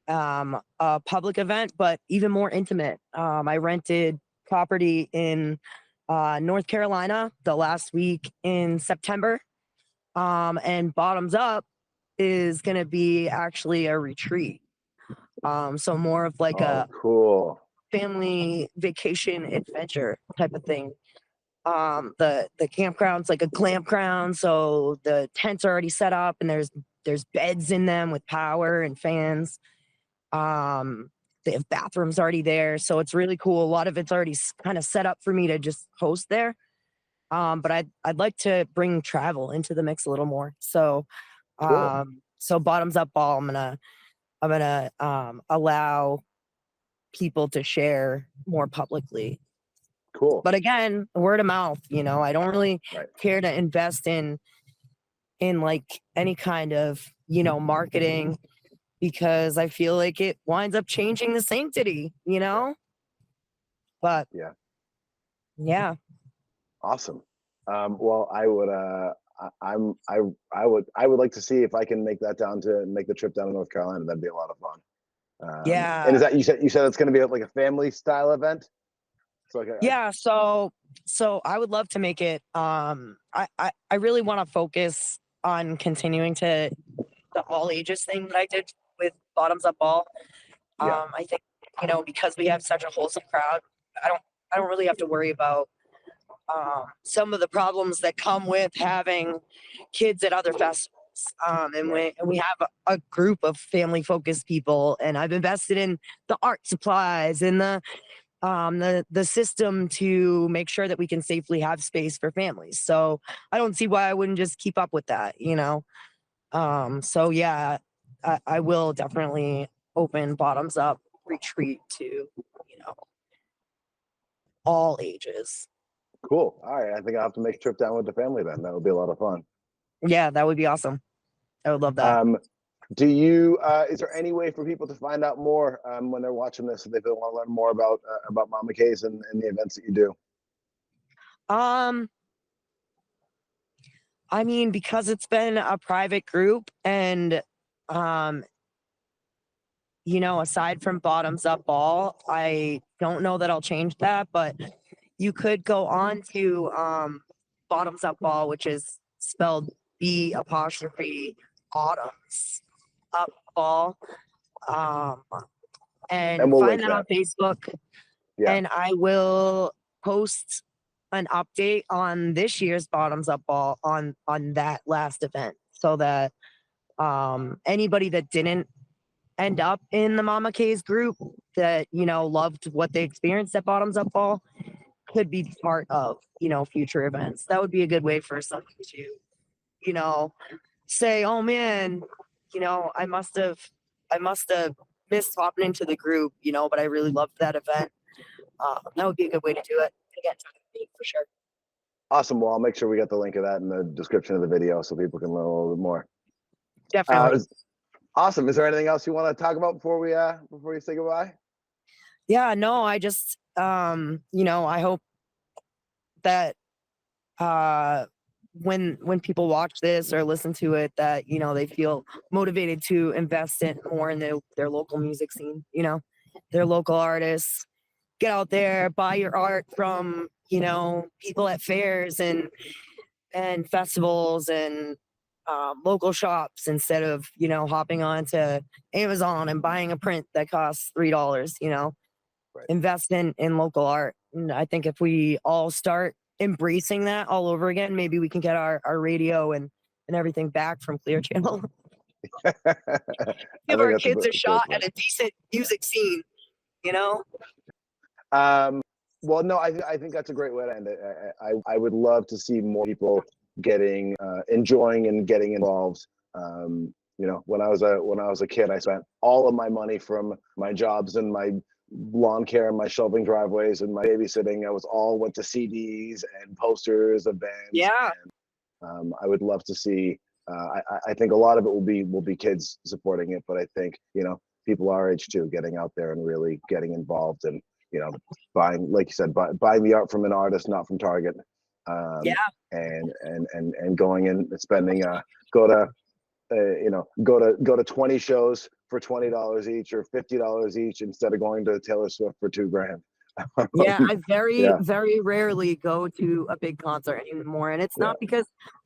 a public event, but even more intimate. I rented property in North Carolina the last week in September, and Bottoms Up is going to be actually a retreat. So more of like a cool family vacation adventure type of thing. The campground's like a campground, so the tents are already set up and there's beds in them with power and fans. They have bathrooms already there, so it's really cool. A lot of it's already kind of set up for me to just host there. But I'd like to bring travel into the mix a little more. So so Bottoms Up Ball, I'm gonna allow people to share more publicly. Cool. But again, word of mouth, I don't really care to invest in like any kind of, marketing, because I feel like it winds up changing the sanctity, But yeah. Awesome. Well, I would I would like to see if I can make the trip down to North Carolina. That'd be a lot of fun. Yeah. And is that you said it's going to be like a family style event? So yeah, so I would love to make it. I really want to focus on continuing to the all ages thing that I did with Bottoms Up Ball. I think because we have such a wholesome crowd, I don't really have to worry about some of the problems that come with having kids at other festivals. And we have a group of family focused people, and I've invested in the art supplies and the system to make sure that we can safely have space for families. So I don't see why I wouldn't just keep up with that, So yeah, I will definitely open Bottoms Up retreat to, all ages. Cool. All right. I think I'll have to make a trip down with the family then. That would be a lot of fun. Yeah, that would be awesome. I would love that. Do you is there any way for people to find out more when they're watching this, if they want to learn more about Mama K's and the events that you do? I mean, because it's been a private group and aside from Bottoms Up Ball, I don't know that I'll change that, but you could go on to Bottoms Up Ball, which is spelled B' Autumns Up Ball. And we'll find link that on Facebook. Yeah. And I will post an update on this year's bottoms up ball on that last event, so that anybody that didn't end up in the Mama K's group that, you know, loved what they experienced at bottoms up ball could be part of, you know, future events. That would be a good way for somebody to, you know, say, oh man, you know, I must have missed hopping into the group, you know, but I really loved that event. That would be a good way to do it. Again, for sure. Awesome. Well, I'll make sure we get the link of that in the description of the video so people can learn a little bit more. Definitely. Awesome. Is there anything else you want to talk about before we say goodbye? Yeah, no, I just you know, I hope that when people watch this or listen to it, that, you know, they feel motivated to invest in more in their local music scene, you know, their local artists. Get out there, buy your art from, you know, people at fairs and festivals and local shops, instead of, you know, hopping on to Amazon and buying a print that costs $3, you know. Right. Invest in local art. And I think if we all start embracing that all over again, maybe we can get our radio and everything back from Clear Channel. Give our kids a shot at a decent music scene, you know? Well, no, I think that's a great way to end it. I would love to see more people getting enjoying and getting involved. You know, when I was a kid, I spent all of my money from my jobs and my lawn care and my shelving driveways and my babysitting. Went to CDs and posters of bands. Yeah. And, I would love to see. I think a lot of it will be kids supporting it, but I think, you know, people our age too, getting out there and really getting involved and, you know, buying, like you said, buying the art from an artist, not from Target. Yeah. And going and spending go to 20 shows for $20 each or $50 each instead of going to Taylor Swift for $2,000. Yeah, I very rarely go to a big concert anymore, and it's not because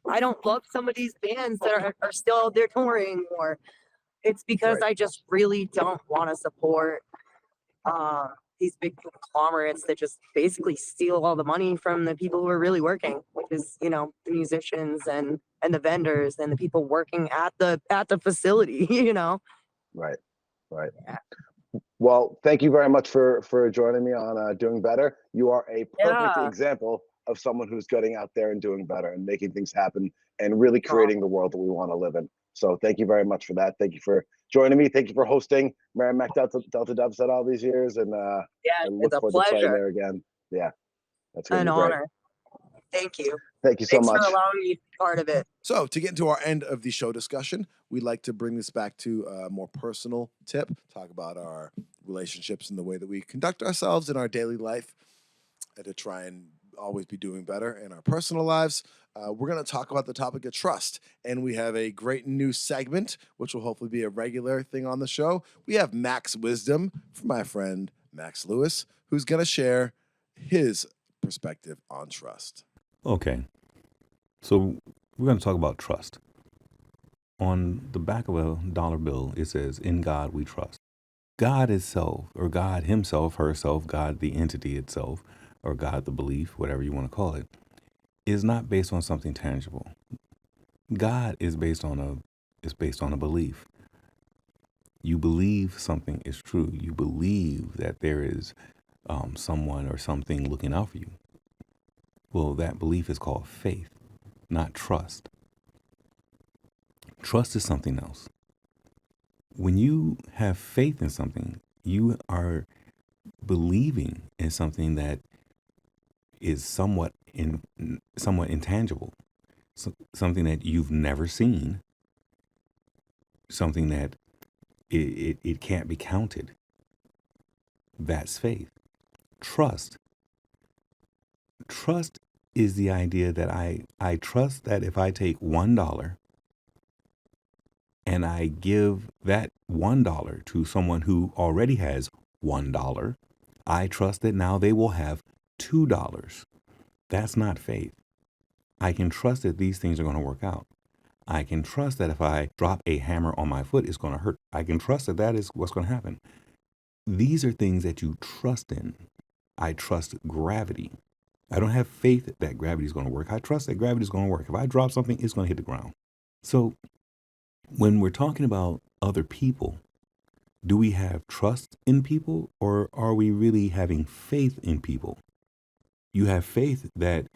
I don't love some of these bands that are still out there touring, or it's because I just really don't want to support these big conglomerates that just basically steal all the money from the people who are really working, which is, you know, the musicians and the vendors and the people working at the facility, you know. Right. Yeah. Well, thank you very much for joining me on Doing Better. You are a perfect example of someone who's getting out there and doing better and making things happen and really creating the world that we want to live in. So thank you very much for that. Thank you for joining me. Thank you for hosting Merrimack Delta Dubstep all these years. And I look forward to playing there again. Yeah, that's going to be great. Honor. Thank you. Thank you so much. Thanks for allowing me to be part of it. So to get into our end of the show discussion, we'd like to bring this back to a more personal tip, talk about our relationships and the way that we conduct ourselves in our daily life, and to try and always be doing better in our personal lives. We're going to talk about the topic of trust, and we have a great new segment, which will hopefully be a regular thing on the show. We have Max Wisdom from my friend Max Lewis, who's going to share his perspective on trust. Okay, so we're going to talk about trust. On the back of a dollar bill, it says, "In God we trust." God itself, or God himself, herself, God the entity itself, or God the belief, whatever you want to call it, is not based on something tangible. God is based on a belief. You believe something is true. You believe that there is someone or something looking out for you. Well, that belief is called faith, not trust. Trust is something else. When you have faith in something, you are believing in something that is somewhat intangible, something that you've never seen, something that it can't be counted. That's faith. Trust is the idea that I trust that if I take $1 and I give that $1 to someone who already has $1, I trust that now they will have $2. That's not faith. I can trust that these things are going to work out. I can trust that if I drop a hammer on my foot, it's going to hurt. I can trust that is what's going to happen. These are things that you trust in. I trust gravity. I don't have faith that gravity is going to work. I trust that gravity is going to work. If I drop something, it's going to hit the ground. So when we're talking about other people, do we have trust in people, or are we really having faith in people? You have faith that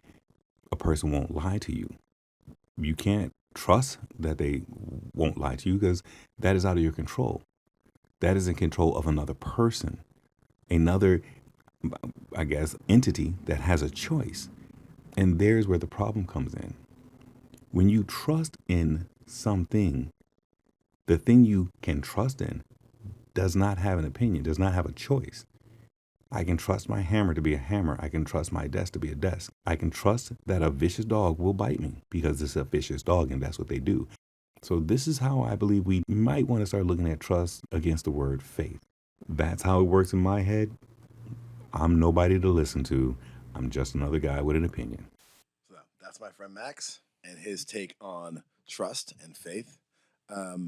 a person won't lie to you. You can't trust that they won't lie to you because that is out of your control. That is in control of another person, another, I guess, entity that has a choice. And there's where the problem comes in. When you trust in something, the thing you can trust in does not have an opinion, does not have a choice. I can trust my hammer to be a hammer. I can trust my desk to be a desk. I can trust that a vicious dog will bite me because it's a vicious dog and that's what they do. So this is how I believe we might want to start looking at trust against the word faith. That's how it works in my head. I'm nobody to listen to. I'm just another guy with an opinion. So that's my friend Max and his take on trust and faith. What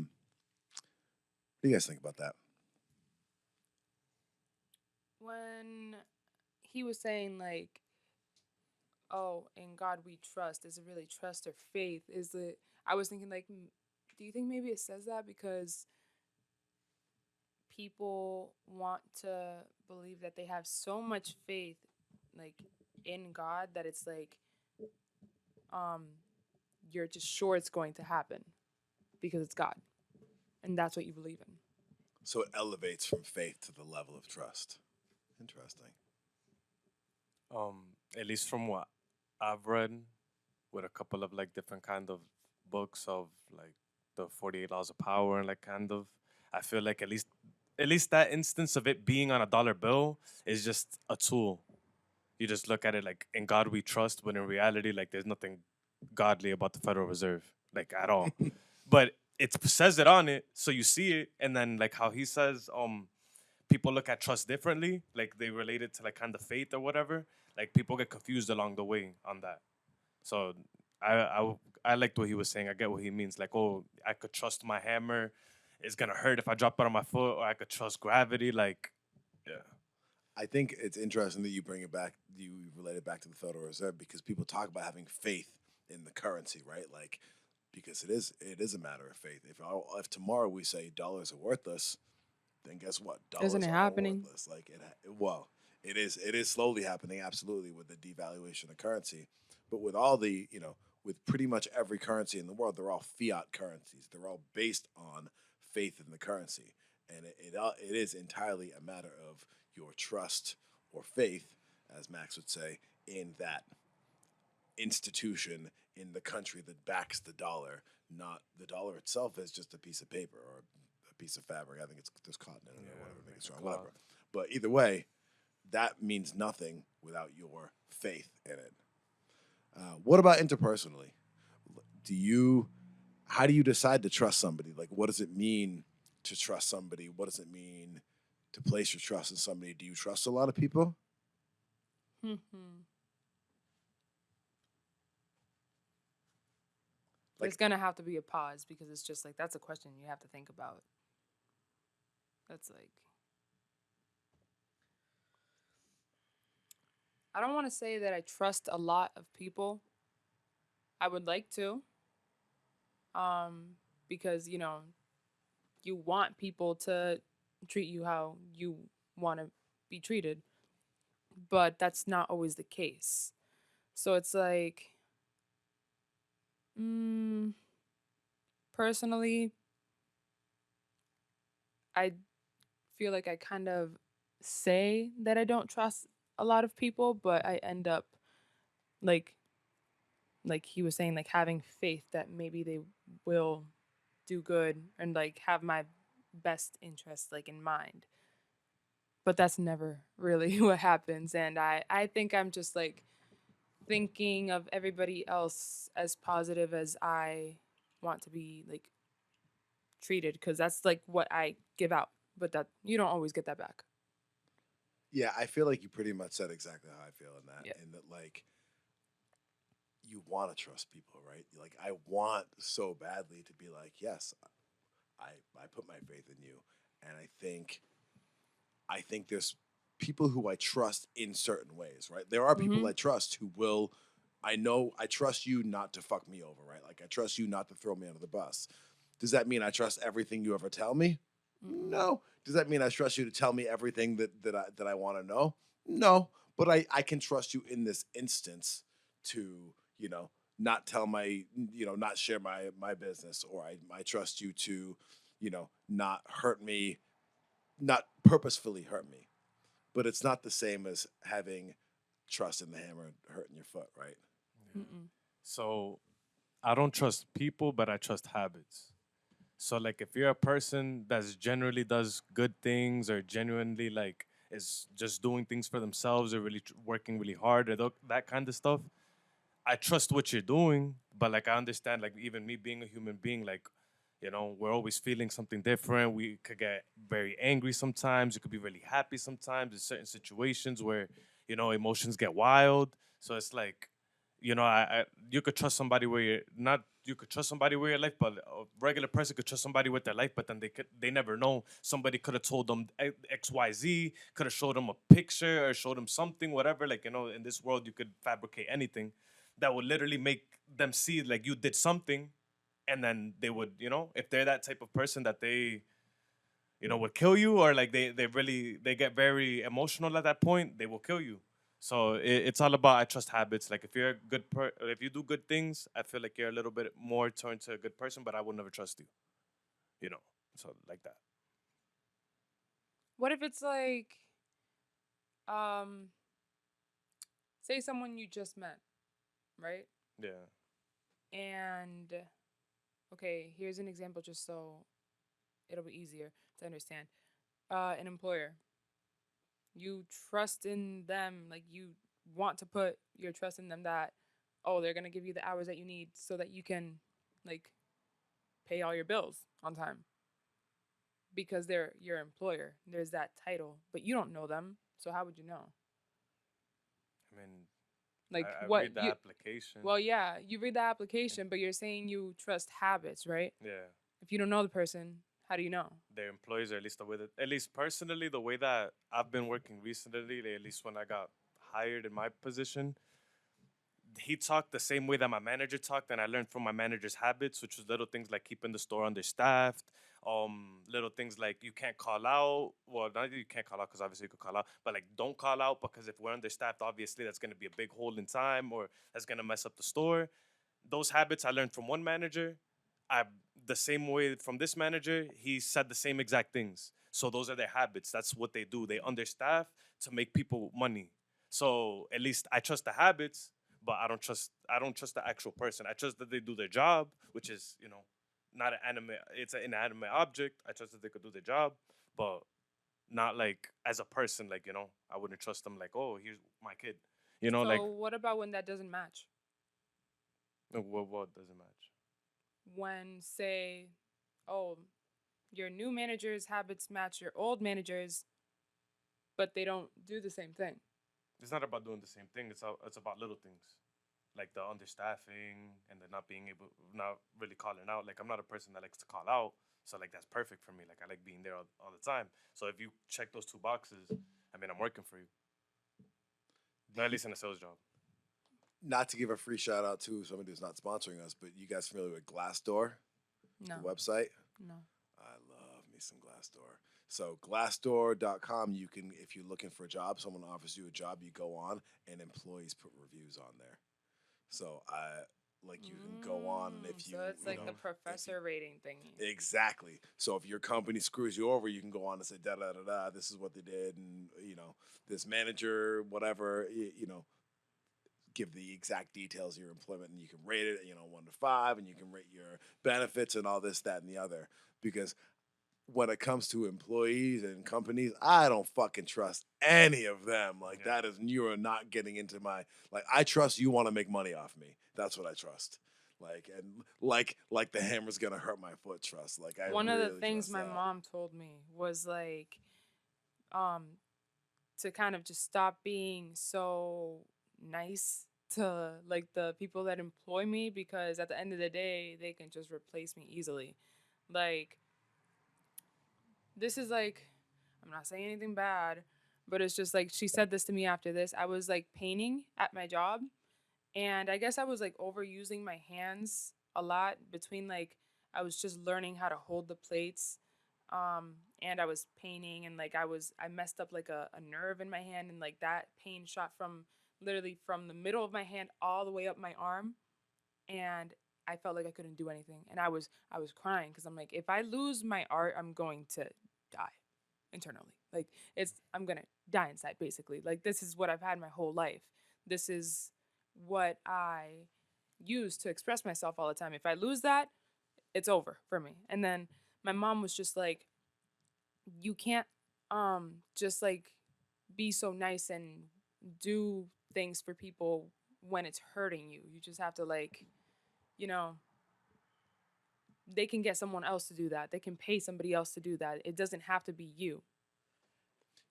do you guys think about that? When he was saying like, oh, in God we trust, is it really trust or faith? Is it? I was thinking like, do you think maybe it says that because people want to believe that they have so much faith like in God that it's like um you're just sure it's going to happen because it's God and that's what you believe in. So it elevates from faith to the level of trust. Interesting. At least from what I've read, with a couple of like different kind of books of like the 48 laws of power and like kind of, I feel like at least that instance of it being on a dollar bill is just a tool. You just look at it like in God we trust, when in reality like there's nothing godly about the Federal Reserve like at all. But it says it on it, so you see it, and then like how he says people look at trust differently, like they relate it to like kind of faith or whatever. Like people get confused along the way on that. So I liked what he was saying. I get what he means. Like, oh, I could trust my hammer. It's gonna hurt if I drop it on my foot, or I could trust gravity. Like, yeah. I think it's interesting that you bring it back, you relate it back to the Federal Reserve because people talk about having faith in the currency, right? Like, because it is a matter of faith. If tomorrow we say dollars are worthless, then guess what? Isn't Dollars it are happening? worthless. Like well, it is slowly happening, absolutely, with the devaluation of currency. But with all the, with pretty much every currency in the world, they're all fiat currencies. They're all based on faith in the currency, and it is entirely a matter of your trust or faith, as Max would say, in that institution in the country that backs the dollar, not the dollar itself as just a piece of paper or a piece of fabric. I think there's cotton in it or whatever, maybe it's wrong, whatever. But either way, that means nothing without your faith in it. What about interpersonally? Do you, how do you decide to trust somebody? Like, what does it mean to trust somebody? What does it mean to place your trust in somebody? Do you trust a lot of people? There's gonna have to be a pause because it's just like that's a question you have to think about. That's like I don't want to say that I trust a lot of people. I would like to. Because you want people to treat you how you want to be treated, but that's not always the case. So it's like, personally, I feel like I kind of say that I don't trust a lot of people, but I end up like he was saying, like having faith that maybe they will do good and like have my best interest like in mind. But that's never really what happens, and I think I'm just like thinking of everybody else as positive as I want to be like treated because that's like what I give out, but that you don't always get that back. Yeah, I feel like you pretty much said exactly how I feel in that. Yeah. In that, like, you want to trust people, right? Like, I want so badly to be like, yes, I put my faith in you, and I think there's people who I trust in certain ways, right? There are people I trust who will. I know I trust you not to fuck me over, right? Like I trust you not to throw me under the bus. Does that mean I trust everything you ever tell me? No. Does that mean I trust you to tell me everything that I want to know? No. But I can trust you in this instance to, not tell not share my business, or I trust you to, not hurt me, not purposefully hurt me. But it's not the same as having trust in the hammer hurting your foot, right? So I don't trust people, but I trust habits. So like if you're a person that's generally does good things or genuinely like is just doing things for themselves or really working really hard or that kind of stuff, I trust what you're doing, but like I understand, like even me being a human being, like we're always feeling something different. We could get very angry sometimes. You could be really happy sometimes. There's certain situations where emotions get wild. So it's like, I you could trust somebody where you're not. You could trust somebody with your life, but a regular person could trust somebody with their life, but then they never know. Somebody could have told them XYZ, could have showed them a picture or showed them something, whatever. Like in this world, you could fabricate anything that would literally make them see like you did something, and then they would, if they're that type of person that they, would kill you, or like they get very emotional at that point, they will kill you. So it's all about I trust habits. Like if you're a if you do good things, I feel like you're a little bit more turned to a good person, but I would never trust you. You know, so like that. What if it's like, um, say someone you just met, right? Yeah. And okay, here's an example just so it'll be easier to understand. An employer, you trust in them, like you want to put your trust in them that, oh, they're gonna give you the hours that you need so that you can like pay all your bills on time because they're your employer. There's that title, but you don't know them, so how would you know? I mean, Like I what read the you? application. Well, yeah, you read the application, but you're saying you trust habits, right? Yeah. If you don't know the person, how do you know? Their employees, or at least the way that, at least personally, the way that I've been working recently, at least when I got hired in my position, he talked the same way that my manager talked, and I learned from my manager's habits, which was little things like keeping the store understaffed, little things like you can't call out. Well, not that you can't call out because obviously you could call out, but like don't call out because if we're understaffed, obviously that's going to be a big hole in time or that's going to mess up the store. Those habits I learned from one manager. I the same way from this manager, he said the same exact things. So those are their habits. That's what they do. They understaff to make people money. So at least I trust the habits, but I don't trust the actual person. I trust that they do their job, which is, not an animate it's an inanimate object. I trust that they could do their job, but not like as a person, like, I wouldn't trust them like, oh, here's my kid. Like So what about when that doesn't match? what doesn't match? When say, oh, your new manager's habits match your old manager's, but they don't do the same thing. It's not about doing the same thing. It's about little things, like the understaffing and the not really calling out. Like I'm not a person that likes to call out, so like that's perfect for me. Like I like being there all the time. So if you check those two boxes, I mean I'm working for you, or at least in a sales job. Not to give a free shout out to somebody who's not sponsoring us, but you guys familiar with Glassdoor, No. the website? No. I love me some Glassdoor. So glassdoor.com, you can, if you're looking for a job, someone offers you a job, you go on and employees put reviews on there. So you can go on, and if you, so it's like the professor rating thingy. exactly. So if your company screws you over, you can go on and say da da da da. This is what they did, and this manager, whatever, give the exact details of your employment, and you can rate it, 1 to 5, and you can rate your benefits and all this, that, and the other. Because when it comes to employees and companies, I don't fucking trust any of them. Like that is, you are not getting into my, like, I trust you want to make money off me. That's what I trust. Like the hammer's gonna hurt my foot. Trust. Like One really of the things trust my that. mom told me was like, to kind of just stop being so nice to like the people that employ me, because at the end of the day they can just replace me easily. Like this is like, I'm not saying anything bad, But it's just like she said this to me after this. I was like painting at my job, and I guess I was like overusing my hands a lot between like I was just learning how to hold the plates, and I was painting, and like I messed up like a nerve in my hand, and like that pain shot from literally from the middle of my hand all the way up my arm, and I felt like I couldn't do anything, and I was crying because I'm like, if I lose my art, I'm going to die internally. Like I'm gonna die inside basically. Like this is what I've had my whole life. This is what I use to express myself all the time. If I lose that, it's over for me. And then my mom was just like, you can't just like be so nice and do things for people when it's hurting you. You just have to like, you know, they can get someone else to do that. They can pay somebody else to do that. It doesn't have to be you.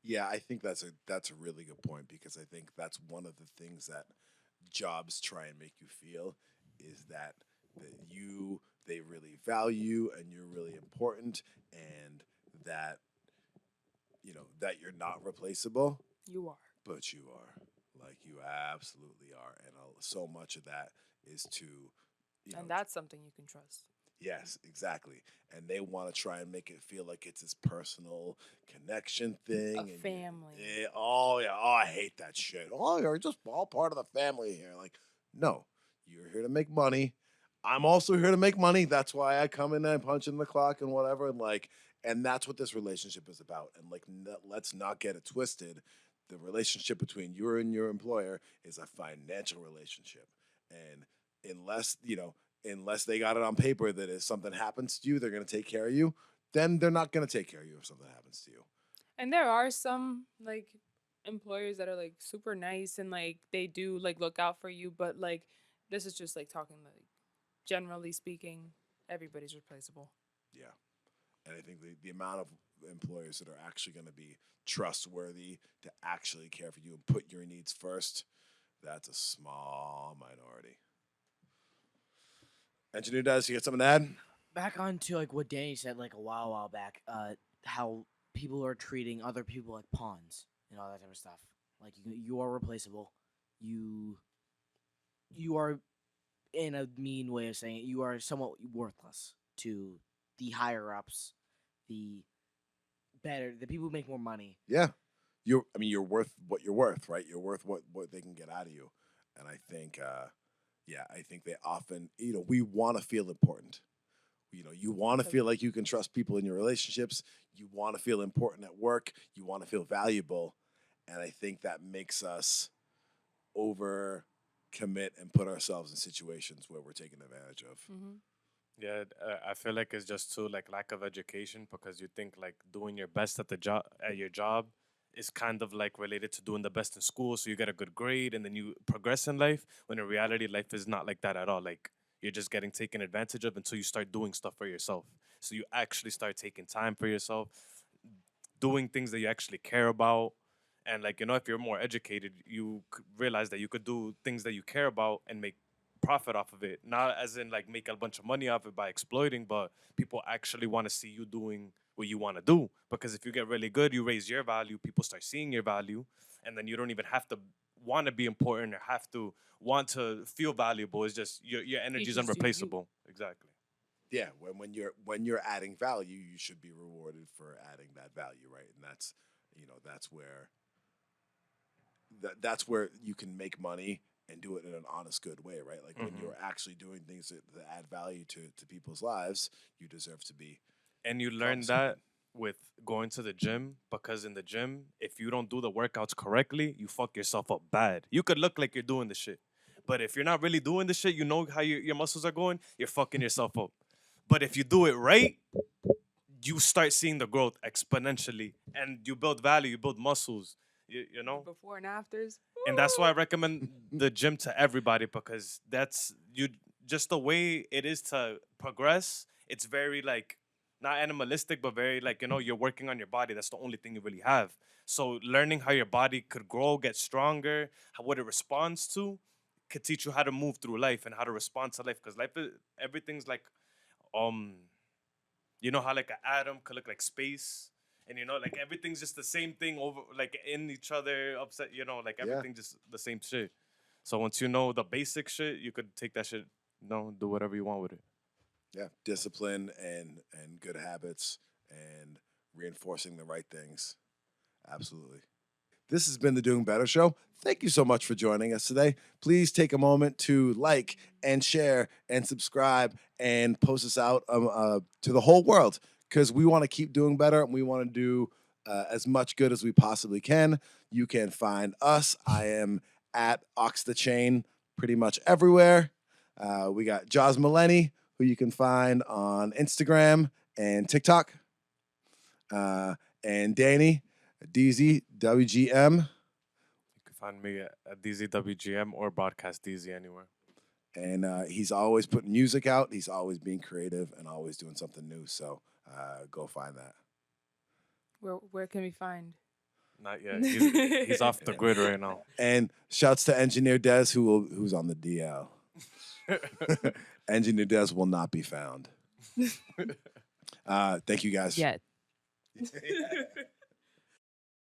Yeah, I think that's a really good point because I think that's one of the things that jobs try and make you feel is that they really value and you're really important and that that you're not replaceable, You are. but you are. Like you absolutely are, and so much of that is to And that's something you can trust. Yes, exactly. And they want to try and make it feel like it's this personal connection thing. A and family. oh yeah. Oh, I hate that shit. Oh, you're just all part of the family here. Like, no, you're here to make money. I'm also here to make money. That's why I come in and punch in the clock and whatever. And like, and that's what this relationship is about. And like, let's not get it twisted. The relationship between you and your employer is a financial relationship. And unless they got it on paper that if something happens to you, they're going to take care of you, then they're not going to take care of you if something happens to you. And there are some like employers that are like super nice and like they do like look out for you, but like this is just like talking like generally speaking, everybody's replaceable. Yeah. And I think the amount of employers that are actually going to be trustworthy to actually care for you and put your needs first, that's a small minority. Engineer Does, you got something to add? Back on to like what Danny said like a while back, how people are treating other people like pawns and all that type of stuff. Like you are replaceable. You are, in a mean way of saying it, you are somewhat worthless to the higher ups, the the people who make more money. Yeah. You're worth what you're worth, right? You're worth what they can get out of you. And I think I think they often, we want to feel important. You want to feel like you can trust people in your relationships. You want to feel important at work. You want to feel valuable. And I think that makes us over commit and put ourselves in situations where we're taken advantage of. Mm-hmm. Yeah, I feel like it's just too like lack of education because you think like doing your best at the job at your job is kind of like related to doing the best in school, so you get a good grade and then you progress in life. When in reality, life is not like that at all. Like you're just getting taken advantage of until you start doing stuff for yourself. So you actually start taking time for yourself, doing things that you actually care about. And like, if you're more educated, you realize that you could do things that you care about and make profit off of it. Not as in like make a bunch of money off it by exploiting, but people actually want to see you doing what you want to do. Because if you get really good, you raise your value, people start seeing your value, and then you don't even have to want to be important or have to want to feel valuable. It's just your energy is unreplaceable. Exactly. Yeah, when you're adding value, you should be rewarded for adding that value, right? And that's where you can make money and do it in an honest, good way, right? Like when you're actually doing things that add value to people's lives, you deserve to be. And you learn that with going to the gym, because in the gym, if you don't do the workouts correctly, you fuck yourself up bad. You could look like you're doing the shit, but if you're not really doing the shit, you know how your muscles are going, you're fucking yourself up. But if you do it right, you start seeing the growth exponentially and you build value, you build muscles, you know? Before and afters. And that's why I recommend the gym to everybody, because that's just the way it is to progress. It's very like not animalistic, but very like, you're working on your body. That's the only thing you really have. So learning how your body could grow, get stronger, what it responds to, could teach you how to move through life and how to respond to life. Because life is, everything's like, you know how like an atom could look like space? And like everything's just the same thing over, like in each other, upset. Like everything just the same shit. So once you know the basic shit, you could take that shit, do whatever you want with it. Yeah, discipline and good habits and reinforcing the right things. Absolutely. This has been the Doing Better Show. Thank you so much for joining us today. Please take a moment to like and share and subscribe and post us out to the whole world, because we want to keep doing better and we want to do as much good as we possibly can. You can find us. I am at Ox the Chain pretty much everywhere. We got Jaws Millenny, who you can find on Instagram and TikTok. And Danny, DZWGM. You can find me at DZWGM or Broadcast DZ anywhere. And he's always putting music out. He's always being creative and always doing something new. So go find that. Where can we find? Not yet. He's off the grid right now. And shouts to Engineer Des, who's on the DL. Engineer Des will not be found. Thank you guys. Yeah.